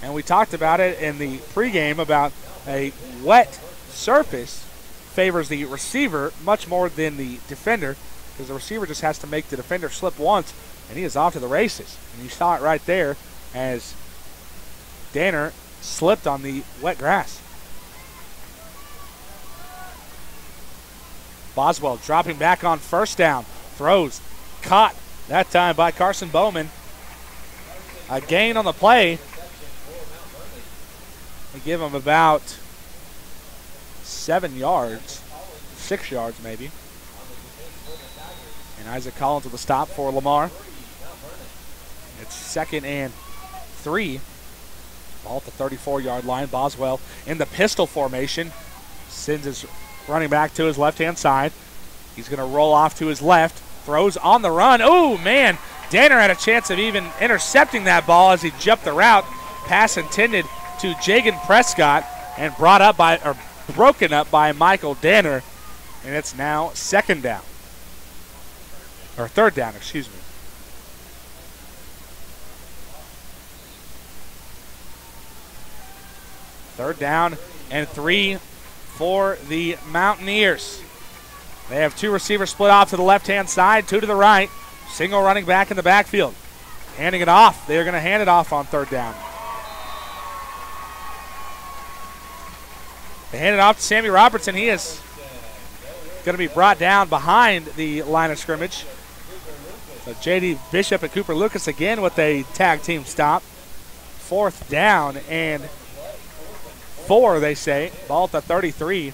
And we talked about it in the pregame about a wet surface favors the receiver much more than the defender because the receiver just has to make the defender slip once, and he is off to the races. And you saw it right there as Danner slipped on the wet grass. Boswell dropping back on 1st down. Throws. Caught that time by Carson Bowman. A gain on the play. They give him about 7 yards. 6 yards maybe. And Isaac Collins with a stop for Lamar. It's 2nd and 3. Ball at the 34-yard line. Boswell in the pistol formation. Sends his running back to his left-hand side. He's going to roll off to his left. Throws on the run. Oh, man. Danner had a chance of even intercepting that ball as he jumped the route. Pass intended to Jagan Prescott and broken up by Michael Danner. And it's now 2nd down. Or third down, excuse me. Third down and 3 for the Mountaineers. They have 2 receivers split off to the left-hand side, 2 to the right. Single running back in the backfield. Handing it off. They're going to hand it off on third down. They hand it off to Sammy Robertson. He is going to be brought down behind the line of scrimmage. So J.D. Bishop and Cooper Lucas again with a tag team stop. 4th down and 4, they say. Ball at the 33.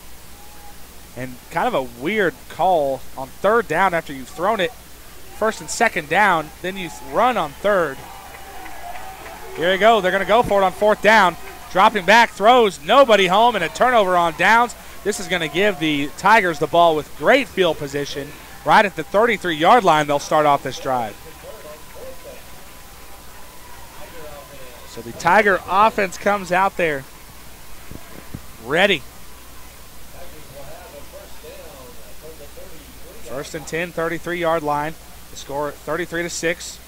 And kind of a weird call on third down after you've thrown it first and second down. Then you run on third. Here you go. They're going to go for it on 4th down. Dropping back, throws, nobody home, and a turnover on downs. This is going to give the Tigers the ball with great field position. Right at the 33-yard line, they'll start off this drive. So the Tiger offense comes out there ready. 1st and 10, 33-yard line. The score 33-6.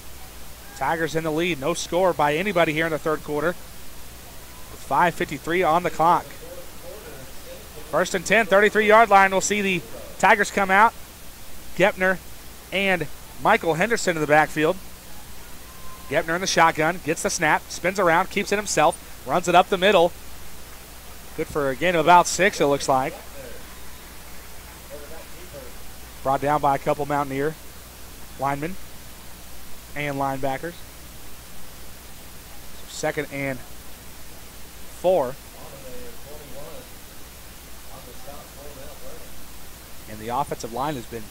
Tigers in the lead. No score by anybody here in the third quarter. With 5:53 on the clock. 1st and 10, 33-yard line. We'll see the Tigers come out. Gepner and Michael Henderson in the backfield. Gepner in the shotgun. Gets the snap. Spins around. Keeps it himself. Runs it up the middle. Good for a gain of about 6, it looks like. Brought down by a couple Mountaineer linemen and linebackers. 2nd and 4. And the offensive line has been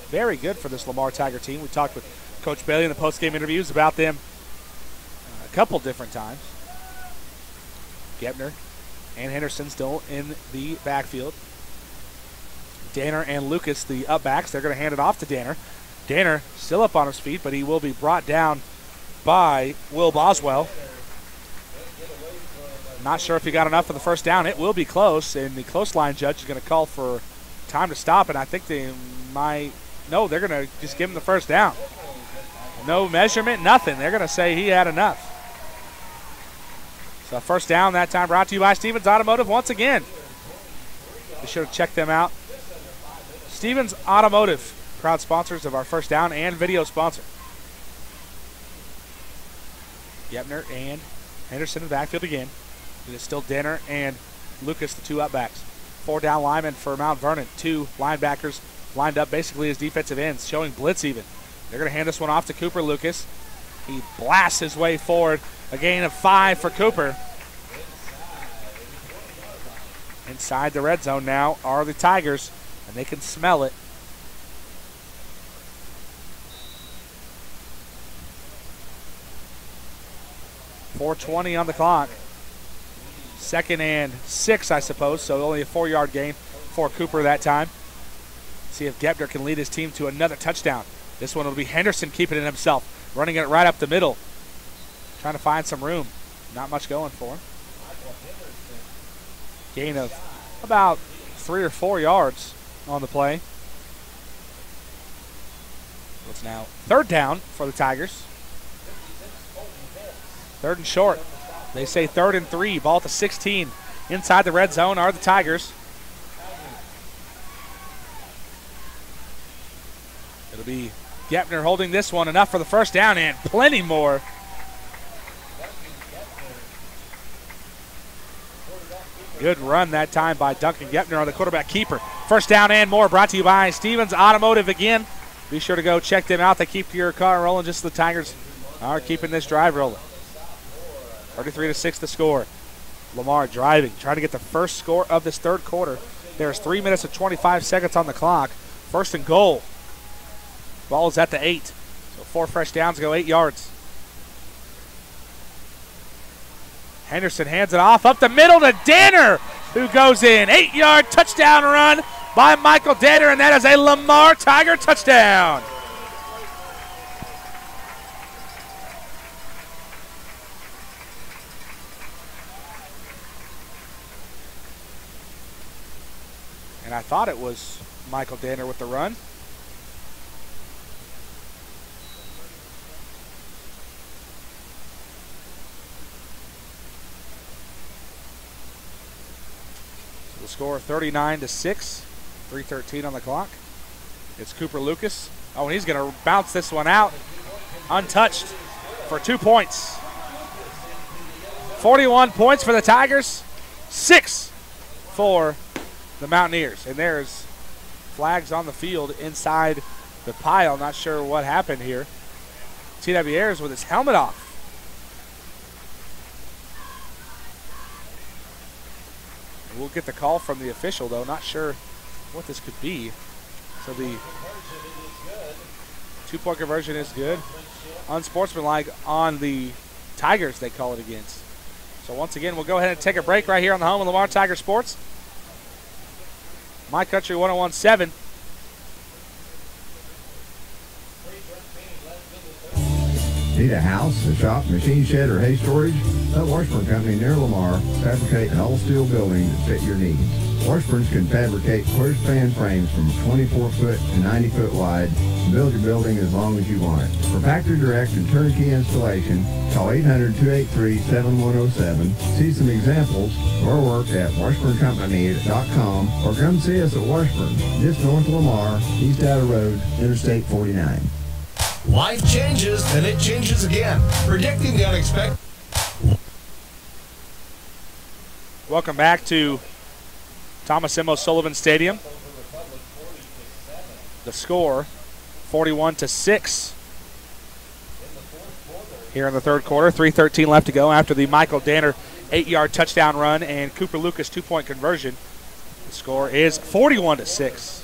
very good for this Lamar Tiger team. We talked with Coach Bailey in the postgame interviews about them a couple different times. Gepner and Henderson still in the backfield. Danner and Lucas, the upbacks, they're going to hand it off to Danner. Danner still up on his feet, but he will be brought down by Will Boswell. Not sure if he got enough for the first down. It will be close, and the close line judge is going to call for time to stop, and I think they might, no, they're going to just give him the first down. No measurement, nothing. They're going to say he had enough. So first down that time brought to you by Stevens Automotive once again. Be sure to check them out. Stevens Automotive, proud sponsors of our first down and video sponsor. Gepner and Henderson in the backfield again. It is still Danner and Lucas, the 2 upbacks. 4 down linemen for Mount Vernon. 2 linebackers lined up basically as defensive ends, showing blitz even. They're going to hand this one off to Cooper Lucas. He blasts his way forward. A gain of 5 for Cooper. Inside the red zone now are the Tigers, and they can smell it. .420 on the clock. 2nd and 6, I suppose, so only a 4-yard gain for Cooper that time. See if Gepner can lead his team to another touchdown. This one will be Henderson keeping it himself, running it right up the middle, trying to find some room. Not much going for him. Gain of about 3 or 4 yards on the play. It's now 3rd down for the Tigers. 3rd and short. They say 3rd and 3. Ball at the 16. Inside the red zone are the Tigers. It'll be Gepner holding this one. Enough for the first down and plenty more. Good run that time by Duncan Gepner on the quarterback keeper. First down and more brought to you by Stevens Automotive again. Be sure to go check them out. They keep your car rolling just as the Tigers are keeping this drive rolling. 33-6 the score. Lamar driving, trying to get the first score of this third quarter. There's 3 minutes and 25 seconds on the clock. 1st and goal. Ball is at the 8. So 4 fresh downs go 8 yards. Henderson hands it off up the middle to Danner, who goes in. 8-yard touchdown run by Michael Danner, and that is a Lamar Tiger touchdown. And I thought it was Michael Danner with the run. The score 39-6, 3:13 on the clock. It's Cooper Lucas. Oh, and he's going to bounce this one out untouched for 2 points. 41 points for the Tigers, 6 for the Mountaineers. And there's flags on the field inside the pile. Not sure what happened here. T.W. Ayers with his helmet off. We'll get the call from the official, though. Not sure what this could be. So the 2-point conversion is good. Unsportsmanlike on the Tigers, they call it against. So once again, we'll go ahead and take a break right here on the home of Lamar Tiger Sports. My Country 101.7. Need a house, a shop, machine shed, or hay storage? Let Washburn Company near Lamar fabricate an all-steel building that fit your needs. Washburns can fabricate clear span frames from 24-foot to 90-foot wide and build your building as long as you want it. For factory direct and turnkey installation, call 800-283-7107. See some examples of our work at washburncompany.com or come see us at Washburn, just north of Lamar, East Outer Road, Interstate 49. Life changes, and it changes again. Predicting the unexpected. Welcome back to Thomas M. O'Sullivan Stadium. The score, 41-6 here in the third quarter. 3:13 left to go after the Michael Danner 8-yard touchdown run and Cooper Lucas 2-point conversion. The score is 41-6.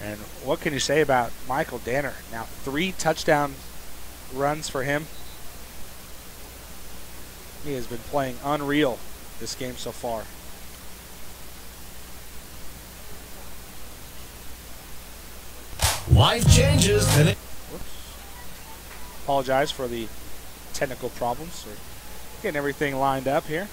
And what can you say about Michael Danner? Now 3 touchdown runs for him. He has been playing unreal this game so far. Life changes, and it. Apologize for the technical problems. We're getting everything lined up here.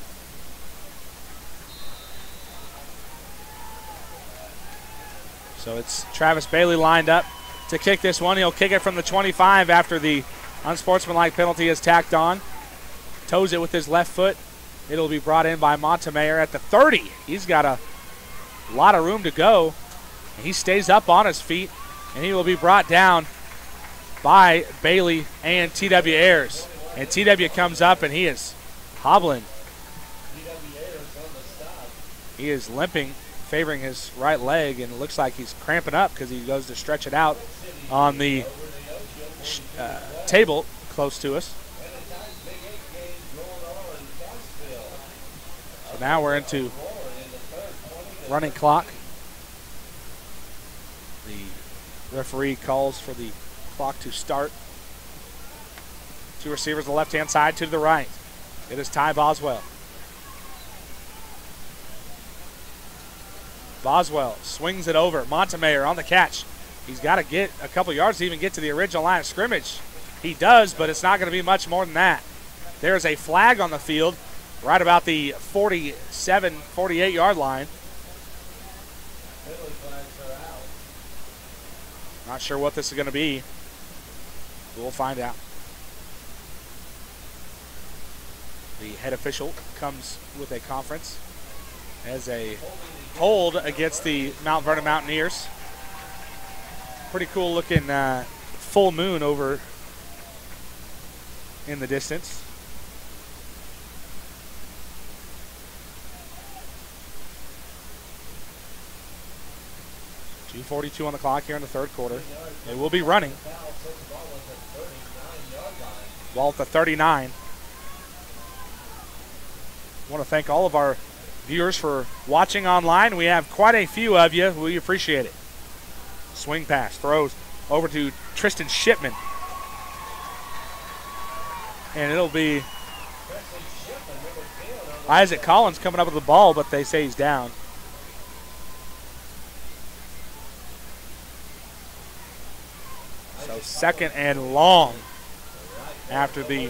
So it's Travis Bailey lined up to kick this one. He'll kick it from the 25 after the unsportsmanlike penalty is tacked on. Toes it with his left foot. It'll be brought in by Montemayor at the 30. He's got a lot of room to go. And he stays up on his feet, and he will be brought down by Bailey and T.W. Ayers. And T.W. comes up, and he is hobbling. He is limping, favoring his right leg, and it looks like he's cramping up because he goes to stretch it out on the table close to us. So now we're into running clock. The referee calls for the clock to start. 2 receivers on the left-hand side, 2 to the right. It is Ty Boswell. Boswell swings it over. Montemayor on the catch. He's got to get a couple yards to even get to the original line of scrimmage. He does, but it's not going to be much more than that. There's a flag on the field right about the 47, 48-yard line. Not sure what this is going to be. We'll find out. The head official comes with a conference as a hold against the Mount Vernon Mountaineers. Pretty cool looking full moon over in the distance. .242 on the clock here in the third quarter. It will be running. Ball at the 39. I want to thank all of our viewers for watching online. We have quite a few of you. We appreciate it. Swing pass, throws over to Tristan Shipman. And it'll be Isaac Collins coming up with the ball, but they say he's down. So second and long after the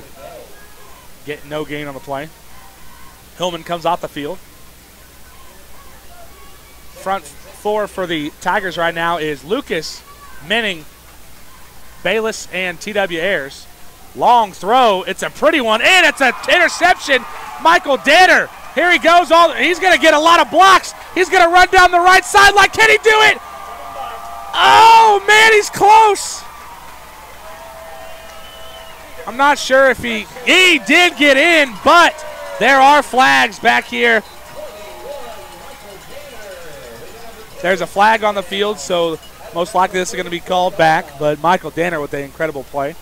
no gain on the play. Hillman comes off the field. Front four for the Tigers right now is Lucas, Menning, Bayless, and T.W. Ayers. Long throw. It's a pretty one, and it's an interception. Michael Danner. Here he goes. He's going to get a lot of blocks. He's going to run down the right sideline. Can he do it? Oh, man, he's close. I'm not sure if he did get in, but there are flags back here. There's a flag on the field, so most likely this is going to be called back, but Michael Danner with an incredible play.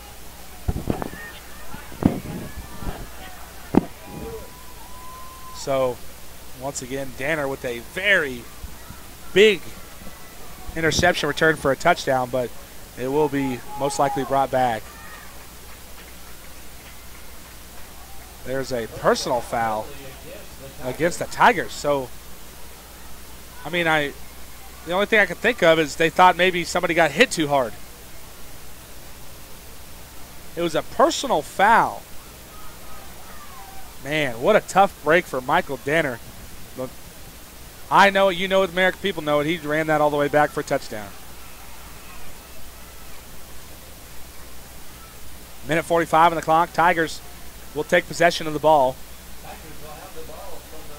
So, once again, Danner with a very big interception return for a touchdown, but it will be most likely brought back. There's a personal foul against the Tigers. So, I mean, the only thing I can think of is they thought maybe somebody got hit too hard. It was a personal foul. Man, what a tough break for Michael Danner. But I know it, you know it, the American people know it. He ran that all the way back for a touchdown. Minute 45 on the clock. Tigers will take possession of the ball.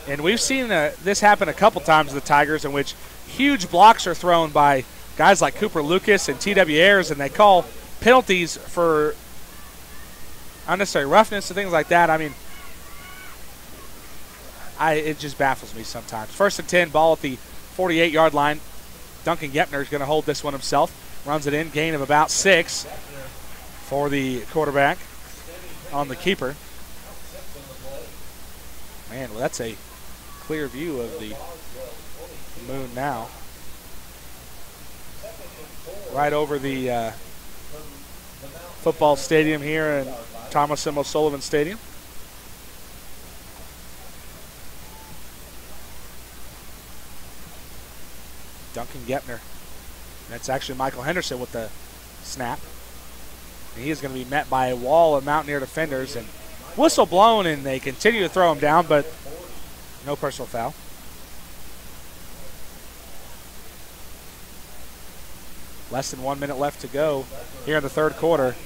And we've seen this happen a couple times with the Tigers, in which huge blocks are thrown by guys like Cooper Lucas and T.W. Ayers, and they call penalties for unnecessary roughness and things like that. I mean, it just baffles me sometimes. 1st and 10, ball at the 48-yard line. Duncan Gepner is going to hold this one himself. Runs it in, gain of about 6 for the quarterback on the keeper. Man, well, that's a clear view of the moon now. Right over the football stadium here in Thomas M. O'Sullivan Stadium. Duncan Gepner. That's actually Michael Henderson with the snap. And he is going to be met by a wall of Mountaineer defenders, and whistle blown, and they continue to throw him down, but no personal foul. Less than 1 minute left to go here in the third quarter.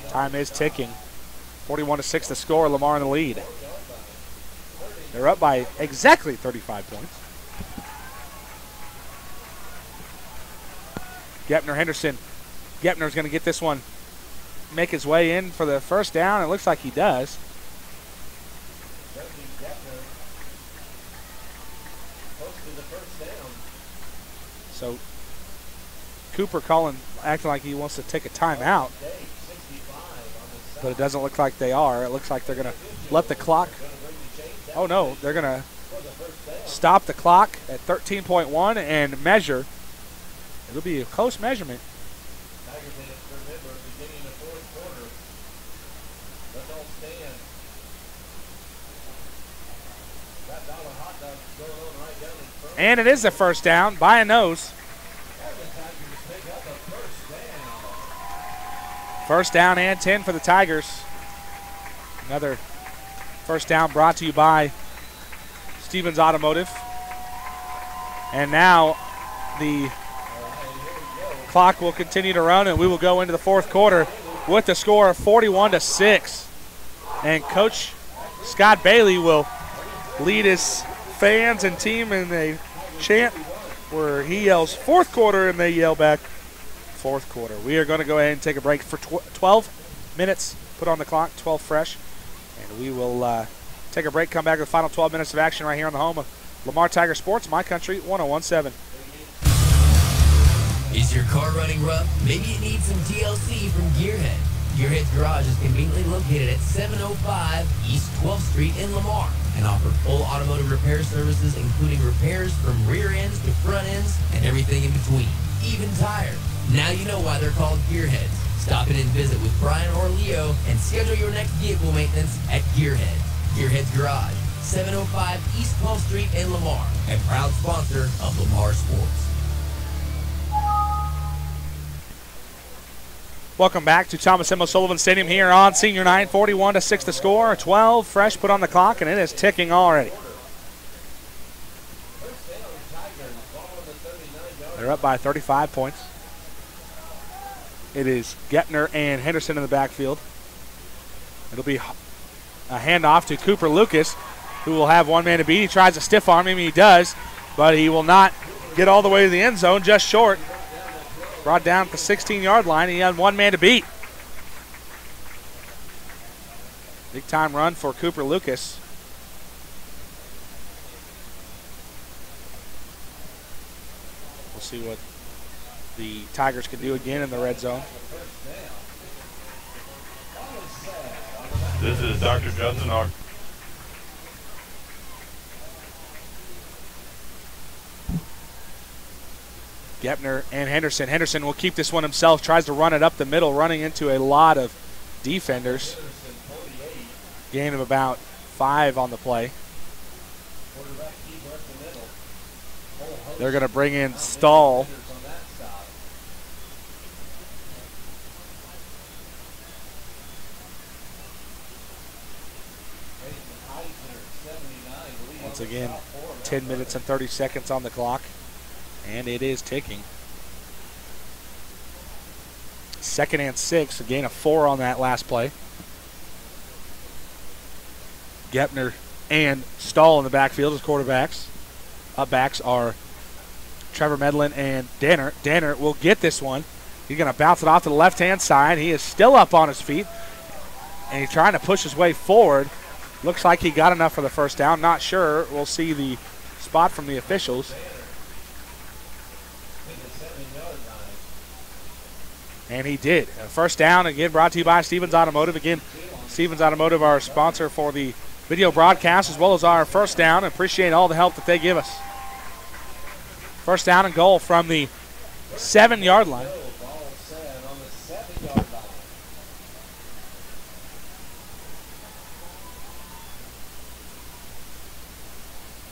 Time is ticking. 41-6 the score. Lamar in the lead. They're up by exactly 35 points. Gepner Henderson. Gepner's going to get this one, make his way in for the first down. It looks like he does. So Cooper acting like he wants to take a timeout, but it doesn't look like they are. It looks like they're going to let the clock. Oh no, they're going to stop the clock at 13.1 and measure. It'll be a close measurement. And it is a first down by a nose. First down and 10 for the Tigers. Another first down brought to you by Stevens Automotive. And now the clock will continue to run, and we will go into the fourth quarter with the score of 41-6. And Coach Scott Bailey will lead his fans and team in a chant where he yells fourth quarter and they yell back fourth quarter. We are going to go ahead and take a break for 12 minutes, put on the clock, 12 fresh, and we will take a break, come back with the final 12 minutes of action right here on the home of Lamar Tiger Sports, My Country 101.7. Is your car running rough? Maybe it needs some TLC from Gearhead. Gearhead's garage is conveniently located at 705 East 12th Street in Lamar and offer full automotive repair services, including repairs from rear ends to front ends and everything in between, even tires. Now you know why they're called Gearheads. Stop in and visit with Brian or Leo and schedule your next vehicle maintenance at Gearhead. Gearhead's garage, 705 East 12th Street in Lamar, and proud sponsor of Lamar Sports. Welcome back to Thomas M. O'Sullivan Stadium here on Senior Night. 41-6 the score. 12 fresh put on the clock, and it is ticking already. They're up by 35 points. It is Gepner and Henderson in the backfield. It'll be a handoff to Cooper Lucas, who will have one man to beat. He tries to stiff arm him, he does, but he will not get all the way to the end zone, just short. Brought down at the 16-yard line, he had one man to beat. Big time run for Cooper Lucas. We'll see what the Tigers can do again in the red zone. This is Dr. Justin Ogden. Gepner and Henderson. Henderson will keep this one himself, tries to run it up the middle, running into a lot of defenders. Gain of about 5 on the play. They're going to bring in Stahl. Once again, 10 minutes and 30 seconds on the clock, and it is ticking. 2nd and 6, a gain of 4 on that last play. Gepner and Stahl in the backfield as quarterbacks. Upbacks are Trevor Medlin and Danner. Danner will get this one. He's going to bounce it off to the left-hand side. He is still up on his feet, and he's trying to push his way forward. Looks like he got enough for the first down. Not sure. We'll see the spot from the officials. And he did. A first down, again, brought to you by Stevens Automotive. Again, Stevens Automotive, our sponsor for the video broadcast, as well as our first down. Appreciate all the help that they give us. First down and goal from the 7-yard line.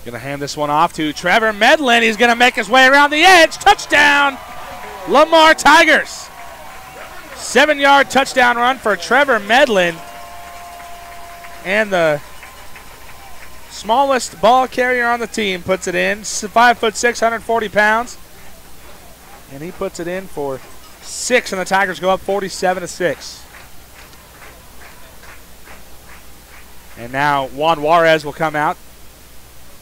Going to hand this one off to Trevor Medlin. He's going to make his way around the edge. Touchdown, Lamar Tigers. 7-yard touchdown run for Trevor Medlin. And the smallest ball carrier on the team puts it in. 5'6", 140 pounds. And he puts it in for 6, and the Tigers go up 47-6. And now Juan Juarez will come out.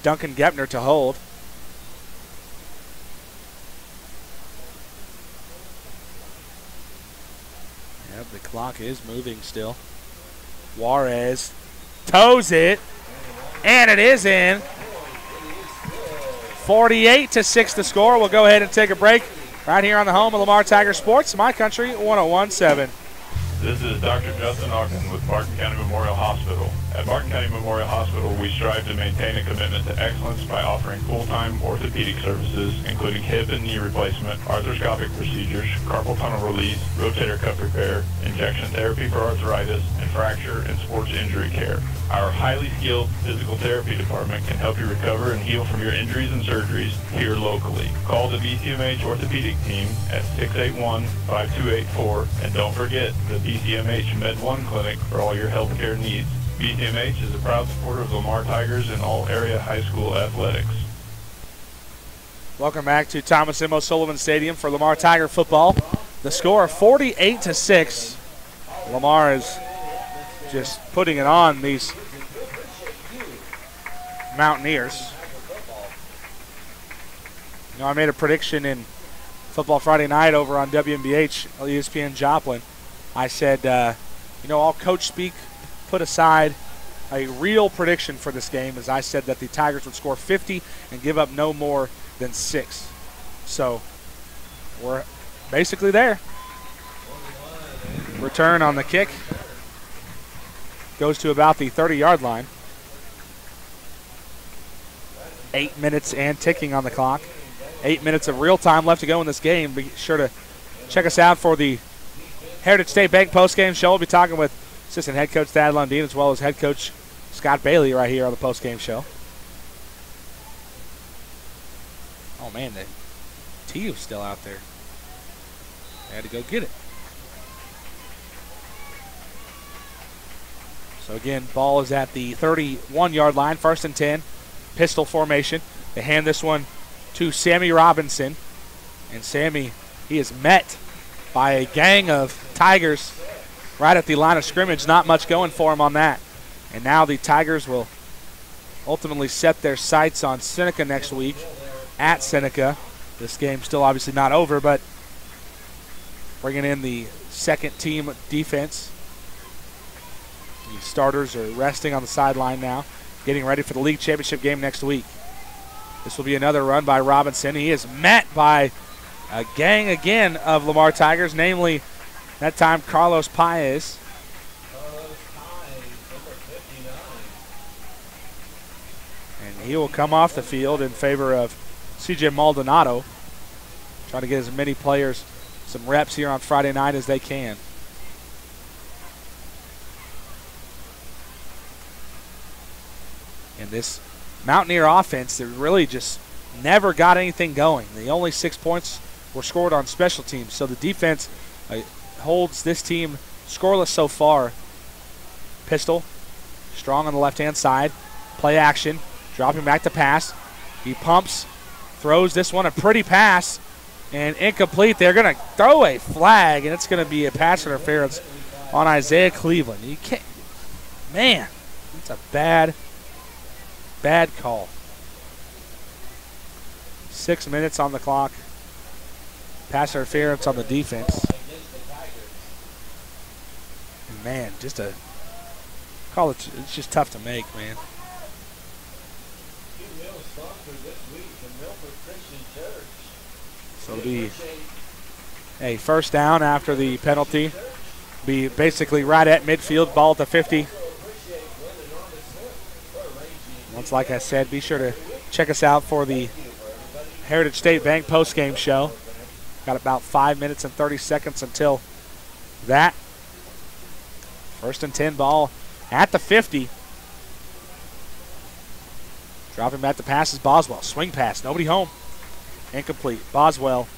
Duncan Gepner to hold. Yep, the clock is moving still. Juarez toes it, and it is in. 48-6 the score. We'll go ahead and take a break right here on the home of Lamar Tiger Sports, My Country 101.7. This is Dr. Justin Ogden with Barton County Memorial Hospital. At Barton County Memorial Hospital, we strive to maintain a commitment to excellence by offering full-time orthopedic services, including hip and knee replacement, arthroscopic procedures, carpal tunnel release, rotator cuff repair, injection therapy for arthritis, and fracture and sports injury care. Our highly skilled physical therapy department can help you recover and heal from your injuries and surgeries here locally. Call the BCMH orthopedic team at 681-5284, and don't forget the BCMH Med 1 clinic for all your healthcare needs. BCMH is a proud supporter of Lamar Tigers and all area high school athletics. Welcome back to Thomas M. O'Sullivan Stadium for Lamar Tiger football. The score 48-6. Lamar is just putting it on these Mountaineers. You know, I made a prediction in Football Friday Night over on WMBH, ESPN Joplin. I said, all coach speak put aside, a real prediction for this game is I said that the Tigers would score 50 and give up no more than 6. So we're basically there. Return on the kick goes to about the 30-yard line. 8 minutes and ticking on the clock. 8 minutes of real time left to go in this game. Be sure to check us out for the Heritage State Bank postgame show. We'll be talking with assistant head coach Thad Lundeen as well as head coach Scott Bailey right here on the postgame show. Oh, man, the tee was still out there. I had to go get it. So, again, ball is at the 31-yard line, 1st and 10. Pistol formation. They hand this one to Sammy Robinson. And Sammy, he is met by a gang of Tigers right at the line of scrimmage. Not much going for them on that. And now the Tigers will ultimately set their sights on Seneca next week at Seneca. This game's still obviously not over, but bringing in the second team defense. The starters are resting on the sideline now, getting ready for the league championship game next week. This will be another run by Robinson. He is met by a gang again of Lamar Tigers, namely that time Carlos Paez. And he will come off the field in favor of C.J. Maldonado, trying to get as many players some reps here on Friday night as they can. And this Mountaineer offense that really just never got anything going. The only 6 points were scored on special teams. So the defense holds this team scoreless so far. Pistol, strong on the left-hand side. Play action, dropping back to pass. He pumps, throws this one, a pretty pass, and incomplete. They're going to throw a flag, and it's going to be a pass interference on Isaiah Cleveland. You can't, man, it's a bad call. 6 minutes on the clock. Pass interference on the defense. And man, just a call. It's just tough to make, man. So it'll be a first down after the penalty. Be basically right at midfield, ball at the 50. Once, like I said, be sure to check us out for the Heritage State Bank postgame show. Got about 5 minutes and 30 seconds until that. First and 10 ball at the 50. Dropping back to pass is Boswell. Swing pass, nobody home. Incomplete. Boswell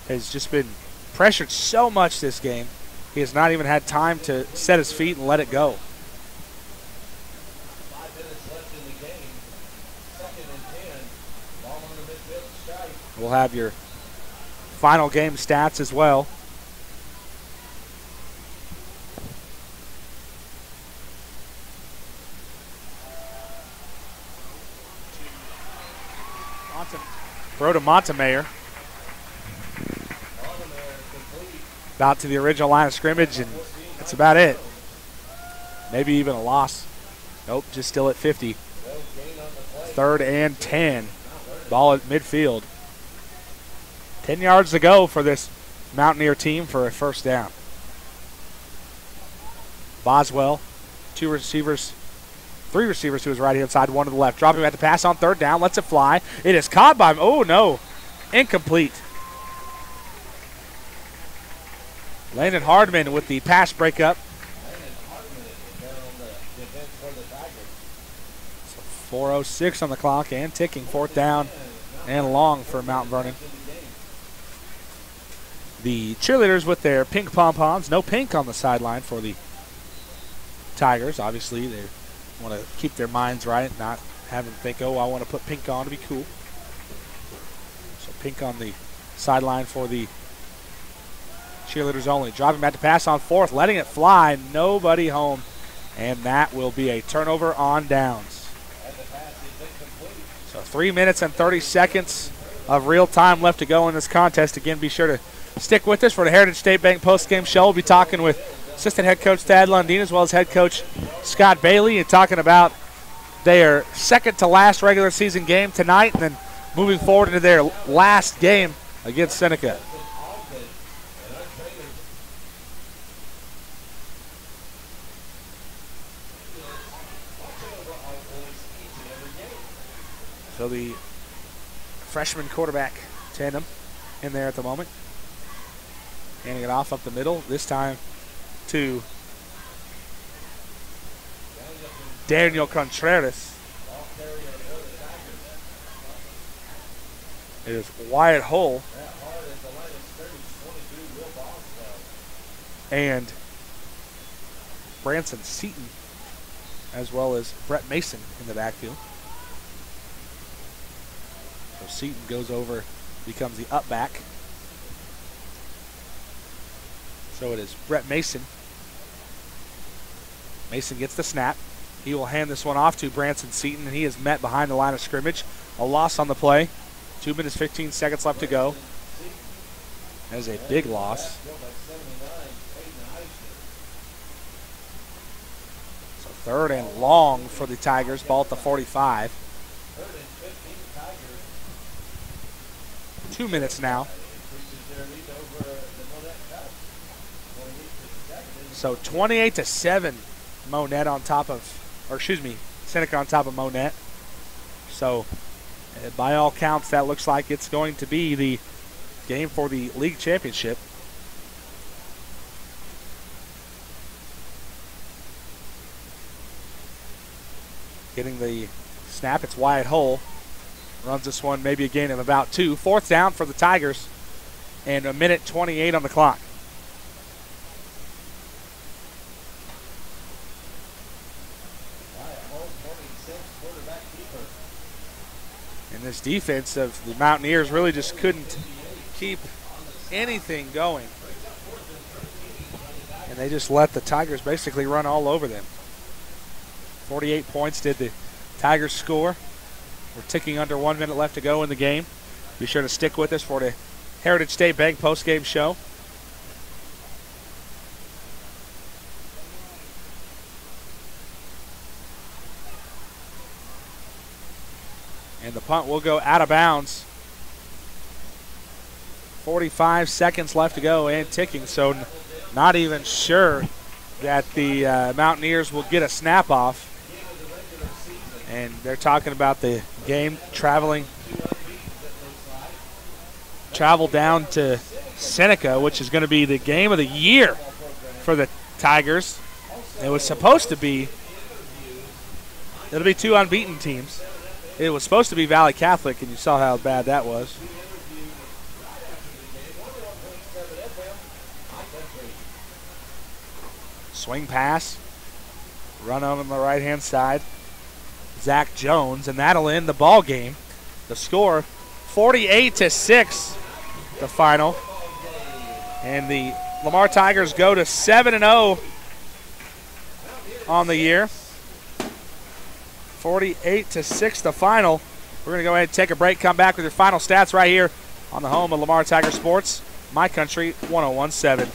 has just been pressured so much this game. He has not even had time to set his feet and let it go. We'll have your final game stats as well. Throw to Montemayor. About to the original line of scrimmage, and that's about it. Maybe even a loss. Nope, just still at 50. 3rd and 10. Ball at midfield. 10 yards to go for this Mountaineer team for a first down. Boswell, 3 receivers to his right-hand side, 1 to the left. Dropping back to pass on 3rd down, lets it fly. It is caught by, oh no, incomplete. Landon Hardman with the pass breakup. So 4:06 on the clock and ticking. 4th down and long for Mount Vernon. The cheerleaders with their pink pom-poms. No pink on the sideline for the Tigers. Obviously, they want to keep their minds right, not have them think, oh, I want to put pink on to be cool. So pink on the sideline for the cheerleaders only. Dropping back to pass on 4th, letting it fly. Nobody home, and that will be a turnover on downs. So 3 minutes and 30 seconds of real time left to go in this contest. Again, be sure to stick with us for the Heritage State Bank postgame show. We'll be talking with assistant head coach Thad Lundeen as well as head coach Scott Bailey, and talking about their second to last regular season game tonight, and then moving forward into their last game against Seneca. So the freshman quarterback tandem in there at the moment. Handing it off up the middle, this time to Daniel Contreras. It is Wyatt Hull and Branson Seaton, as well as Brett Mason in the backfield. So Seaton goes over, becomes the up back. So it is Brett Mason. Mason gets the snap. He will hand this one off to Branson Seaton, and he is met behind the line of scrimmage. A loss on the play. 2 minutes, 15 seconds left to go. That is a big loss. So 3rd and long for the Tigers. Ball at the 45. 2 minutes now. So 28-7, Monette on top of, Seneca on top of Monette. So by all counts, that looks like it's going to be the game for the league championship. Getting the snap, it's Wyatt Hull. Runs this one, maybe a gain of about 2. 4th down for the Tigers, and 1:28 on the clock. And this defense of the Mountaineers really just couldn't keep anything going. And they just let the Tigers basically run all over them. 48 points did the Tigers score. We're ticking under 1 minute left to go in the game. Be sure to stick with us for the Heritage State Bank postgame show. And the punt will go out of bounds. 45 seconds left to go and ticking, so not even sure that the Mountaineers will get a snap off. And they're talking about the game travel down to Seneca, which is going to be the game of the year for the Tigers. It was supposed to be, it'll be 2 unbeaten teams. It was supposed to be Valley Catholic, and you saw how bad that was. Swing pass. Run on the right-hand side. Zach Jones, and that'll end the ball game. The score, 48-6, the final. And the Lamar Tigers go to 7-0 on the year. 48-6, the final. We're going to go ahead and take a break, come back with your final stats right here on the home of Lamar Tiger Sports, My Country 101.7.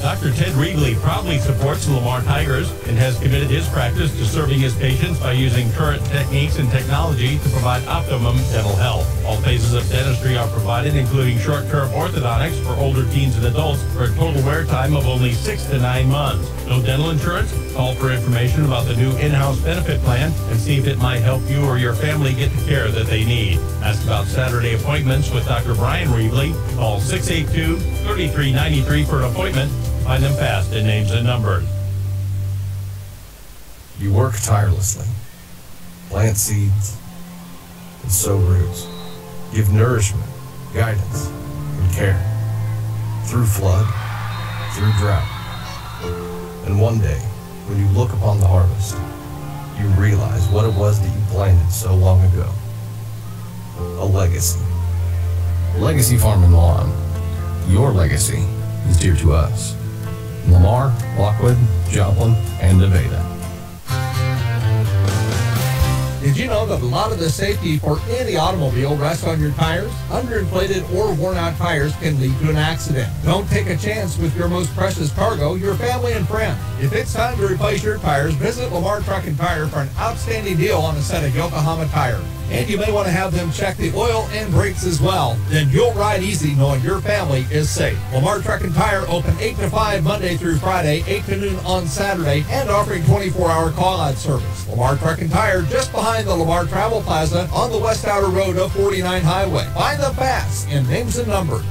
Dr. Ted Reebley proudly supports the Lamar Tigers and has committed his practice to serving his patients by using current techniques and technology to provide optimum dental health. All phases of dentistry are provided, including short-term orthodontics for older teens and adults for a total wear time of only 6 to 9 months. No dental insurance? Call for information about the new in-house benefit plan and see if it might help you or your family get the care that they need. Ask about Saturday appointments with Dr. Brian Reebley. Call 682-3393 for an appointment. Find them fast in names and numbers. You work tirelessly, plant seeds, and sow roots. Give nourishment, guidance, and care. Through flood, through drought. And one day, when you look upon the harvest, you realize what it was that you planted so long ago. A legacy. Legacy Farm and Lawn. Your legacy is dear to us. Lamar, Lockwood, Joplin, and Nevada. Did you know that a lot of the safety for any automobile rests on your tires? Underinflated or worn out tires can lead to an accident. Don't take a chance with your most precious cargo, your family and friends. If it's time to replace your tires, visit Lamar Truck and Tire for an outstanding deal on a set of Yokohama tires. And you may want to have them check the oil and brakes as well. Then you'll ride easy knowing your family is safe. Lamar Truck and Tire open 8 to 5 Monday through Friday, 8 to noon on Saturday, and offering 24-hour call-out service. Lamar Truck and Tire just behind the Lamar Travel Plaza on the West Outer Road of 49 Highway. Find them fast in names and numbers.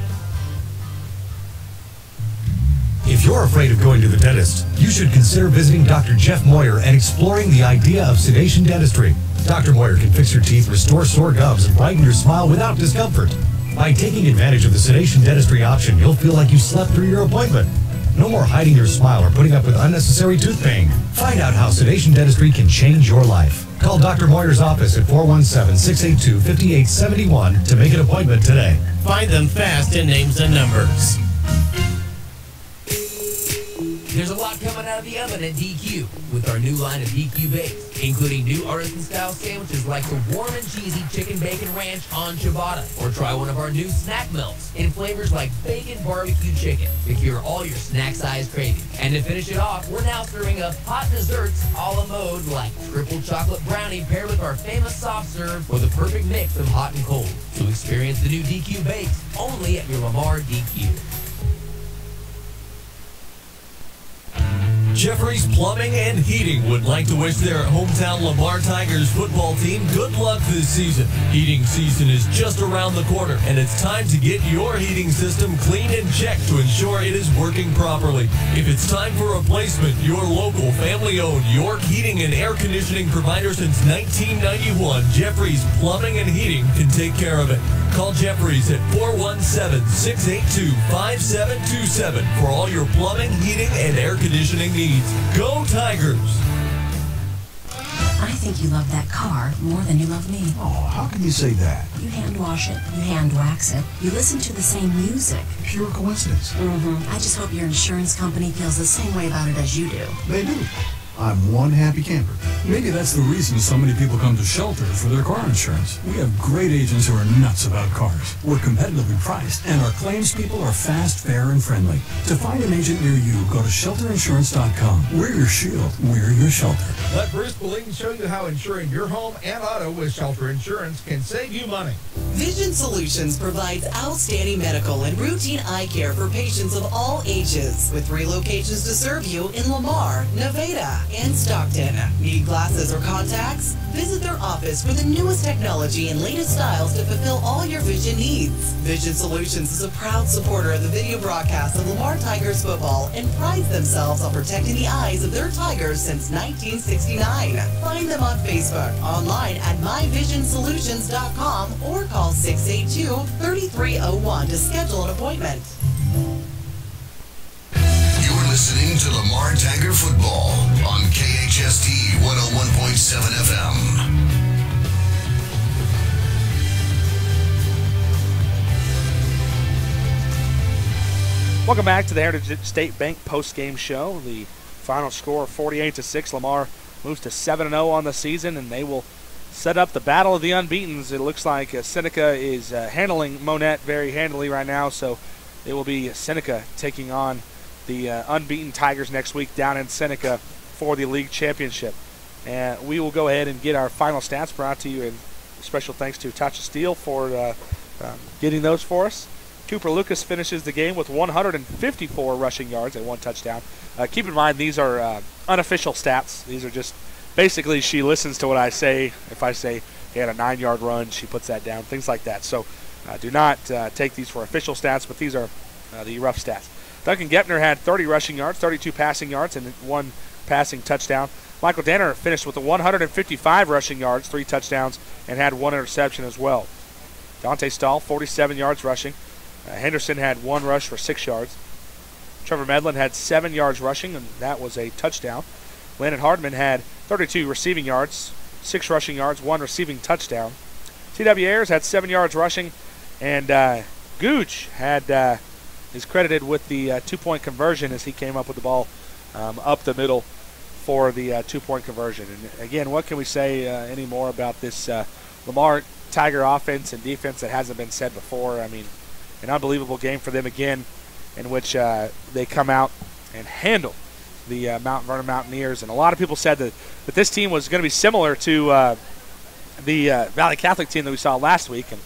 If you're afraid of going to the dentist, you should consider visiting Dr. Jeff Moyer and exploring the idea of sedation dentistry. Dr. Moyer can fix your teeth, restore sore gums, and brighten your smile without discomfort. By taking advantage of the sedation dentistry option, you'll feel like you slept through your appointment. No more hiding your smile or putting up with unnecessary tooth pain. Find out how sedation dentistry can change your life. Call Dr. Moyer's office at 417-682-5871 to make an appointment today. Find them fast in names and numbers. There's a lot coming out of the oven at DQ with our new line of DQ bakes, including new artisan-style sandwiches like the warm and cheesy chicken bacon ranch on ciabatta. Or try one of our new snack melts in flavors like bacon barbecue chicken to cure all your snack-sized cravings. And to finish it off, we're now serving up hot desserts a la mode like triple chocolate brownie paired with our famous soft serve for the perfect mix of hot and cold. So experience the new DQ bakes only at your Lamar DQ. Jeffrey's Plumbing and Heating would like to wish their hometown Lamar Tigers football team good luck this season. Heating season is just around the corner, and it's time to get your heating system cleaned and checked to ensure it is working properly. If it's time for replacement, your local family-owned York Heating and Air Conditioning provider since 1991, Jeffrey's Plumbing and Heating can take care of it. Call Jeffrey's at 417-682-5727 for all your plumbing, heating, and air conditioning needs. Go Tigers! I think you love that car more than you love me. Oh, how can you say that? You hand wash it, you hand wax it, you listen to the same music. Pure coincidence. I just hope your insurance company feels the same way about it as you do. They do. I'm one happy camper. Maybe that's the reason so many people come to Shelter for their car insurance. We have great agents who are nuts about cars. We're competitively priced, and our claims people are fast, fair, and friendly. To find an agent near you, go to shelterinsurance.com. We're your shield. We're your shelter. Let Bruce Boline show you how insuring your home and auto with Shelter Insurance can save you money. Vision Solutions provides outstanding medical and routine eye care for patients of all ages, with 3 locations to serve you in Lamar, Nevada, and Stockton. Need glasses or contacts? Visit their office for the newest technology and latest styles to fulfill all your vision needs. Vision Solutions is a proud supporter of the video broadcast of Lamar Tigers football and prides themselves on protecting the eyes of their Tigers since 1969. Find them on Facebook, online at myvisionsolutions.com, or call 682-3301 to schedule an appointment. You're listening to Lamar Tiger Football on KHST 101.7 FM. Welcome back to the Heritage State Bank post-game show. The final score 48-6. Lamar moves to 7-0 on the season, and they will set up the battle of the unbeatens. It looks like Seneca is handling Monette very handily right now, so it will be Seneca taking on the unbeaten Tigers next week down in Seneca for the league championship. And we will go ahead and get our final stats brought to you, and special thanks to Tasha Steele for getting those for us. Cooper Lucas finishes the game with 154 rushing yards and 1 touchdown. Keep in mind, these are unofficial stats. These are just basically she listens to what I say. If I say he had a 9-yard run, she puts that down, things like that. So do not take these for official stats, but these are the rough stats. Duncan Gepner had 30 rushing yards, 32 passing yards, and 1 passing touchdown. Michael Danner finished with 155 rushing yards, 3 touchdowns, and had 1 interception as well. Dante Stahl, 47 yards rushing. Henderson had 1 rush for 6 yards. Trevor Medlin had 7 yards rushing, and that was a touchdown. Landon Hardman had 32 receiving yards, 6 rushing yards, 1 receiving touchdown. T.W. Ayers had 7 yards rushing, and Gooch had is credited with the 2-point conversion as he came up with the ball up the middle for the 2-point conversion. And again, what can we say anymore about this Lamar Tiger offense and defense that hasn't been said before? I mean, an unbelievable game for them again, in which they come out and handle the Mount Vernon Mountaineers. And a lot of people said that this team was going to be similar to the Valley Catholic team that we saw last week. And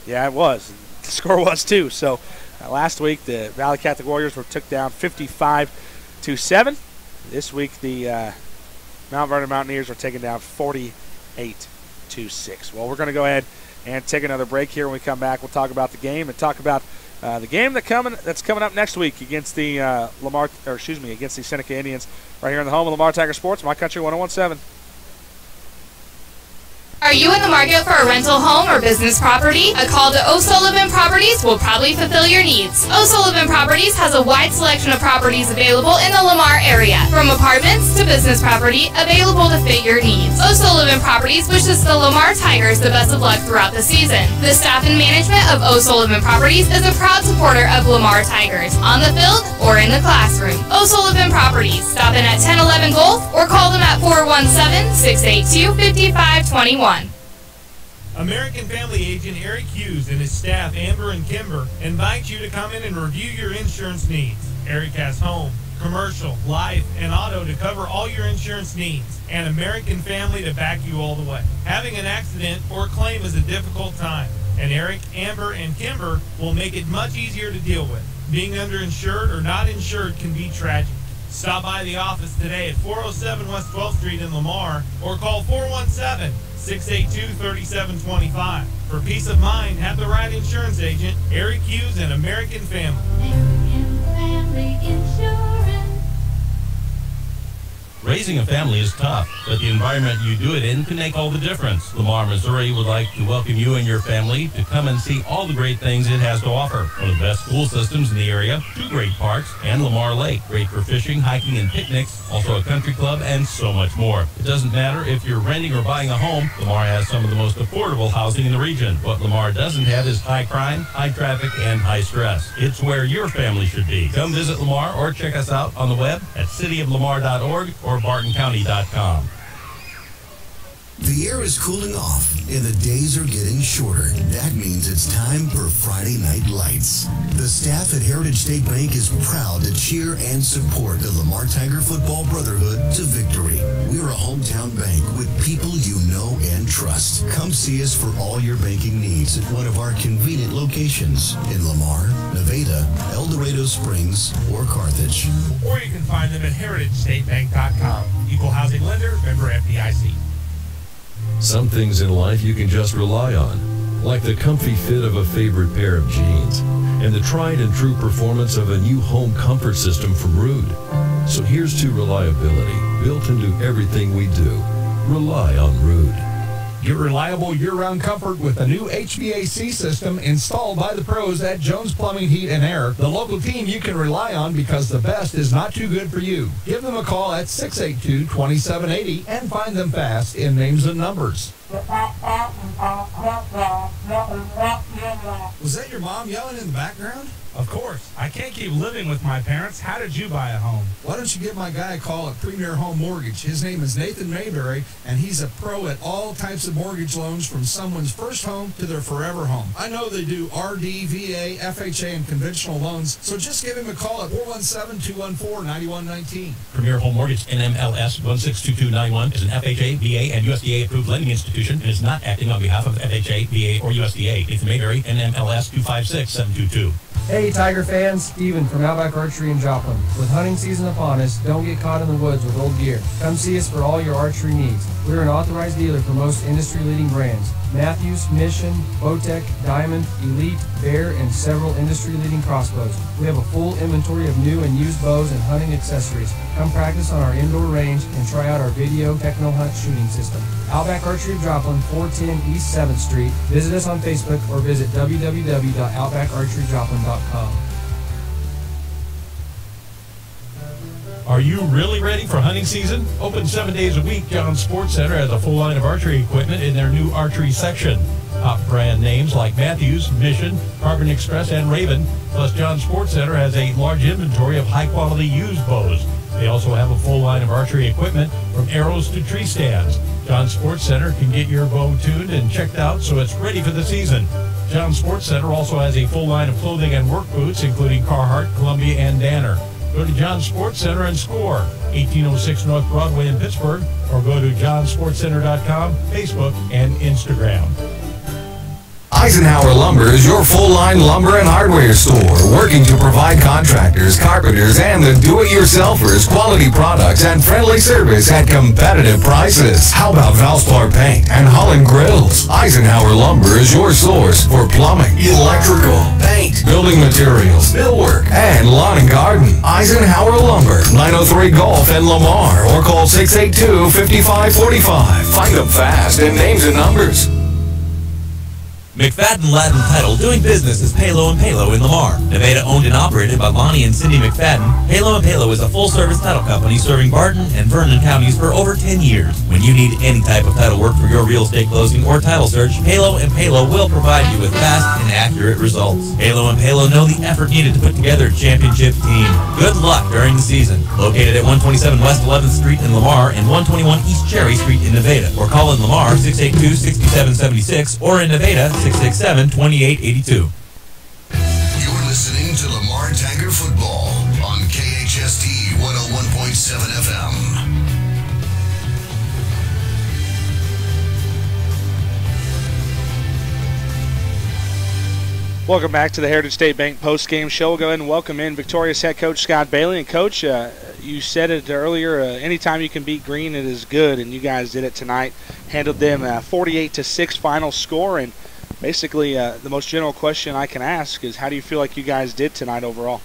yeah, it was. The score was too. So last week the Valley Catholic Warriors were took down 55-7. This week the Mount Vernon Mountaineers were taken down 48-6. Well, we're going to go ahead and take another break here. When we come back, we'll talk about the game and talk about the game that's coming up next week against the against the Seneca Indians right here in the home of Lamar Tiger Sports, My Country 101.7. Are you in the market for a rental home or business property? A call to O'Sullivan Properties will probably fulfill your needs. O'Sullivan Properties has a wide selection of properties available in the Lamar area, from apartments to business property, available to fit your needs. O'Sullivan Properties wishes the Lamar Tigers the best of luck throughout the season. The staff and management of O'Sullivan Properties is a proud supporter of Lamar Tigers, on the field or in the classroom. O'Sullivan Properties. Stop in at 1011 Gulf or call them at 417-682-5521. American Family Agent Eric Hughes and his staff, Amber and Kimber, invite you to come in and review your insurance needs. Eric has home, commercial, life, and auto to cover all your insurance needs, and American Family to back you all the way. Having an accident or claim is a difficult time, and Eric, Amber, and Kimber will make it much easier to deal with. Being underinsured or not insured can be tragic. Stop by the office today at 407 West 12th Street in Lamar or call 417-682-3725. For peace of mind, have the right insurance agent, Eric Hughes and American Family. American Family Insurance. Raising a family is tough, but the environment you do it in can make all the difference. Lamar, Missouri would like to welcome you and your family to come and see all the great things it has to offer. One of the best school systems in the area, 2 great parks, and Lamar Lake. Great for fishing, hiking, and picnics, also a country club, and so much more. It doesn't matter if you're renting or buying a home, Lamar has some of the most affordable housing in the region. What Lamar doesn't have is high crime, high traffic, and high stress. It's where your family should be. Come visit Lamar or check us out on the web at cityoflamar.org or bartoncounty.com. The air is cooling off and the days are getting shorter. That means it's time for Friday Night Lights. The staff at Heritage State Bank is proud to cheer and support the Lamar Tiger Football Brotherhood to victory. We're a hometown bank with people you know and trust. Come see us for all your banking needs at one of our convenient locations in Lamar, Nevada, El Dorado Springs, or Carthage. Or you can find them at heritagestatebank.com. Equal housing lender, member FDIC. Some things in life you can just rely on, like the comfy fit of a favorite pair of jeans and the tried and true performance of a new home comfort system from Rude. So here's to reliability built into everything we do. Rely on Rude. Get reliable year-round comfort with a new HVAC system installed by the pros at Jones Plumbing, Heat, and Air, the local team you can rely on because the best is not too good for you. Give them a call at 682-2780 and find them fast in names and numbers. Was that your mom yelling in the background? Of course. I can't keep living with my parents. How did you buy a home? Why don't you give my guy a call at Premier Home Mortgage? His name is Nathan Mayberry, and he's a pro at all types of mortgage loans from someone's first home to their forever home. I know they do RD, VA, FHA, and conventional loans, so just give him a call at 417-214-9119. Premier Home Mortgage, NMLS 162291, is an FHA, VA, and USDA approved lending institution and is not acting on behalf of FHA, VA, or USDA. Nathan Mayberry, NMLS 256722. Hey Tiger fans, Steven from Outback Archery in Joplin. With hunting season upon us, don't get caught in the woods with old gear. Come see us for all your archery needs. We're an authorized dealer for most industry-leading brands. Matthews, Mission, Bowtech, Diamond, Elite, Bear, and several industry-leading crossbows. We have a full inventory of new and used bows and hunting accessories. Come practice on our indoor range and try out our video Techno Hunt shooting system. Outback Archery of Joplin, 410 East 7th Street. Visit us on Facebook or visit www.outbackarcheryjoplin.com. Are you really ready for hunting season? Open 7 days a week, John Sports Center has a full line of archery equipment in their new archery section. Top brand names like Matthews, Mission, Carbon Express, and Raven. Plus, John Sports Center has a large inventory of high-quality used bows. They also have a full line of archery equipment from arrows to tree stands. John Sports Center can get your bow tuned and checked out so it's ready for the season. John Sports Center also has a full line of clothing and work boots, including Carhartt, Columbia, and Danner. Go to John Sports Center and score, 1806 North Broadway in Pittsburgh, or go to johnsportscenter.com, Facebook, and Instagram. Eisenhower Lumber is your full-line lumber and hardware store, working to provide contractors, carpenters, and the do-it-yourselfers quality products and friendly service at competitive prices. How about Valspar Paint and Holland Grills? Eisenhower Lumber is your source for plumbing, electrical, paint, building materials, millwork, and lawn and garden. Eisenhower Lumber, 903 Gulf in Lamar, or call 682-5545. Find them fast in names and numbers. McFadden Latin Title, doing business as Palo & Palo in Lamar. Nevada owned and operated by Lonnie and Cindy McFadden, Palo & Palo is a full-service title company serving Barton and Vernon counties for over 10 years. When you need any type of title work for your real estate closing or title search, Palo & Palo will provide you with fast and accurate results. Palo & Palo know the effort needed to put together a championship team. Good luck during the season. Located at 127 West 11th Street in Lamar and 121 East Cherry Street in Nevada, or call in Lamar 682-6776 or in Nevada 667-2882. You're listening to Lamar Tiger Football on KHST 101.7 FM. Welcome back to the Heritage State Bank post-game show. We'll go ahead and welcome in Victoria's head coach Scott Bailey. And, Coach, you said it earlier, anytime you can beat Green, it is good, and you guys did it tonight. Handled them 48-6 final score, and basically the most general question I can ask is how do you feel like you guys did tonight overall?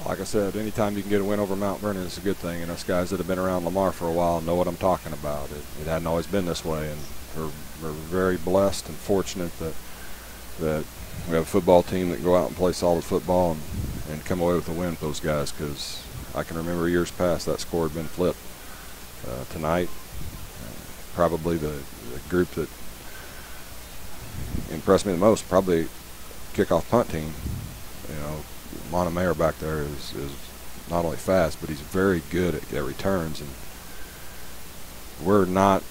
Like I said, anytime you can get a win over Mount Vernon is a good thing, and us guys that have been around Lamar for a while know what I'm talking about. It hadn't always been this way, and we're very blessed and fortunate that we have a football team that can go out and play solid football and come away with a win with those guys, because I can remember years past that score had been flipped. Tonight, probably the group that impressed me the most, probably kickoff punt team. You know, Montemayor back there is not only fast, but he's very good at returns, and we're not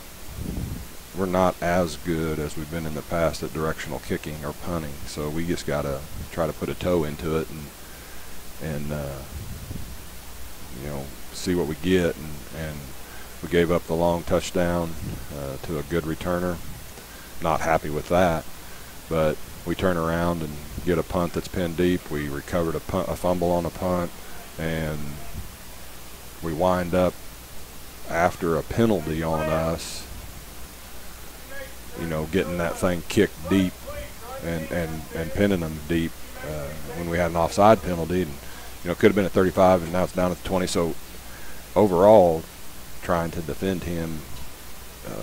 as good as we've been in the past at directional kicking or punting. So we just got to try to put a toe into it and you know, see what we get. And we gave up the long touchdown to a good returner. Not happy with that, but we turn around and get a punt that's pinned deep. We recovered a fumble on a punt, and we wind up after a penalty on us, you know, getting that thing kicked deep and pinning them deep when we had an offside penalty. And, you know, it could have been at 35, and now it's down at 20. So overall, trying to defend him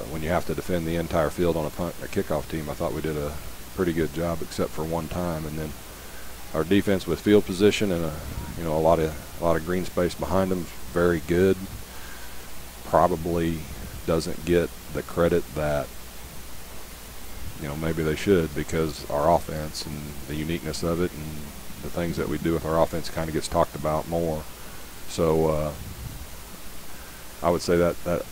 when you have to defend the entire field on a kickoff team, I thought we did a pretty good job, except for one time. And then our defense with field position and a lot of green space behind them, very good. Probably doesn't get the credit that, you know, maybe they should, because our offense and the uniqueness of it and the things that we do with our offense kind of gets talked about more. So I would say that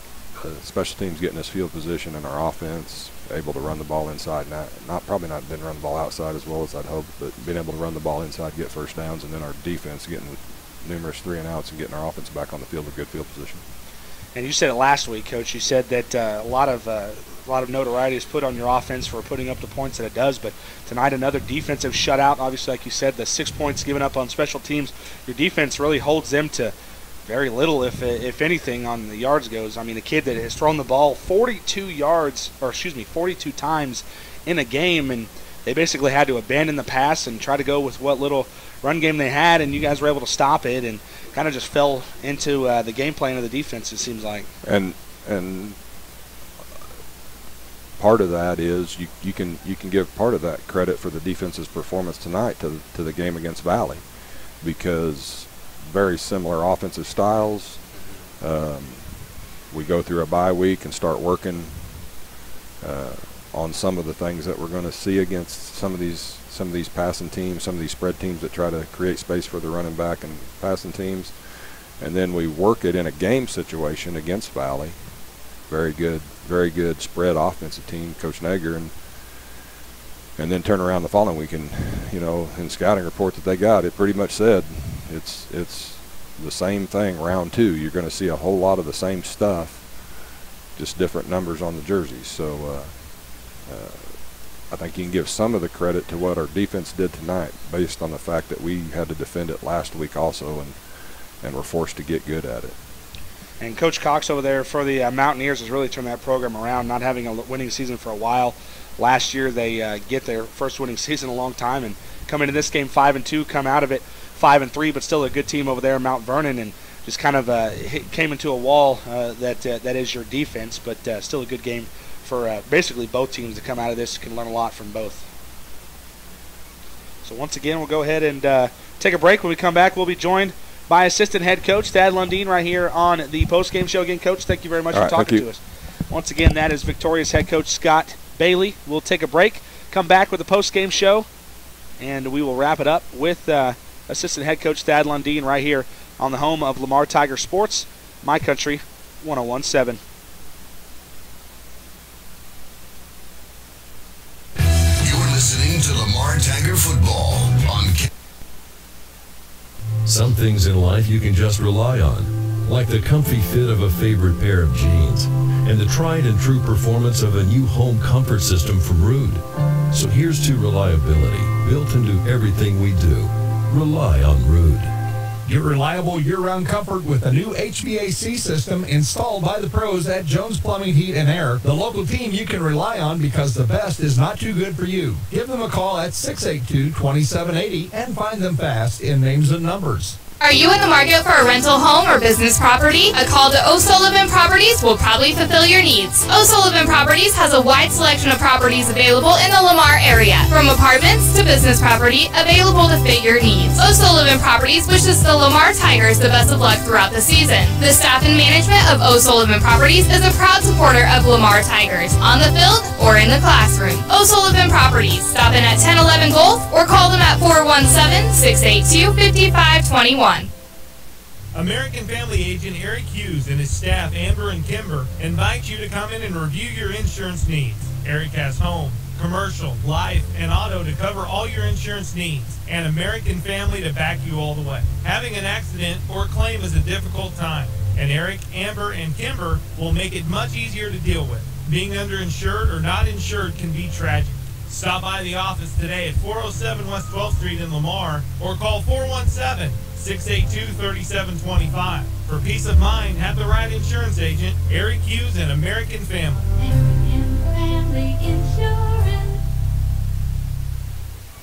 special teams getting us field position and our offense able to run the ball inside, probably not been run the ball outside as well as I'd hoped, but being able to run the ball inside, get first downs, and then our defense getting numerous 3-and-outs and getting our offense back on the field with good field position. And you said it last week, Coach. You said that a lot of notoriety is put on your offense for putting up the points that it does, but tonight another defensive shutout. Obviously, like you said, the 6 points given up on special teams, your defense really holds them to very little, if anything, on the yards goes. I mean, a kid that has thrown the ball 42 times in a game, and they basically had to abandon the pass and try to go with what little run game they had, and you guys were able to stop it and kind of just fell into the game plan of the defense, it seems like. And part of that is you can give part of that credit for the defense's performance tonight to the game against Valley, because very similar offensive styles. We go through a bye week and start working on some of the things that we're going to see against some of these passing teams, some of these spread teams that try to create space for the running back and passing teams. And then we work it in a game situation against Valley. Very good spread offensive team, Coach Nager, and then turn around the following week and, you know, in scouting report that they got, it pretty much said it's the same thing round 2. You're going to see a whole lot of the same stuff, just different numbers on the jerseys. So I think you can give some of the credit to what our defense did tonight based on the fact that we had to defend it last week also and were forced to get good at it. And Coach Cox over there for the Mountaineers has really turned that program around, not having a winning season for a while. last year they get their first winning season in a long time and come into this game 5-2, come out of it 5-3, but still a good team over there, Mount Vernon, and just kind of came into a wall that is your defense, but still a good game for basically both teams to come out of this. Can learn a lot from both. So once again, we'll go ahead and take a break. When we come back, we'll be joined by assistant head coach Thad Lundeen right here on the postgame show. Again, Coach, thank you very much for talking to us. Once again, that is Victoria's head coach Scott Bailey. We'll take a break, come back with the postgame show, and we will wrap it up with assistant head coach Thad Lundeen right here on the home of Lamar Tiger Sports, My Country 101.7. You're listening to Lamar Tiger Football on Some things in life you can just rely on, like the comfy fit of a favorite pair of jeans and the tried and true performance of a new home comfort system from Rude. So here's to reliability, built into everything we do. Rely on Rude. Get reliable year-round comfort with a new HVAC system installed by the pros at Jones Plumbing, Heat, and Air, the local team you can rely on because the best is not too good for you. Give them a call at 682-2780 and find them fast in names and numbers. Are you in the market for a rental home or business property? A call to O'Sullivan Properties will probably fulfill your needs. O'Sullivan Properties has a wide selection of properties available in the Lamar area, from apartments to business property, available to fit your needs. O'Sullivan Properties wishes the Lamar Tigers the best of luck throughout the season. The staff and management of O'Sullivan Properties is a proud supporter of Lamar Tigers, on the field or in the classroom. O'Sullivan Properties. Stop in at 1011 Gulf or call them at 417-682-5521. American Family Agent Eric Hughes and his staff, Amber and Kimber, invite you to come in and review your insurance needs. Eric has home, commercial, life, and auto to cover all your insurance needs, and American Family to back you all the way. Having an accident or claim is a difficult time, and Eric, Amber, and Kimber will make it much easier to deal with. Being underinsured or not insured can be tragic. Stop by the office today at 407 West 12th Street in Lamar or call 417-682-3725. For peace of mind, have the right insurance agent, Eric Hughes and American Family. American Family Insurance.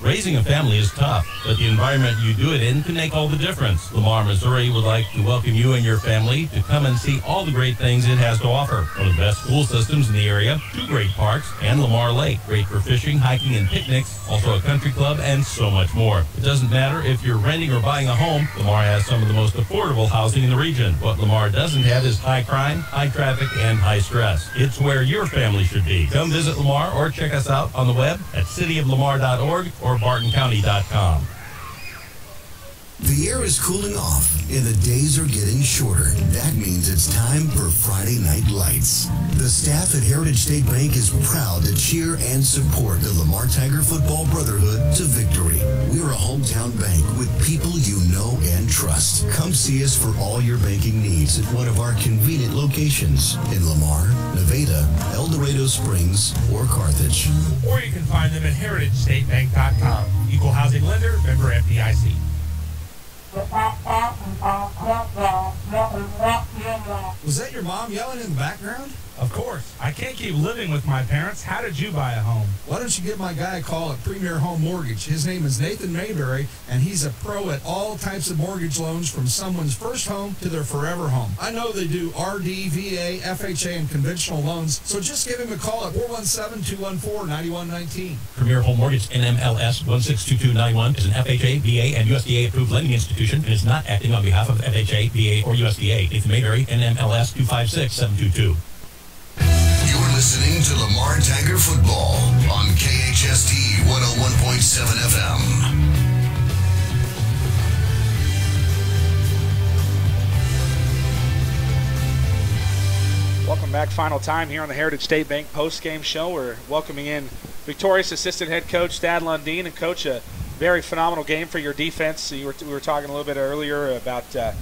Raising a family is tough, but the environment you do it in can make all the difference. Lamar, Missouri would like to welcome you and your family to come and see all the great things it has to offer. One of the best school systems in the area, 2 great parks, and Lamar Lake. Great for fishing, hiking, and picnics, also a country club, and so much more. It doesn't matter if you're renting or buying a home, Lamar has some of the most affordable housing in the region. What Lamar doesn't have is high crime, high traffic, and high stress. It's where your family should be. Come visit Lamar or check us out on the web at cityoflamar.org or bartoncounty.com. The air is cooling off and the days are getting shorter. That means it's time for Friday Night Lights. The staff at Heritage State Bank is proud to cheer and support the Lamar Tiger Football Brotherhood to victory. We're a hometown bank with people you know and trust. Come see us for all your banking needs at one of our convenient locations in Lamar, Nevada, El Dorado Springs, or Carthage. Or you can find them at heritagesstatebank.com. Equal housing lender, member FDIC. Was that your mom yelling in the background? Of course. I can't keep living with my parents. How did you buy a home? Why don't you give my guy a call at Premier Home Mortgage? His name is Nathan Mayberry, and he's a pro at all types of mortgage loans from someone's first home to their forever home. I know they do RD, VA, FHA, and conventional loans, so just give him a call at 417-214-9119. Premier Home Mortgage NMLS 162291 is an FHA, VA, and USDA approved lending institution and is not acting on behalf of FHA, VA, or USDA. Nathan Mayberry, NMLS 256722. You're listening to Lamar Tiger Football on KHST 101.7 FM. Welcome back. Final time here on the Heritage State Bank postgame show. We're welcoming in victorious assistant head coach Thad Lundeen. And coach, a very phenomenal game for your defense. We were talking a little bit earlier about the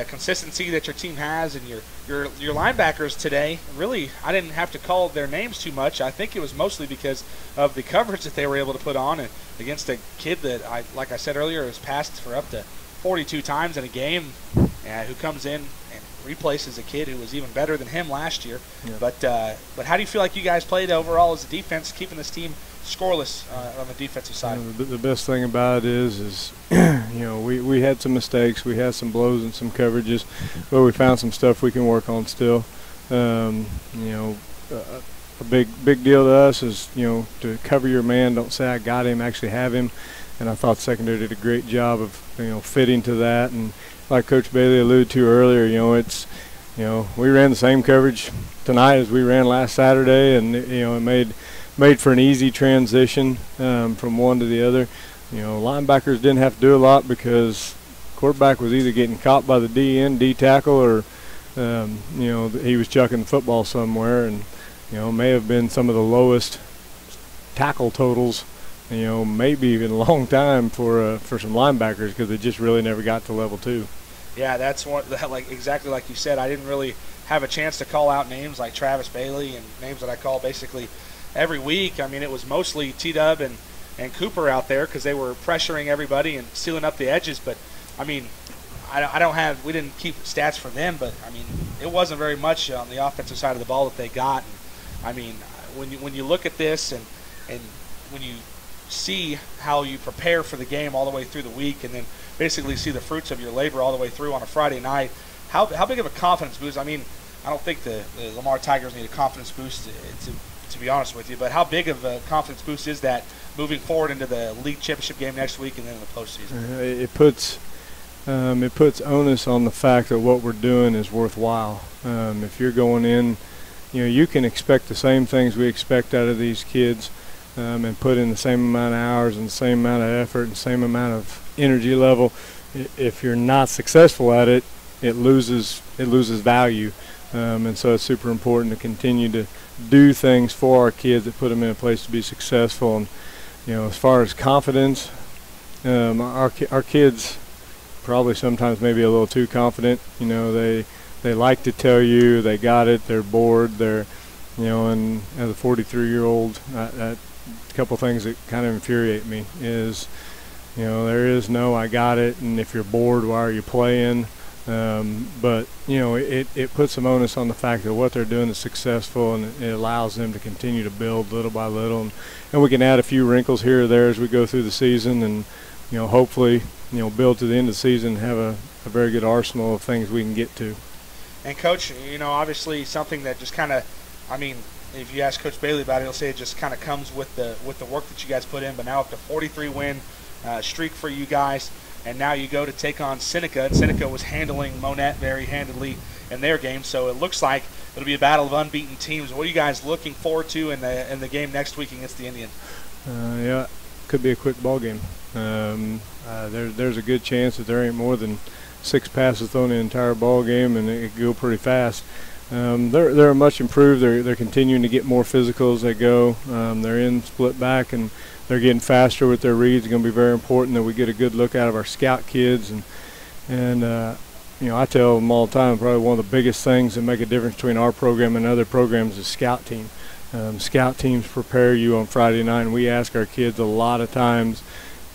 consistency that your team has, and your linebackers today. Really, I didn't have to call their names too much. I think it was mostly because of the coverage that they were able to put on, and against a kid that, like I said earlier, has passed for up to 42 times in a game, who comes in and replaces a kid who was even better than him last year. Yeah. But how do you feel like you guys played overall as a defense, keeping this team scoreless on the defensive side? The best thing about it is we had some mistakes, we had some blows and some coverages, but we found some stuff we can work on still. A big deal to us is to cover your man. Don't say I got him, actually have him. And I thought secondary did a great job of fitting to that. And like Coach Bailey alluded to earlier, we ran the same coverage tonight as we ran last Saturday, and it made for an easy transition from one to the other. Linebackers didn't have to do a lot because quarterback was either getting caught by the D tackle, or he was chucking the football somewhere, and may have been some of the lowest tackle totals, maybe even a long time for some linebackers, because they just really never got to level 2. Yeah, that's exactly like you said. I didn't really have a chance to call out names like Travis Bailey and names that I call basically every week. I mean, it was mostly T-Dub and Cooper out there because they were pressuring everybody and sealing up the edges. But I mean, we didn't keep stats for them, but I mean, it wasn't very much on the offensive side of the ball that they got. And, I mean, when you look at this and when you see how you prepare for the game all the way through the week, and then basically see the fruits of your labor all the way through on a Friday night, how big of a confidence boost? I mean, I don't think the Lamar Tigers need a confidence boost to be honest with you, but how big of a confidence boost is that moving forward into the league championship game next week and then in the postseason? It puts onus on the fact that what we're doing is worthwhile. If you're going in, you can expect the same things we expect out of these kids, and put in the same amount of hours and the same amount of effort and the same amount of energy level. If you're not successful at it, it loses value. And so it's super important to continue to do things for our kids that put them in a place to be successful. And as far as confidence, our kids probably sometimes maybe a little too confident. They like to tell you they got it, they're bored, they're and as a 43-year-old, a couple things that kind of infuriate me is there is no I got it, and if you're bored, why are you playing? But it puts some onus on the fact that what they're doing is successful, and it allows them to continue to build little by little, and we can add a few wrinkles here or there as we go through the season, and hopefully build to the end of the season and have a very good arsenal of things we can get to. And Coach, obviously something that just kind of, I mean, if you ask Coach Bailey about it, he'll say it just kind of comes with the work that you guys put in. But now up to 43-win streak for you guys, and now you go to take on Seneca. And Seneca was handling Monette very handedly in their game, so it looks like it'll be a battle of unbeaten teams. What are you guys looking forward to in the game next week against the Indians? Yeah, could be a quick ball game. There's a good chance that there ain't more than 6 passes thrown in the entire ball game, and it could go pretty fast. They're much improved. They're continuing to get more physical as they go. They're in split back, and they're getting faster with their reads. It's going to be very important that we get a good look out of our scout kids. And I tell them all the time, probably one of the biggest things that make a difference between our program and other programs is scout team. Scout teams prepare you on Friday night, and we ask our kids a lot of times,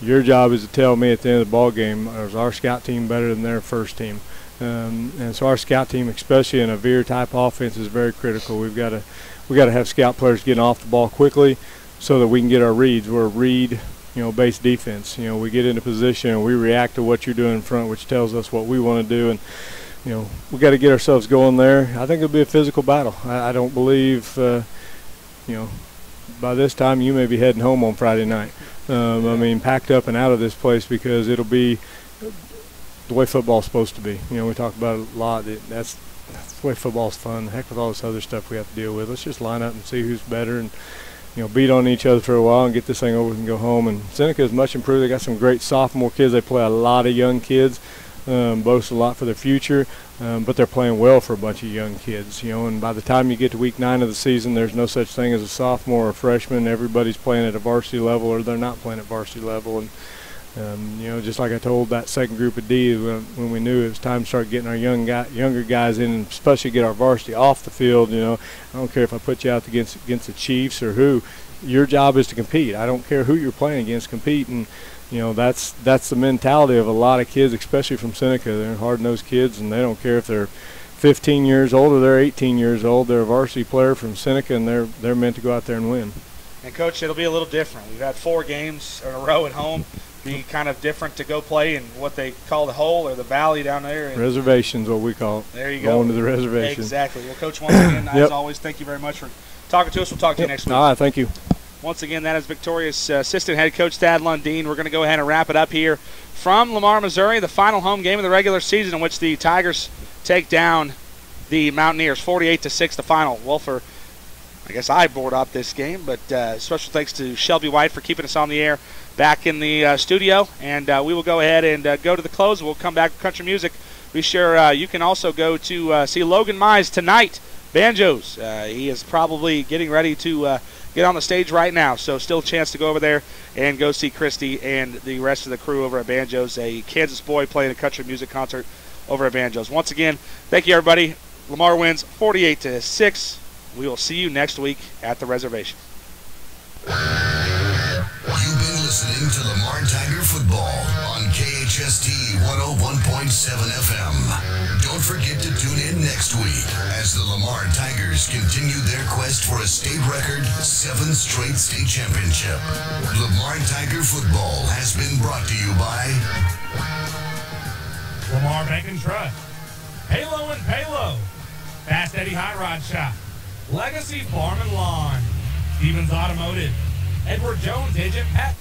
your job is to tell me at the end of the ball game, is our scout team better than their first team? And so our scout team, especially in a veer type offense, is very critical. We got to have scout players getting off the ball quickly so that we can get our reads. We're a read based defense. We get into position and we react to what you're doing in front, which tells us what we want to do. And we got to get ourselves going there. I think it'll be a physical battle. I don't believe by this time you may be heading home on Friday night. I mean, packed up and out of this place, because it'll be the way football's supposed to be. We talk about it a lot. That's the way football's fun. Heck with all this other stuff we have to deal with. Let's just line up and see who's better, and beat on each other for a while and get this thing over and go home. And Seneca is much improved. They got some great sophomore kids. They play a lot of young kids, boast a lot for their future, but they're playing well for a bunch of young kids. And by the time you get to week 9 of the season, there's no such thing as a sophomore or a freshman. Everybody's playing at a varsity level, or they're not playing at varsity level. And just like I told that second group of D when we knew it was time to start getting our younger guys in, and especially get our varsity off the field. I don't care if I put you out against the Chiefs or who. Your job is to compete. I don't care who you're playing against. Compete, and that's the mentality of a lot of kids, especially from Seneca. They're hard-nosed kids, and they don't care if they're 15 years old or they're 18 years old. They're a varsity player from Seneca, and they're meant to go out there and win. And, Coach, it'll be a little different. We've had 4 games in a row at home. Be kind of different to go play in what they call the hole or the valley down there. Reservation's what we call it. There you go. Going to the reservation. Exactly. Well, Coach, once again, as always, thank you very much for talking to us. We'll talk to you next week. All right, thank you. Once again, that is Victoria's assistant head coach, Thad Lundeen. We're going to go ahead and wrap it up here from Lamar, Missouri, the final home game of the regular season in which the Tigers take down the Mountaineers, 48-6, the final. Well, I guess I board up this game, but special thanks to Shelby White for keeping us on the air back in the studio. And we will go ahead and go to the close. We'll come back with country music. Be sure you can also go to see Logan Mize tonight, banjos. He is probably getting ready to get on the stage right now, so still a chance to go over there and go see Christy and the rest of the crew over at Banjos, a Kansas boy playing a country music concert over at Banjos. Once again, thank you, everybody. Lamar wins 48-6. We will see you next week at the reservation. You've been listening to Lamar Tiger Football on KHST 101.7 FM. Don't forget to tune in next week as the Lamar Tigers continue their quest for a state record 7th straight state championship. Lamar Tiger Football has been brought to you by Lamar Bank and Trust, Halo and Payload, Fast Eddie Hot Rod Shop, Legacy Farm and Lawn, Stevens Automotive, Edward Jones Agent Pet.